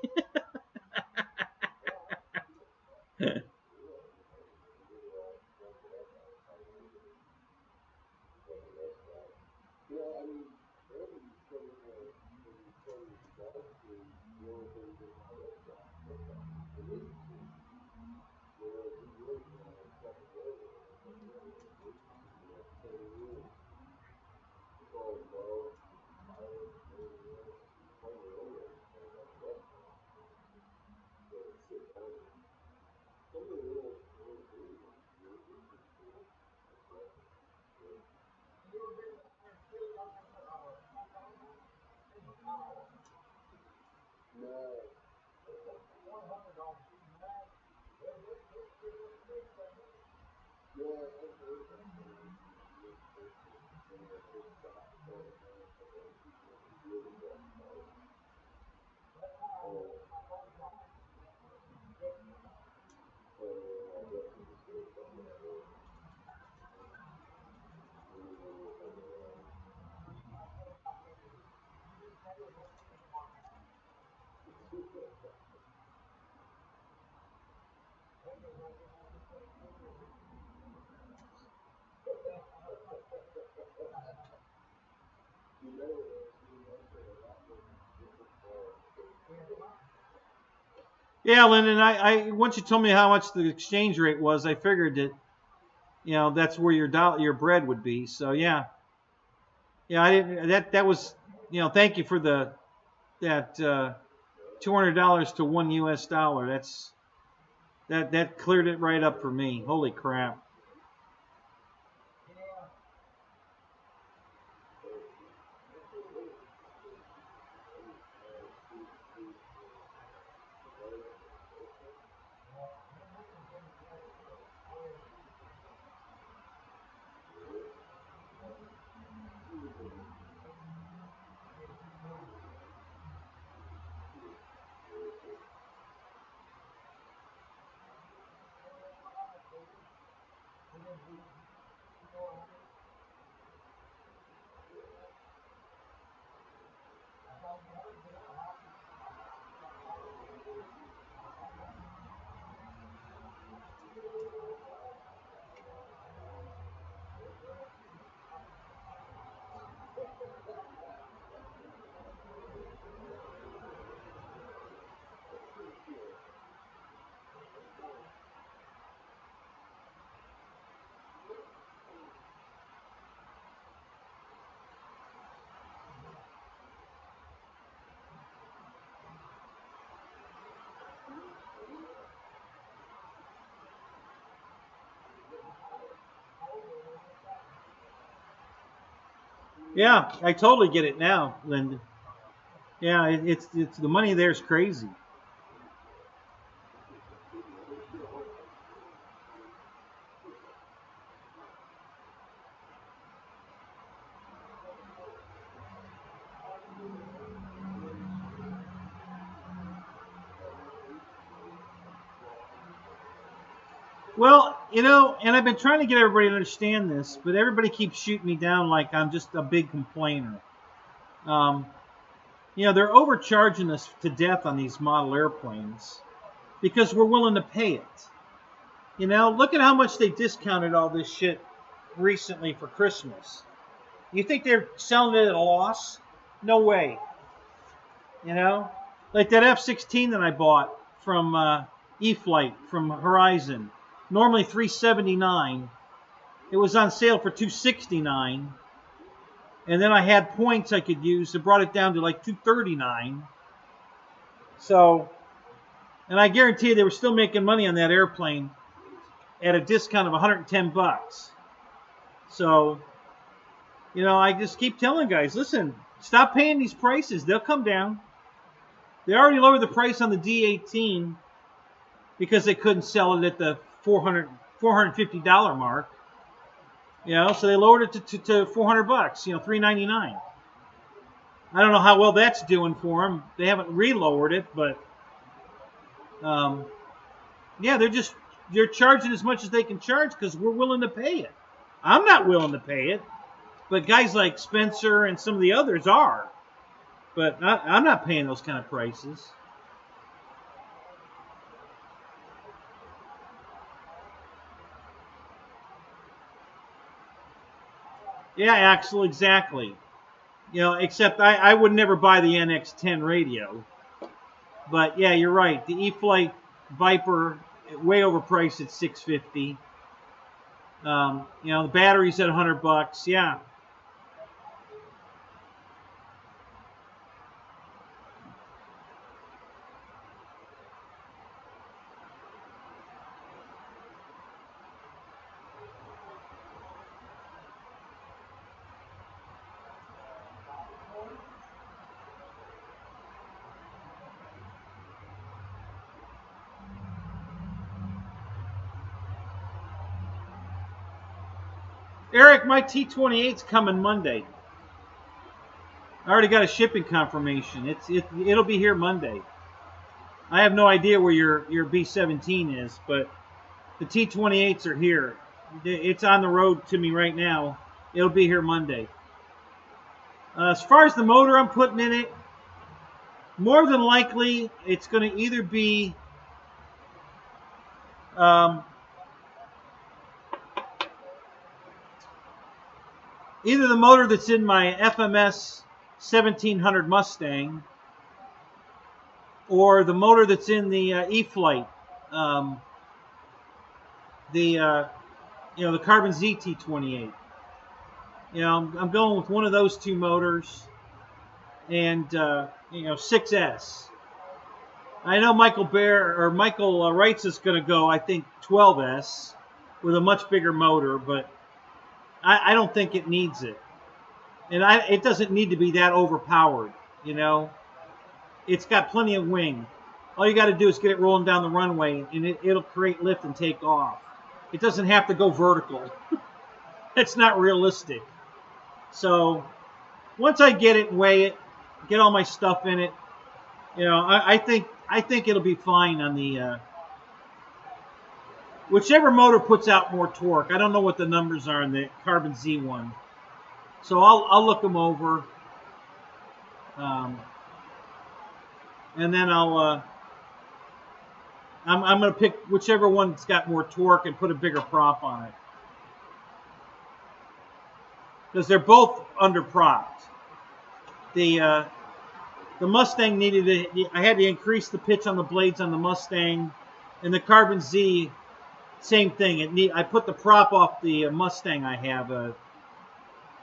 Yeah, Lyndon. I once you told me how much the exchange rate was, I figured that that's where your bread would be. So yeah, yeah. I didn't. That was Thank you for that $200 to $1 US. That cleared it right up for me. Holy crap. Yeah, I totally get it now, Lyndon. Yeah, it's the money there is crazy. Well, and I've been trying to get everybody to understand this, but everybody keeps shooting me down like I'm just a big complainer. Um, they're overcharging us to death on these model airplanes because we're willing to pay it. Look at how much they discounted all this shit recently for Christmas. You think they're selling it at a loss? No way. Like that F-16 that I bought from E-Flite from Horizon. Normally $379. It was on sale for $269. And then I had points I could use that brought it down to like $239. So, and I guarantee you they were still making money on that airplane at a discount of 110 bucks. So, I just keep telling guys, listen, stop paying these prices. They'll come down. They already lowered the price on the D-18 because they couldn't sell it at the $450 mark. So they lowered it to 400 bucks, $399. I don't know how well that's doing for them. They haven't re-lowered it, but yeah, they're charging as much as they can charge because we're willing to pay it. I'm not willing to pay it, but guys like Spencer and some of the others are. But I'm not paying those kind of prices. Yeah, Axel, exactly. Except I would never buy the NX10 radio. But yeah, you're right. The E-Flite Viper, way overpriced at $650. The battery's at 100 bucks. Yeah. Eric, my T-28's coming Monday. I already got a shipping confirmation. It'll be here Monday. I have no idea where your B-17 is, but the T-28s are here. It's on the road to me right now. It'll be here Monday. As far as the motor I'm putting in it, more than likely it's going to either be either the motor that's in my FMS 1700 Mustang, or the motor that's in the E-Flite, the the Carbon ZT28. I'm going with one of those two motors, and 6S. I know Michael Wrights is going to go, I think, 12S with a much bigger motor, but I don't think it needs it. And it doesn't need to be that overpowered, It's got plenty of wing. All you got to do is get it rolling down the runway, and it'll create lift and take off. It doesn't have to go vertical. It's not realistic. So once I get it and weigh it, get all my stuff in it, I think it'll be fine on the whichever motor puts out more torque. I don't know what the numbers are in the Carbon Z one, so I'll look them over, and then I'm going to pick whichever one's got more torque and put a bigger prop on it, because they're both under-propped. The Mustang I had to increase the pitch on the blades on the Mustang, and the Carbon Z, same thing. I put the prop off the Mustang I have, an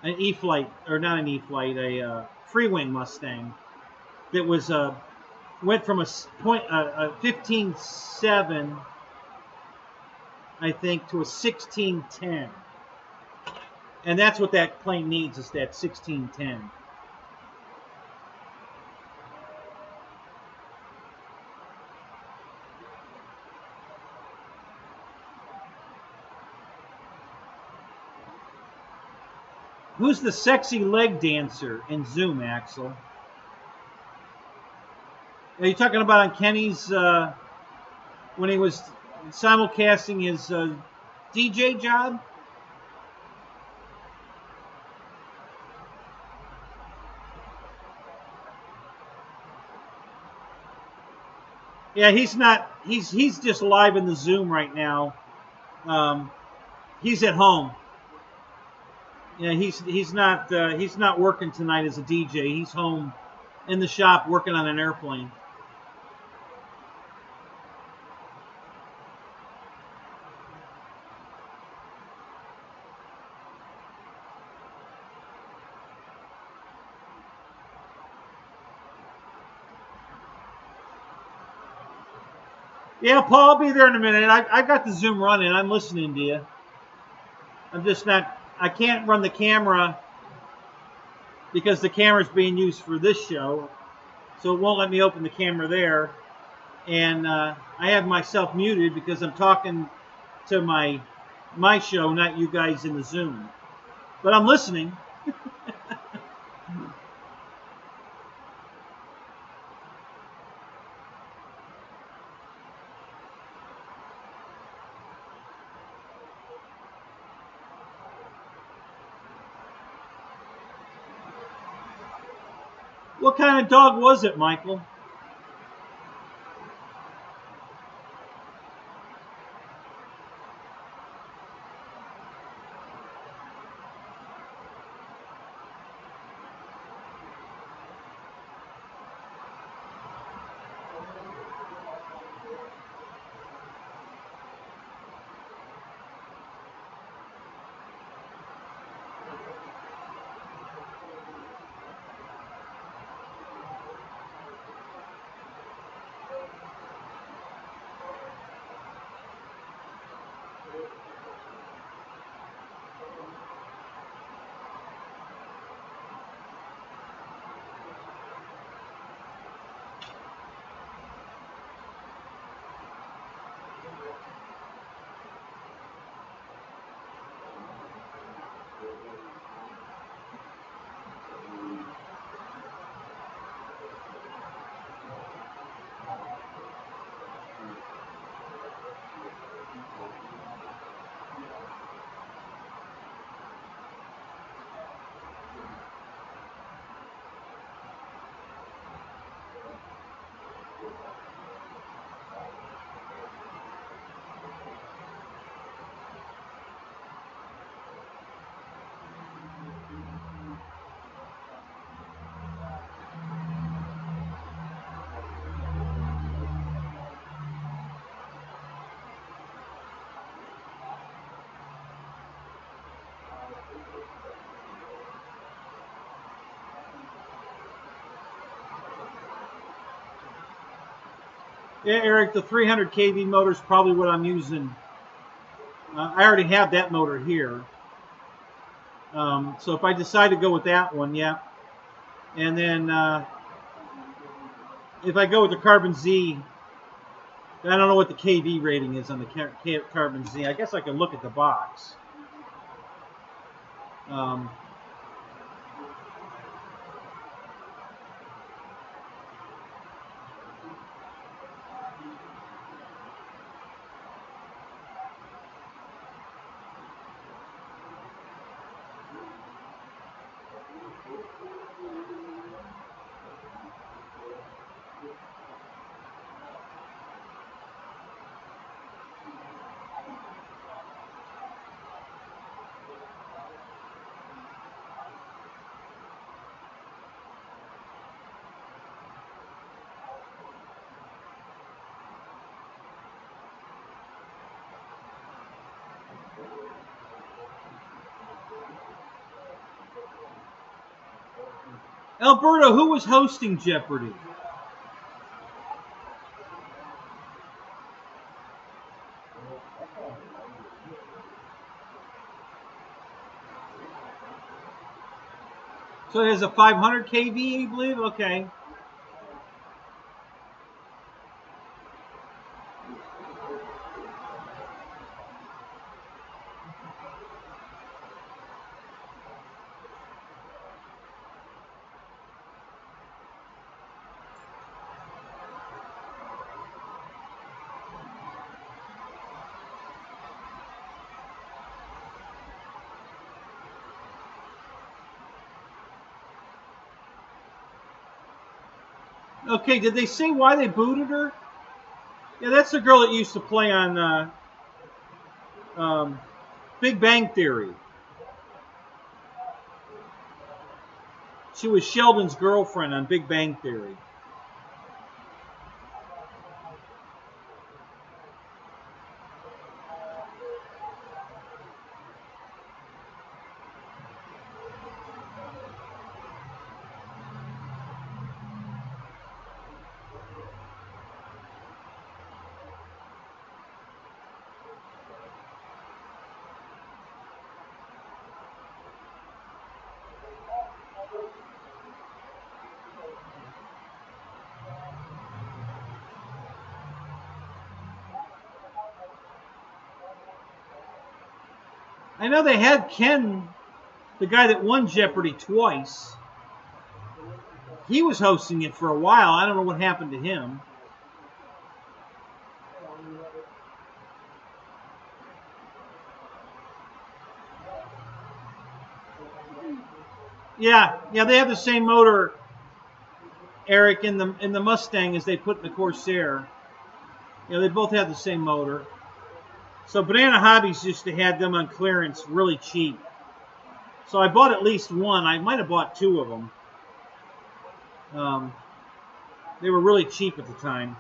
E-Flite, or not an E-Flite, a free-wing Mustang that was went from a 15.7, I think, to a 16.10. And that's what that plane needs, is that 16.10. Who's the sexy leg dancer in Zoom, Axel? Are you talking about on Kenny's, when he was simulcasting his DJ job? Yeah, he's not. He's just live in the Zoom right now. He's at home. Yeah, he's not working tonight as a DJ. He's home in the shop working on an airplane. Yeah, Paul, I'll be there in a minute. I got the Zoom running. I'm listening to you. I'm just not. I can't run the camera because the camera's being used for this show, so it won't let me open the camera there. And I have myself muted because I'm talking to my show, not you guys in the Zoom. But I'm listening. What kind of dog was it, Michael? Yeah, Eric, the 300 kV motor is probably what I'm using. I already have that motor here. So if I decide to go with that one, yeah. And then if I go with the Carbon Z, I don't know what the kV rating is on the Carbon Z. I guess I can look at the box. Alberto, who was hosting Jeopardy? So it has a 500 kV, I believe? Okay. Okay, did they say why they booted her? Yeah, that's the girl that used to play on Big Bang Theory. She was Sheldon's girlfriend on Big Bang Theory. I know they had Ken, the guy that won Jeopardy twice. He was hosting it for a while. I don't know what happened to him. Yeah, they have the same motor, Eric, in the Mustang as they put in the Corsair. Yeah, they both have the same motor. So Banana Hobbies used to have them on clearance really cheap. So I bought at least one. I might have bought two of them. They were really cheap at the time.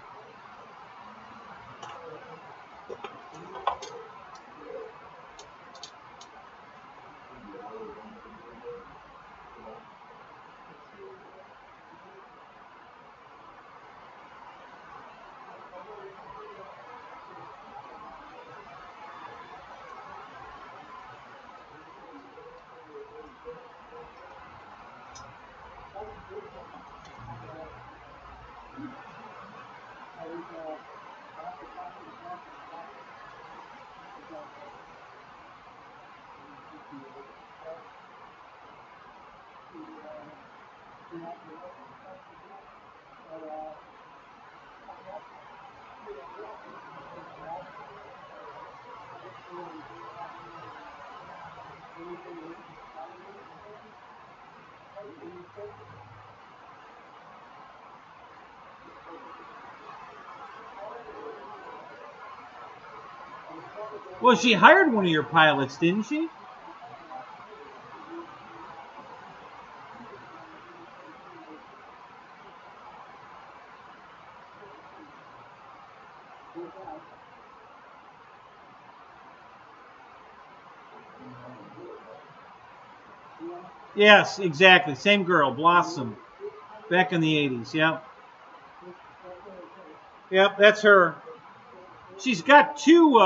Well, she hired one of your pilots, didn't she? Yes, exactly. Same girl, Blossom. Back in the 80s, yeah. Yep, that's her. She's got two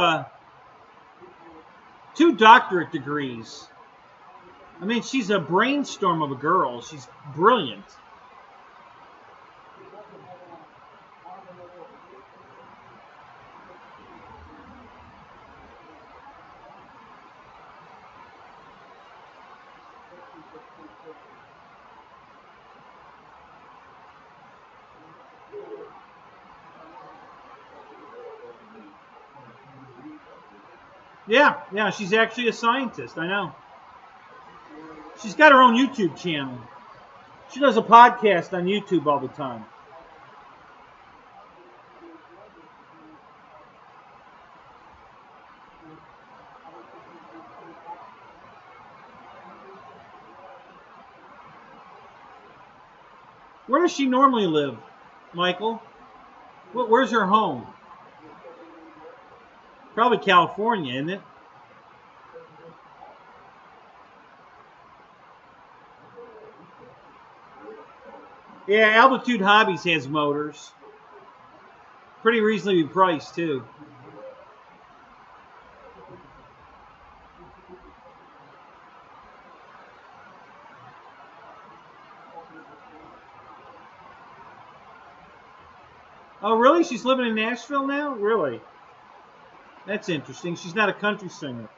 doctorate degrees. I mean, she's a brainstorm of a girl. She's brilliant. Yeah, she's actually a scientist. I know. She's got her own YouTube channel. She does a podcast on YouTube all the time. Where does she normally live, Michael? Where's her home? Probably California, isn't it? Yeah, Altitude Hobbies has motors. Pretty reasonably priced, too. Oh, really? She's living in Nashville now? Really? That's interesting. She's not a country singer.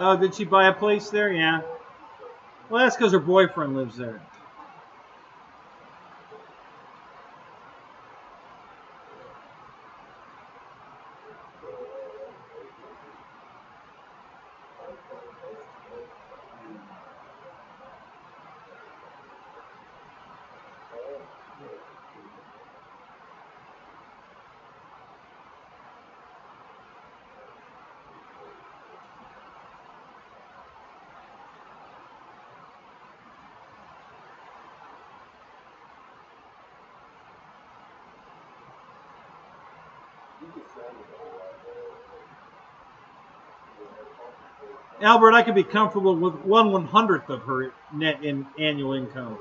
Oh, did she buy a place there? Yeah. Well, that's because her boyfriend lives there. Albert, I could be comfortable with 1/100th of her net annual income.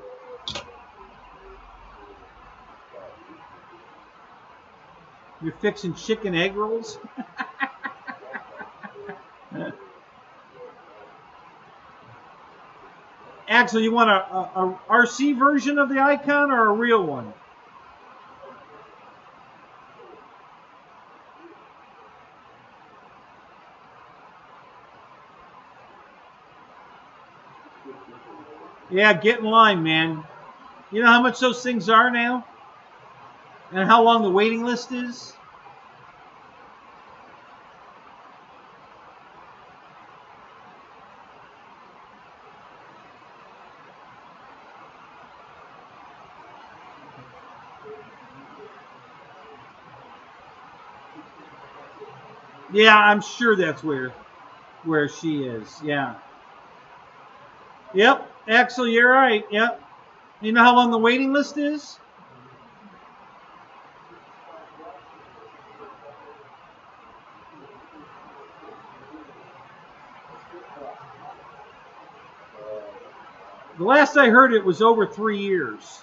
You're fixing chicken egg rolls? Axel, you want a RC version of the icon or a real one? Yeah, get in line, man. You know how much those things are now? And how long the waiting list is? Yeah, I'm sure that's where she is. Yeah. Yep, Axel, you're right. Yep. You know how long the waiting list is? The last I heard, it was over 3 years.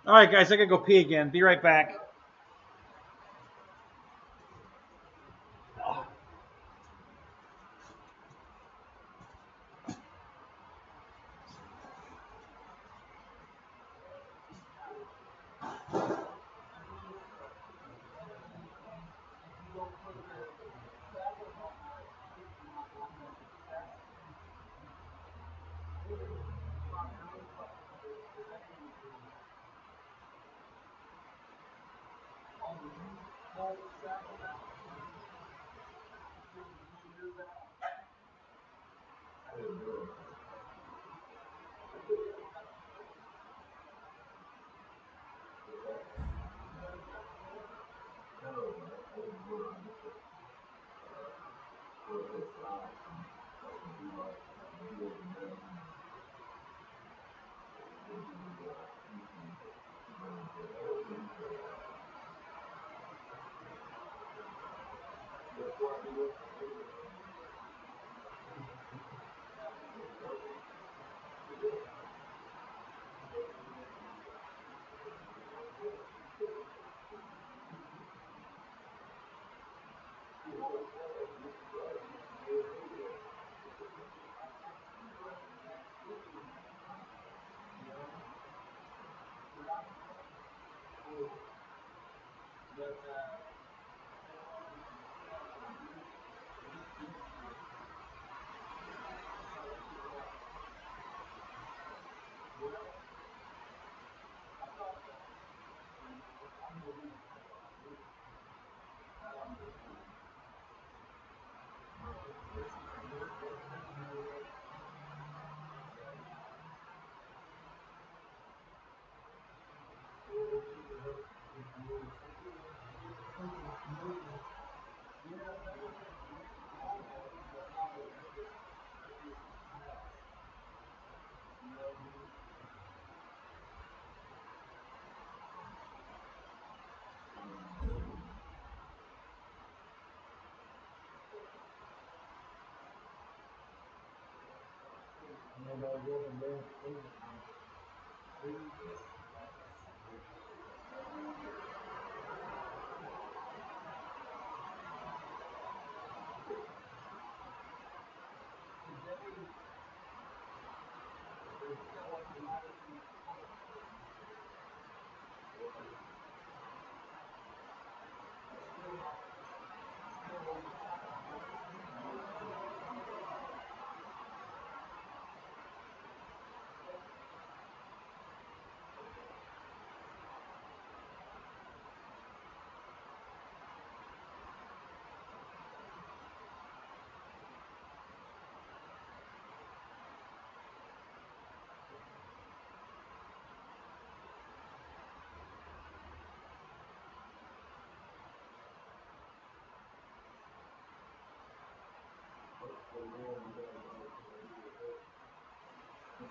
All right, guys, I gotta go pee again. Be right back.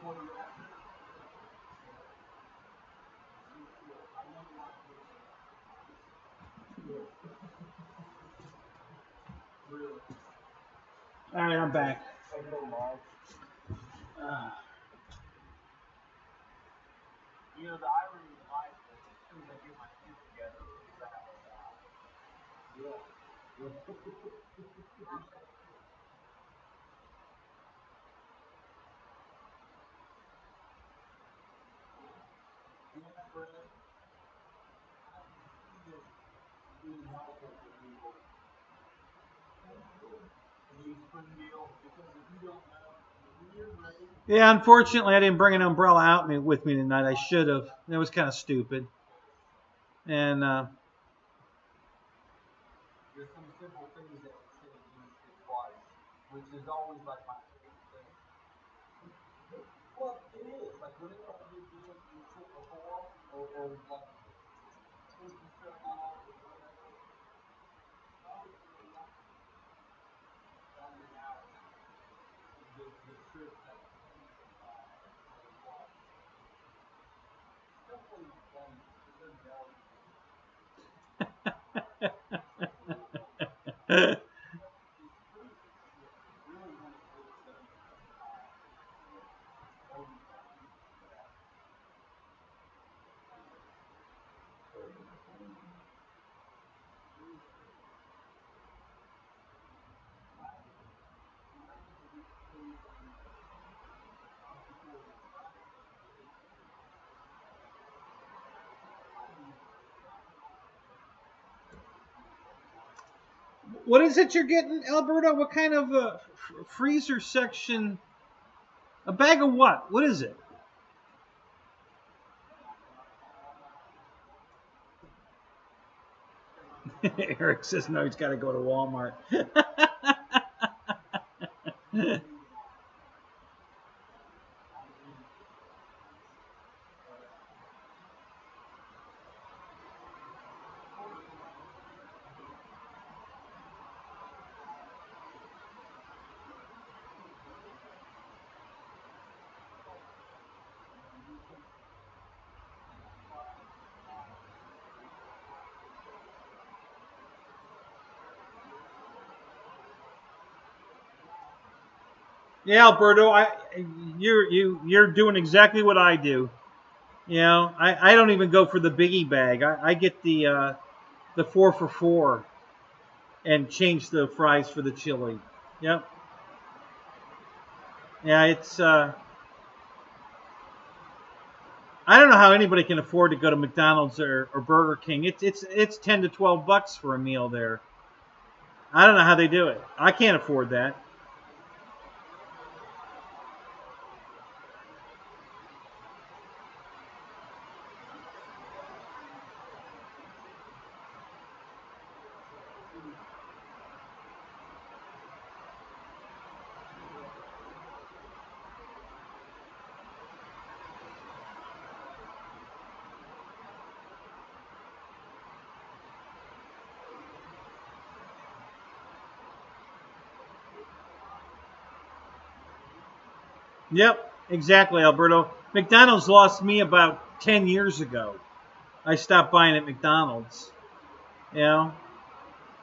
All right, I'm back. You know, the irony of life is as soon as I get my shit together, it's out. Yeah. Yeah, unfortunately, I didn't bring an umbrella out with me tonight. I should have. That was kind of stupid. And There's some simple things that should have used it twice, which is always like my favorite thing. Well, it is. Like when it's all big deal, you trip before, or like things you shut off, or whatever. The trip that what is it you're getting, Alberto? What kind of freezer section? A bag of what? What is it? Eric says no, he's got to go to Walmart. Yeah, Alberto, you're doing exactly what I do. You know, I don't even go for the biggie bag. I get the 4 for $4 and change the fries for the chili. Yep. Yeah, it's I don't know how anybody can afford to go to McDonald's or Burger King. It's $10 to $12 for a meal there. I don't know how they do it. I can't afford that. Yep, exactly, Alberto. McDonald's lost me about 10 years ago. I stopped buying at McDonald's, you know,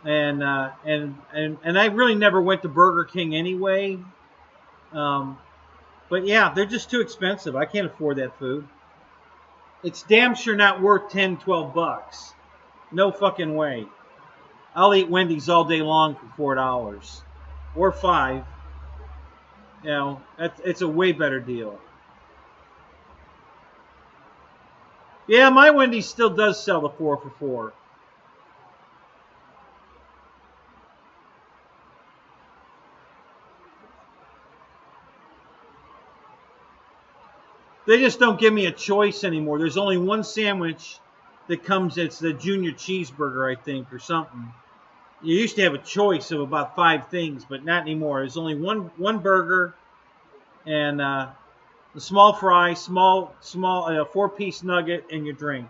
and I really never went to Burger King anyway. But yeah, they're just too expensive. I can't afford that food. It's damn sure not worth 10, 12 bucks. No fucking way. I'll eat Wendy's all day long for $4 or $5. You know, it's a way better deal. Yeah, my Wendy's still does sell the 4 for $4. They just don't give me a choice anymore. There's only one sandwich that comes. It's the junior cheeseburger, I think, or something. You used to have a choice of about 5 things, but not anymore. There's only one burger and the small fry, small 4-piece nugget, and your drink.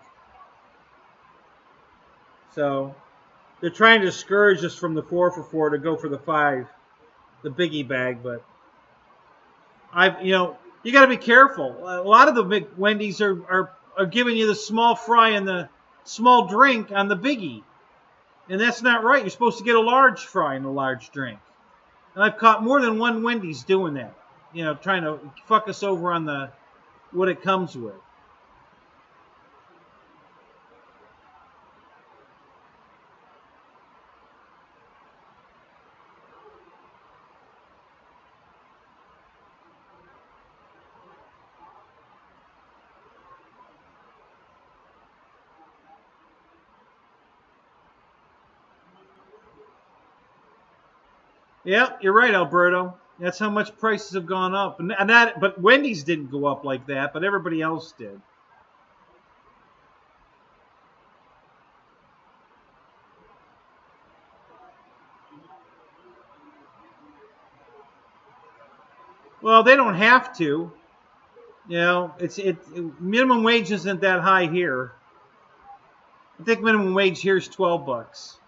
So they're trying to discourage us from the 4 for $4 to go for the 5, the biggie bag. But You got to be careful. A lot of the big Wendy's are giving you the small fry and the small drink on the biggie. And that's not right. You're supposed to get a large fry and a large drink. And I've caught more than one Wendy's doing that. You know, trying to fuck us over on the what it comes with. Yeah, you're right, Alberto. That's how much prices have gone up. And that, but Wendy's didn't go up like that, but everybody else did. Well, they don't have to. You know, minimum wage isn't that high here. I think minimum wage here is $12.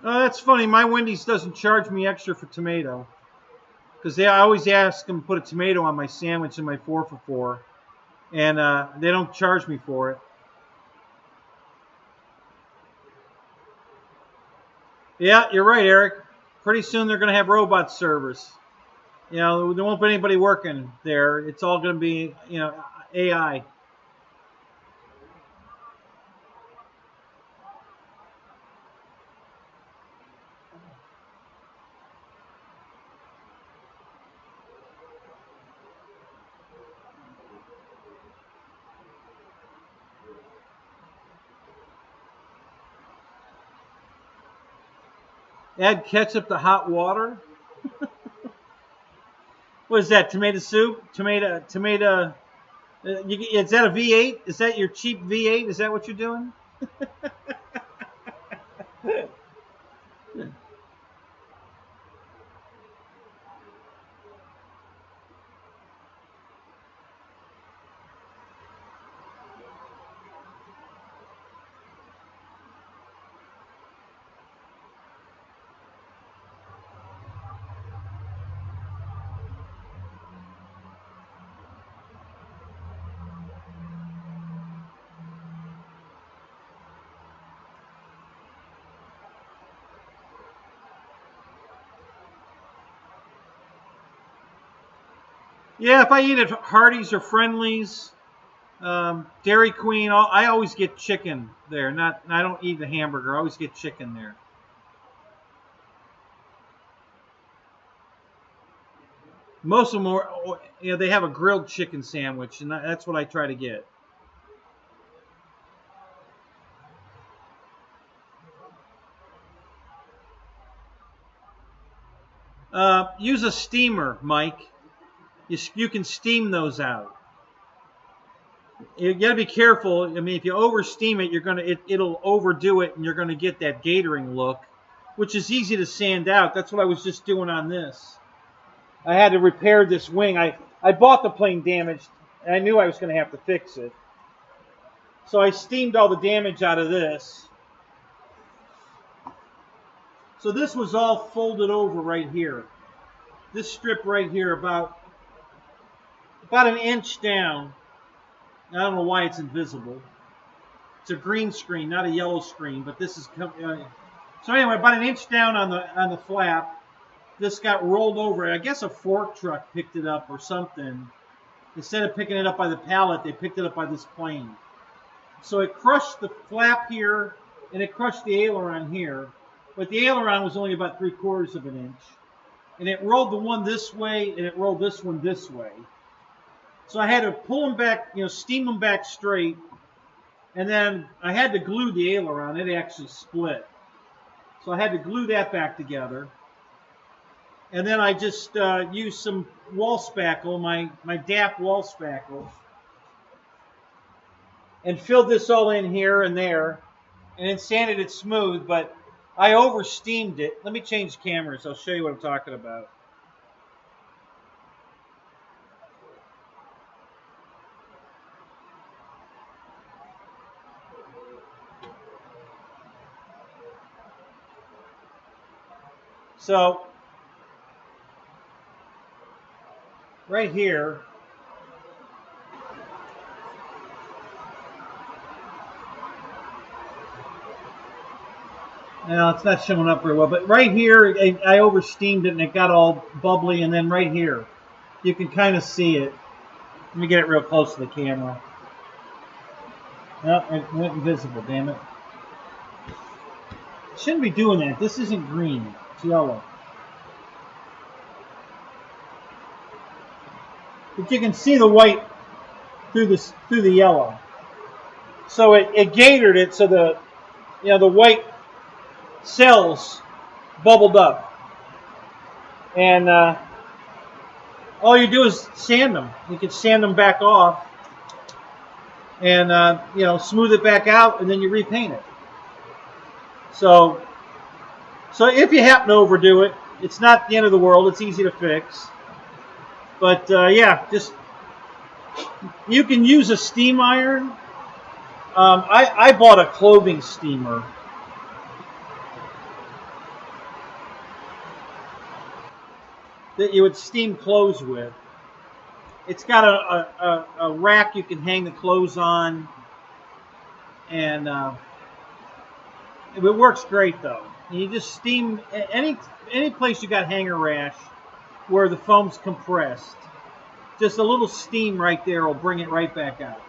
Oh, that's funny. My Wendy's doesn't charge me extra for tomato. Because I always ask them to put a tomato on my sandwich in my 4 for $4. And they don't charge me for it. Yeah, you're right, Eric. Pretty soon they're going to have robot servers. You know, there won't be anybody working there. It's all going to be, you know, AI. Add ketchup to hot water. What is that? Tomato soup? Tomato. Is that a V8? Is that your cheap V8? Is that what you're doing? Yeah, if I eat at Hardee's or Friendly's, Dairy Queen, I always get chicken there. I don't eat the hamburger. I always get chicken there. Most of them are, you know, they have a grilled chicken sandwich, and that's what I try to get. Use a steamer, Mike. You can steam those out. You got to be careful. I mean, if you over steam it, it'll overdo it, and you're gonna get that gatoring look, which is easy to sand out. That's what I was just doing on this. I had to repair this wing. I bought the plane damaged, and I knew I was going to have to fix it. So I steamed all the damage out of this. So this was all folded over right here. This strip right here, about an inch down. I don't know why it's invisible. It's a green screen, not a yellow screen, but this is so anyway, about an inch down on the flap. This got rolled over. I guess a fork truck picked it up or something. Instead of picking it up by the pallet, they picked it up by this plane. So it crushed the flap here, and it crushed the aileron here. But the aileron was only about 3/4 of an inch. And it rolled the one this way, and it rolled this one this way. So I had to pull them back, you know, steam them back straight. And then I had to glue the aileron. It actually split. So I had to glue that back together. And then I just used some wall spackle, my DAP wall spackle, and filled this all in here and there, and then sanded it smooth, but I over steamed it. Let me change cameras. I'll show you what I'm talking about. So right here, now it's not showing up very well, but right here I over steamed it and it got all bubbly, and then right here you can kind of see it. Let me get it real close to the camera. Oh, it went invisible, damn it. Shouldn't be doing that. This isn't green, it's yellow. But you can see the white through the yellow. So it gathered it so the white cells bubbled up. And all you do is sand them. You can sand them back off and smooth it back out, and then you repaint it. So if you happen to overdo it, it's not the end of the world. It's easy to fix. But yeah, just you can use a steam iron. I bought a clothing steamer. That you would steam clothes with. It's got a rack you can hang the clothes on, and it works great though. And you just steam any place you got hanger rash where the foam's compressed. Just a little steam right there will bring it right back out.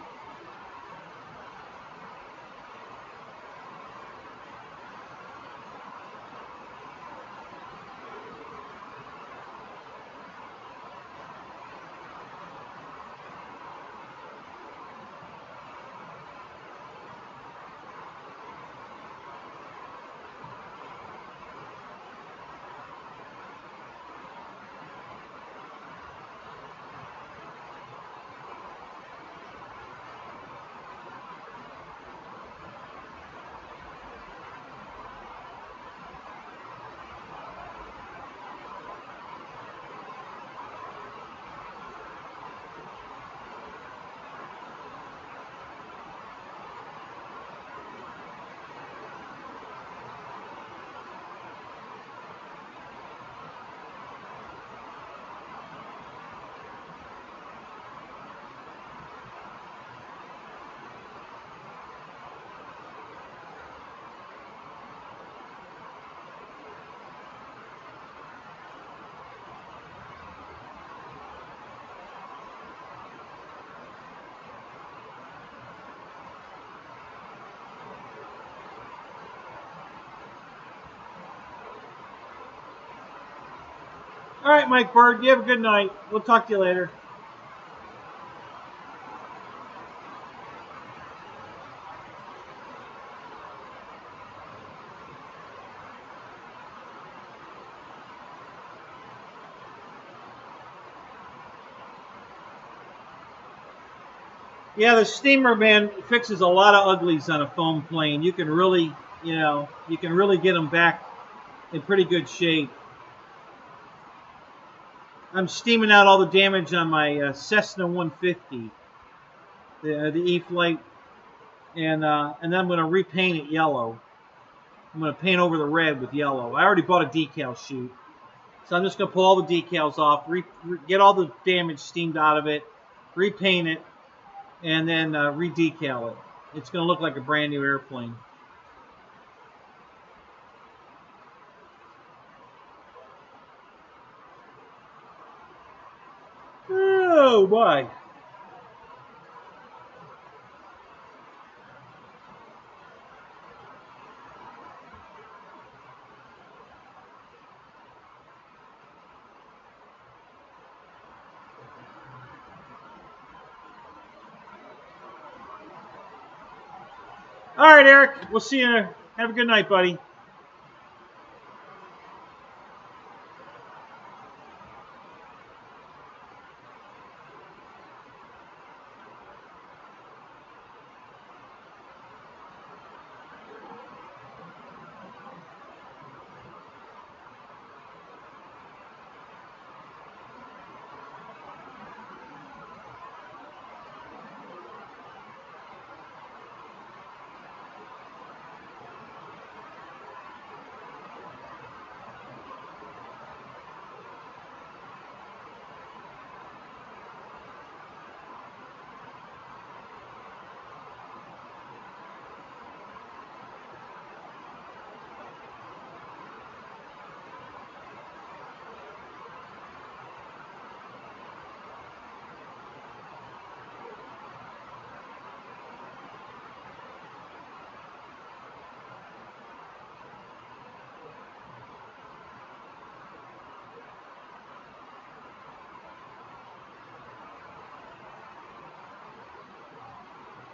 All right, Mike Bird, you have a good night. We'll talk to you later. Yeah, the steamer, man, fixes a lot of uglies on a foam plane. You can really, get them back in pretty good shape. I'm steaming out all the damage on my Cessna 150, the E-Flite, and then I'm going to repaint it yellow. I'm going to paint over the red with yellow. I already bought a decal sheet, so I'm just going to pull all the decals off, get all the damage steamed out of it, repaint it, and then re-decal it. It's going to look like a brand new airplane. Oh, boy. All right, Eric. We'll see you. Have a good night, buddy.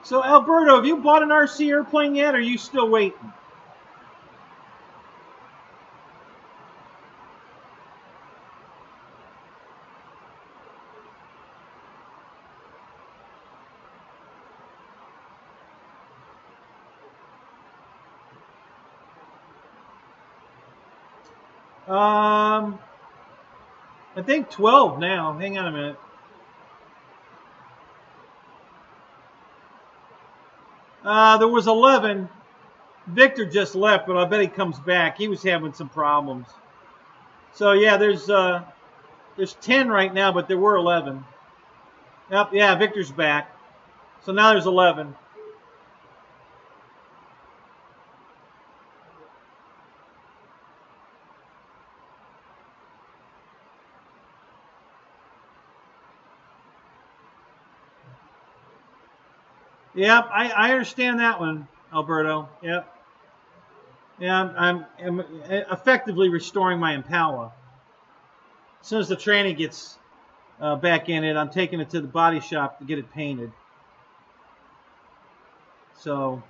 So, Alberto, have you bought an RC airplane yet, or are you still waiting? I think 12 now. Hang on a minute. There was 11. Victor just left, but I bet he comes back. He was having some problems. So yeah, there's 10 right now, but there were 11. Yep, yeah, Victor's back. So now there's 11. Yep, I understand that one, Alberto. Yep. Yeah, I'm effectively restoring my Impala. As soon as the tranny gets back in it, I'm taking it to the body shop to get it painted. So,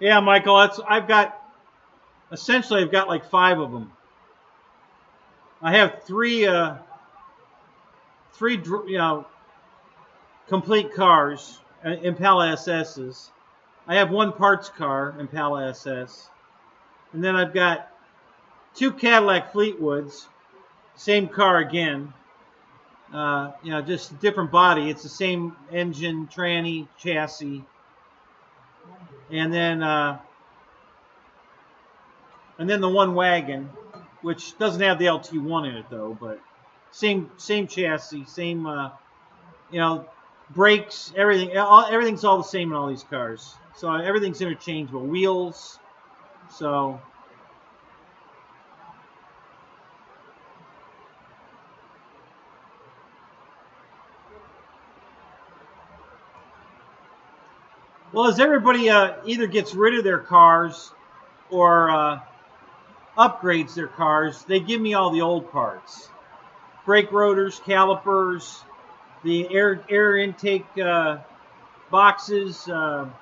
yeah, Michael, I've got like 5 of them. I have three complete cars, Impala SS's. I have 1 parts car, Impala SS. And then I've got 2 Cadillac Fleetwoods, same car again. Just different body. It's the same engine, tranny, chassis. And then the 1 wagon, which doesn't have the LT1 in it though, but same chassis, same brakes, everything. Everything's all the same in all these cars. So everything's interchangeable. Wheels. So well, as everybody either gets rid of their cars or upgrades their cars, they give me all the old parts. Brake rotors, calipers, the air intake boxes, no,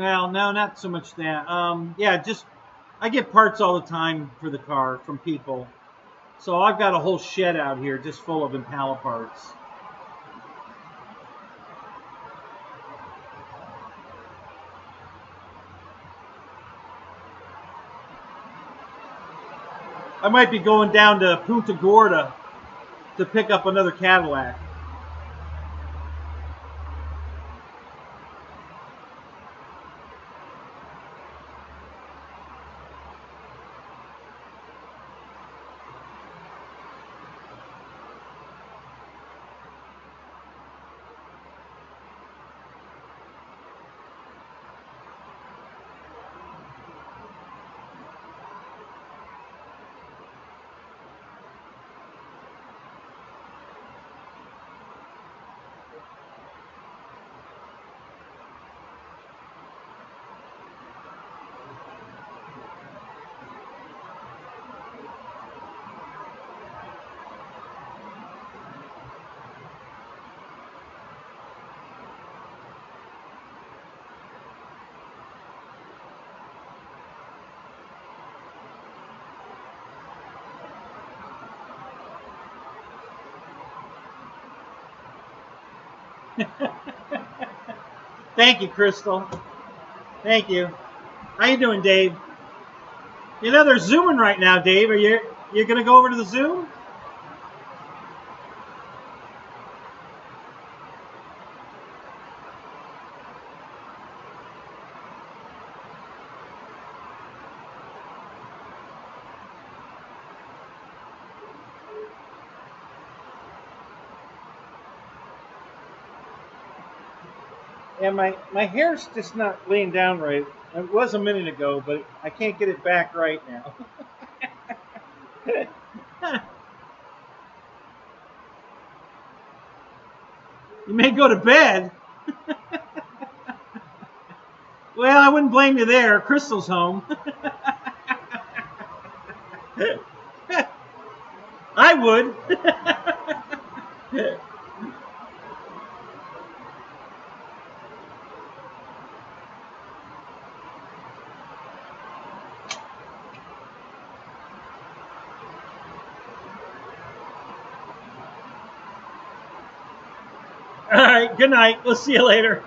not so much that. I get parts all the time for the car from people. So I've got a whole shed out here just full of Impala parts. I might be going down to Punta Gorda to pick up another Cadillac. Thank you, Crystal. Thank you. How you doing, Dave? You know they're zooming right now, Dave. Are you gonna go over to the Zoom? Yeah, my hair's just not laying down right. It was a minute ago, but I can't get it back right now. You may go to bed. Well, I wouldn't blame you there. Crystal's home. I would. All right, good night. We'll see you later.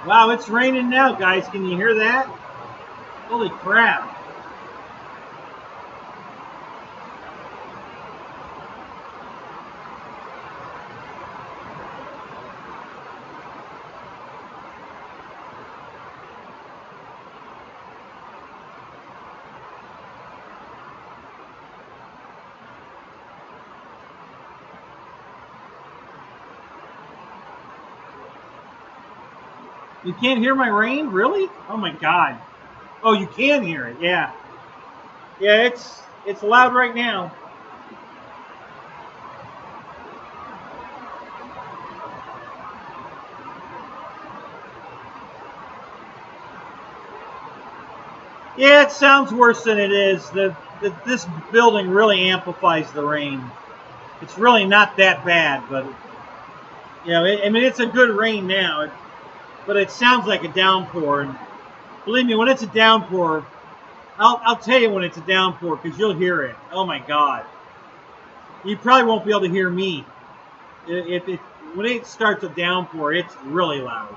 Wow, it's raining now, guys. Can you hear that? Holy crap. You can't hear my rain? Really? Oh my God. Oh, you can hear it. Yeah. Yeah, it's loud right now. Yeah, it sounds worse than it is. This building really amplifies the rain. It's really not that bad, but you know, I mean, it's a good rain now. But it sounds like a downpour, and believe me, when it's a downpour, I'll tell you when it's a downpour because you'll hear it. Oh my God! You probably won't be able to hear me. When it starts a downpour, it's really loud.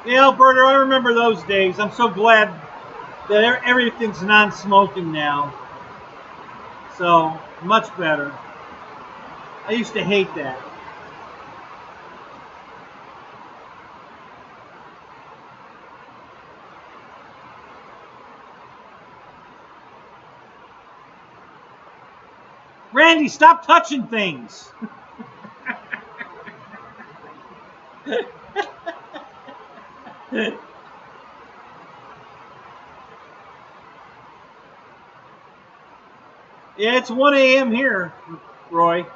Yeah, Alberta, I remember those days. I'm so glad that everything's non-smoking now. So, much better. I used to hate that. Randy, stop touching things. Yeah, it's 1 a.m. here, Roy.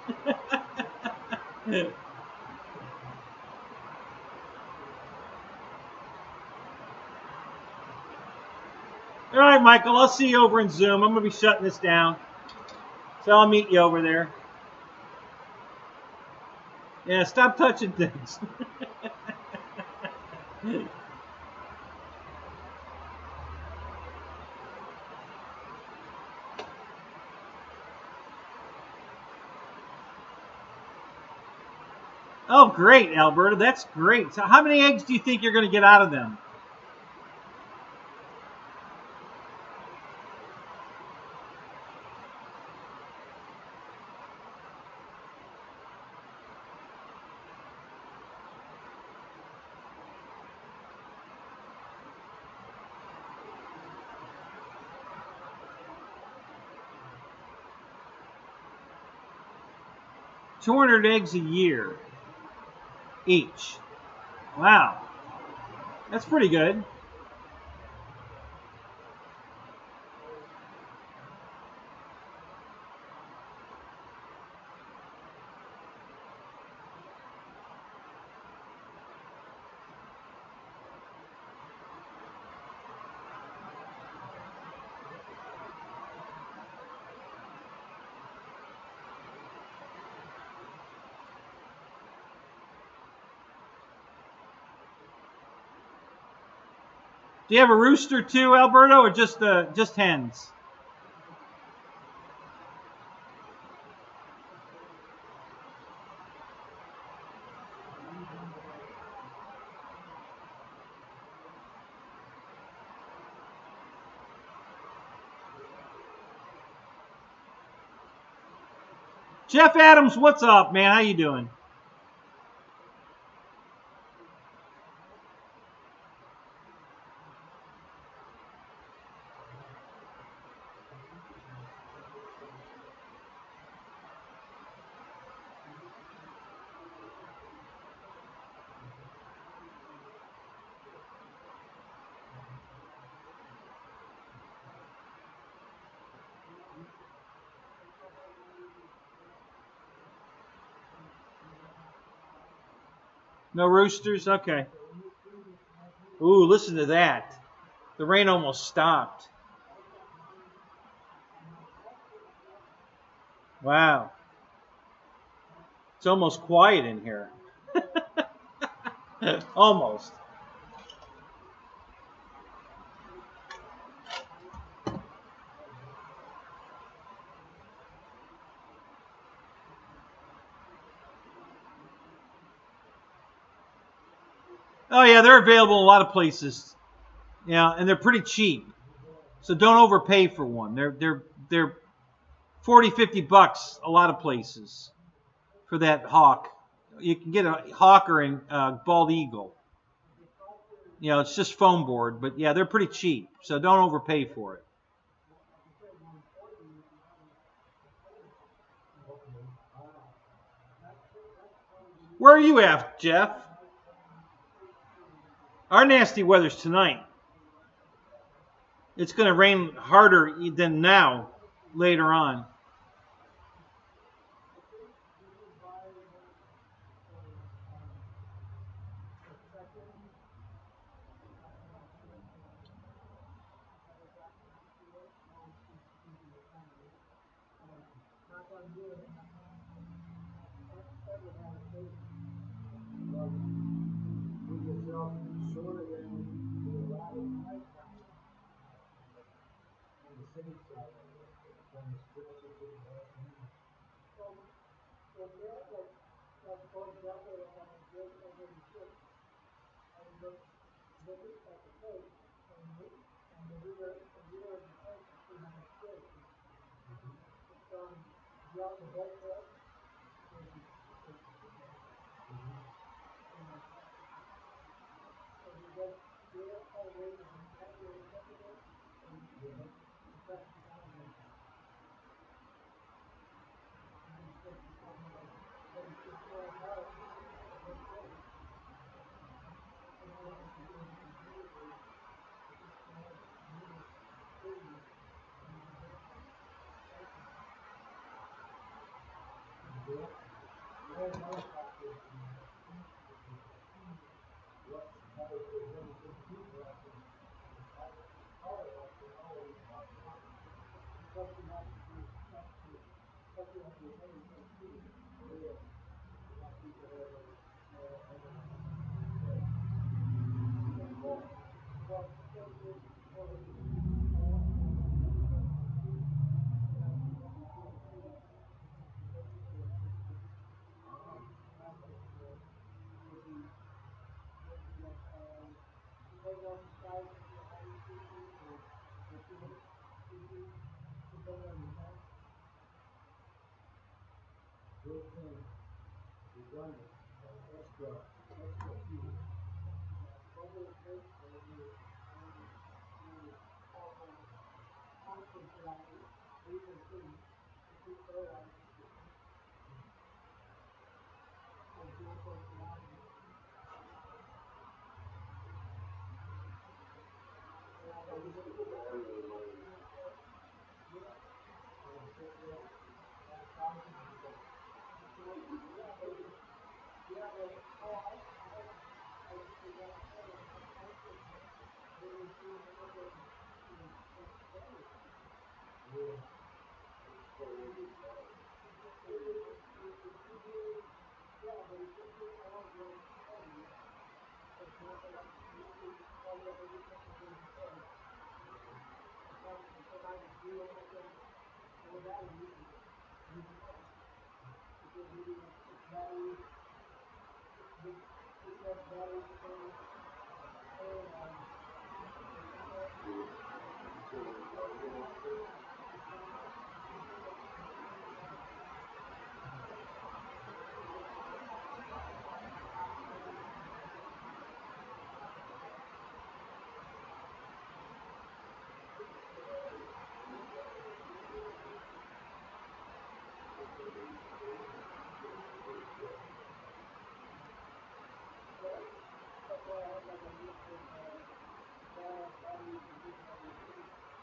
All right, Michael, I'll see you over in Zoom. I'm going to be shutting this down. So I'll meet you over there. Yeah, stop touching things. Oh, great, Alberta. That's great. So how many eggs do you think you're going to get out of them? $200 eggs a year each. Wow. That's pretty good. Do you have a rooster too, Alberto, or just hens? Jeff Adams, what's up, man? How you doing? No roosters? Okay. Ooh, listen to that. The rain almost stopped. Wow. It's almost quiet in here. Almost. Oh yeah, they're available in a lot of places. Yeah, and they're pretty cheap. So don't overpay for one. They're 40, 50 bucks a lot of places for that hawk. You can get a hawk or a bald eagle. You know, it's just foam board, but yeah, they're pretty cheap. So don't overpay for it. Where are you at, Jeff? Our nasty weather's tonight. It's going to rain harder than now later on.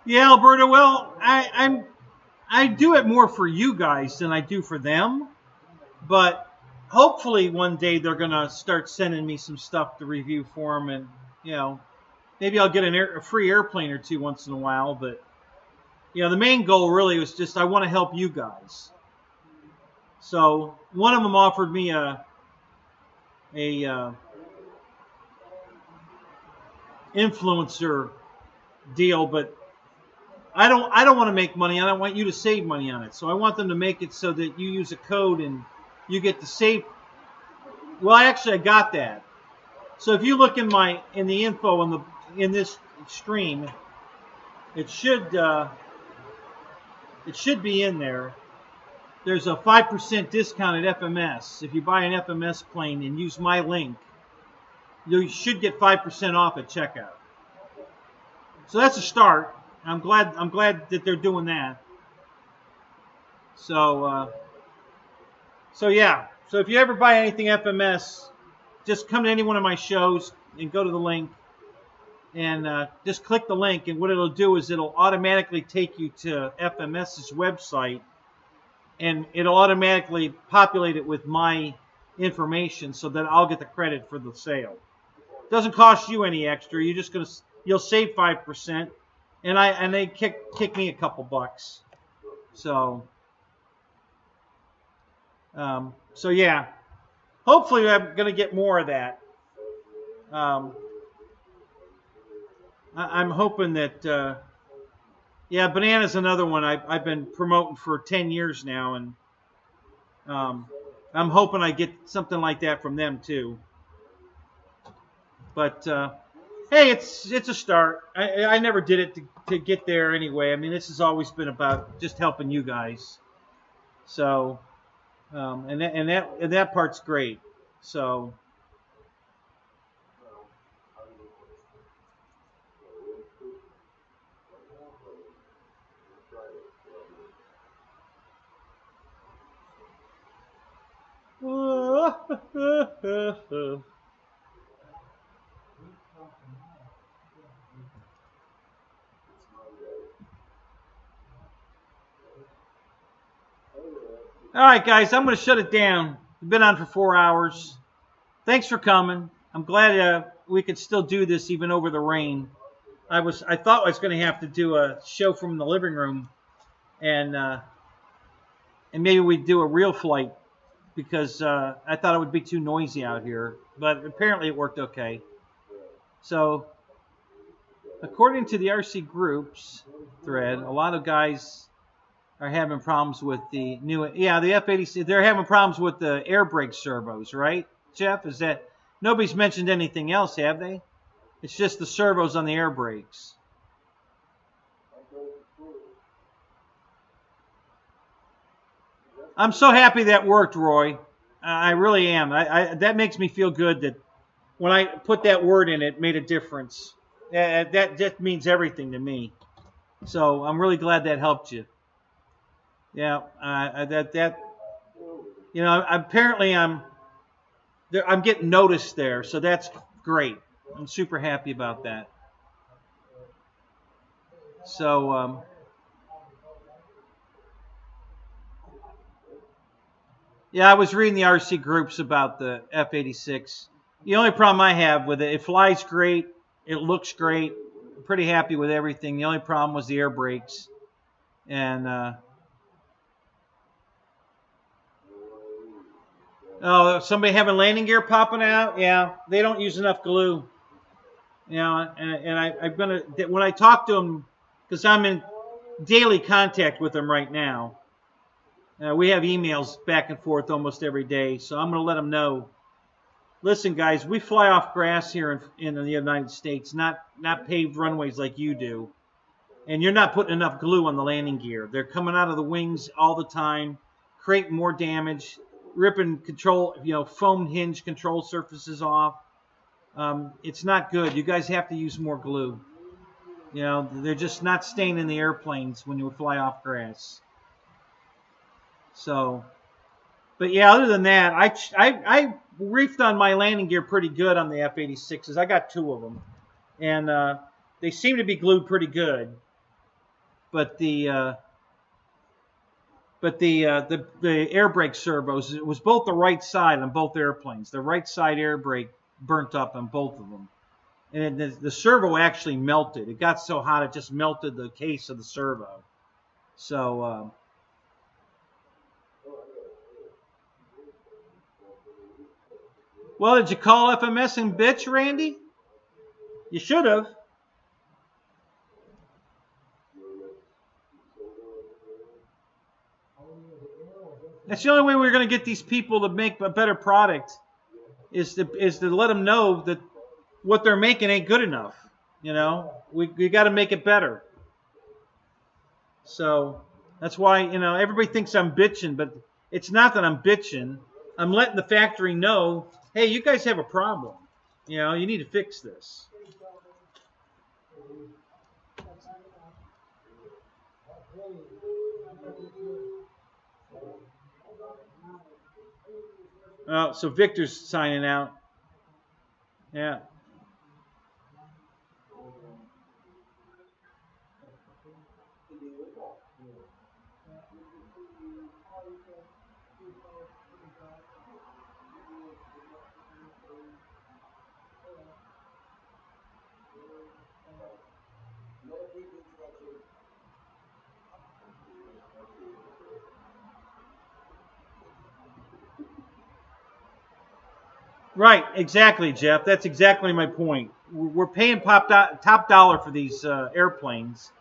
Yeah, Alberta. Well, I do it more for you guys than I do for them, but hopefully one day they're gonna start sending me some stuff to review for them, and maybe I'll get a free airplane or two once in a while. But the main goal really was just I want to help you guys. So one of them offered me a influencer deal, but I don't want to make money on it. I want you to save money on it. So I want them to make it so that you use a code and you get to save. Well, I got that. So if you look in the info in this stream, it should be in there. There's a 5% discount at FMS. If you buy an FMS plane and use my link, you should get 5% off at checkout. So that's a start. I'm glad that they're doing that. So yeah. So if you ever buy anything FMS, just come to any one of my shows and go to the link and just click the link. And what it'll do is it'll automatically take you to FMS's website, and it'll automatically populate it with my information so that I'll get the credit for the sale. It doesn't cost you any extra. You'll save 5%. And they kick me a couple bucks. So yeah. Hopefully I'm going to get more of that. I'm hoping that Banana's another one I've been promoting for 10 years now, and I'm hoping I get something like that from them too. But hey, it's a start. I never did it to get there anyway. I mean, this has always been about just helping you guys. So, and that part's great. So, all right, guys, I'm going to shut it down. We've been on for 4 hours. Thanks for coming. I'm glad we could still do this even over the rain. I thought I was going to have to do a show from the living room, and maybe we'd do a real flight because I thought it would be too noisy out here. But apparently it worked okay. So, According to the RC groups thread, a lot of guys are having problems with the new, yeah, the F-86. They're having problems with the air brake servos, right, Jeff? Is that, nobody's mentioned anything else, have they? It's just the servos on the air brakes. I'm so happy that worked, Roy. I really am. That makes me feel good that when I put that word in, it made a difference. That just means everything to me. So I'm really glad that helped you. Yeah, you know, apparently I'm getting noticed there, so that's great. I'm super happy about that. So yeah, I was reading the RC groups about the F-86. The only problem I have with it flies great, it looks great. I'm pretty happy with everything. The only problem was the air brakes, and oh, somebody having landing gear popping out? Yeah, they don't use enough glue. You know, and I'm gonna, when I talk to them, because I'm in daily contact with them right now. We have emails back and forth almost every day, so I'm gonna let them know. Listen, guys, we fly off grass here in the United States, not paved runways like you do. And you're not putting enough glue on the landing gear. They're coming out of the wings all the time, creating more damage, ripping control, you know, foam hinge control surfaces off. It's not good. You guys have to use more glue. You know, they're just not staying in the airplanes when you fly off grass. So, but yeah, other than that, I reefed on my landing gear pretty good on the F-86s. I got 2 of them, and they seem to be glued pretty good. But the air brake servos, it was both the right side on both airplanes. The right side air brake burnt up on both of them, and the servo actually melted. It got so hot it just melted the case of the servo. So. Well, did you call FMS and bitch, Randy? You should have. That's the only way we're going to get these people to make a better product is to let them know that what they're making ain't good enough. You know, we got to make it better. So that's why, you know, everybody thinks I'm bitching, but it's not that I'm bitching. I'm letting the factory know, hey, you guys have a problem. You know, you need to fix this. Oh, so Victor's signing out. Yeah. Right, exactly, Jeff. That's exactly my point. We're paying top dollar for these airplanes,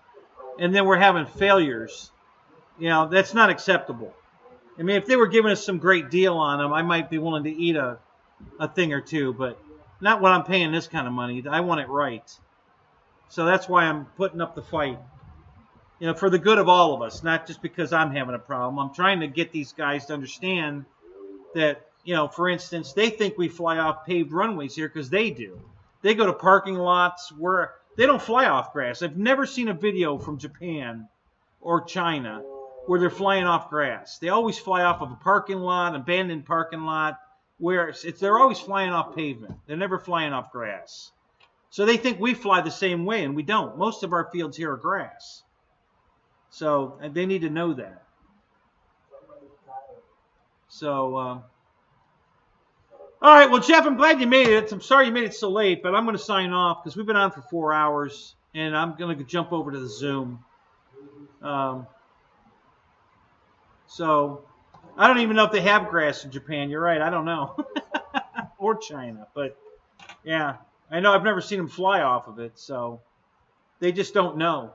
and then we're having failures. You know, that's not acceptable. I mean, if they were giving us some great deal on them, I might be willing to eat a thing or two, but not when I'm paying this kind of money. I want it right. So that's why I'm putting up the fight. You know, for the good of all of us, not just because I'm having a problem. I'm trying to get these guys to understand that, you know, for instance, they think we fly off paved runways here because they do. They go to parking lots where they don't fly off grass. I've never seen a video from Japan or China where they're flying off grass. They always fly off of a parking lot, abandoned parking lot, where they're always flying off pavement. They're never flying off grass. So they think we fly the same way, and we don't. Most of our fields here are grass. So they need to know that. So, all right. Well, Jeff, I'm glad you made it. I'm sorry you made it so late, but I'm going to sign off because we've been on for 4 hours, and I'm going to jump over to the Zoom. So I don't even know if they have grass in Japan. You're right. I don't know. Or China. But, yeah. I know I've never seen them fly off of it. So, They just don't know.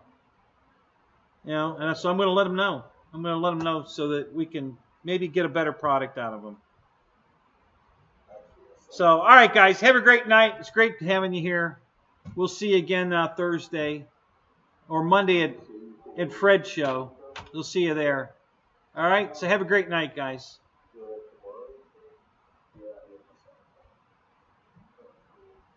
You know, and so I'm going to let them know. I'm going to let them know so that we can maybe get a better product out of them. So, all right, guys, have a great night. It's great having you here. We'll see you again Thursday or Monday at Fred's show. We'll see you there. All right, so have a great night, guys.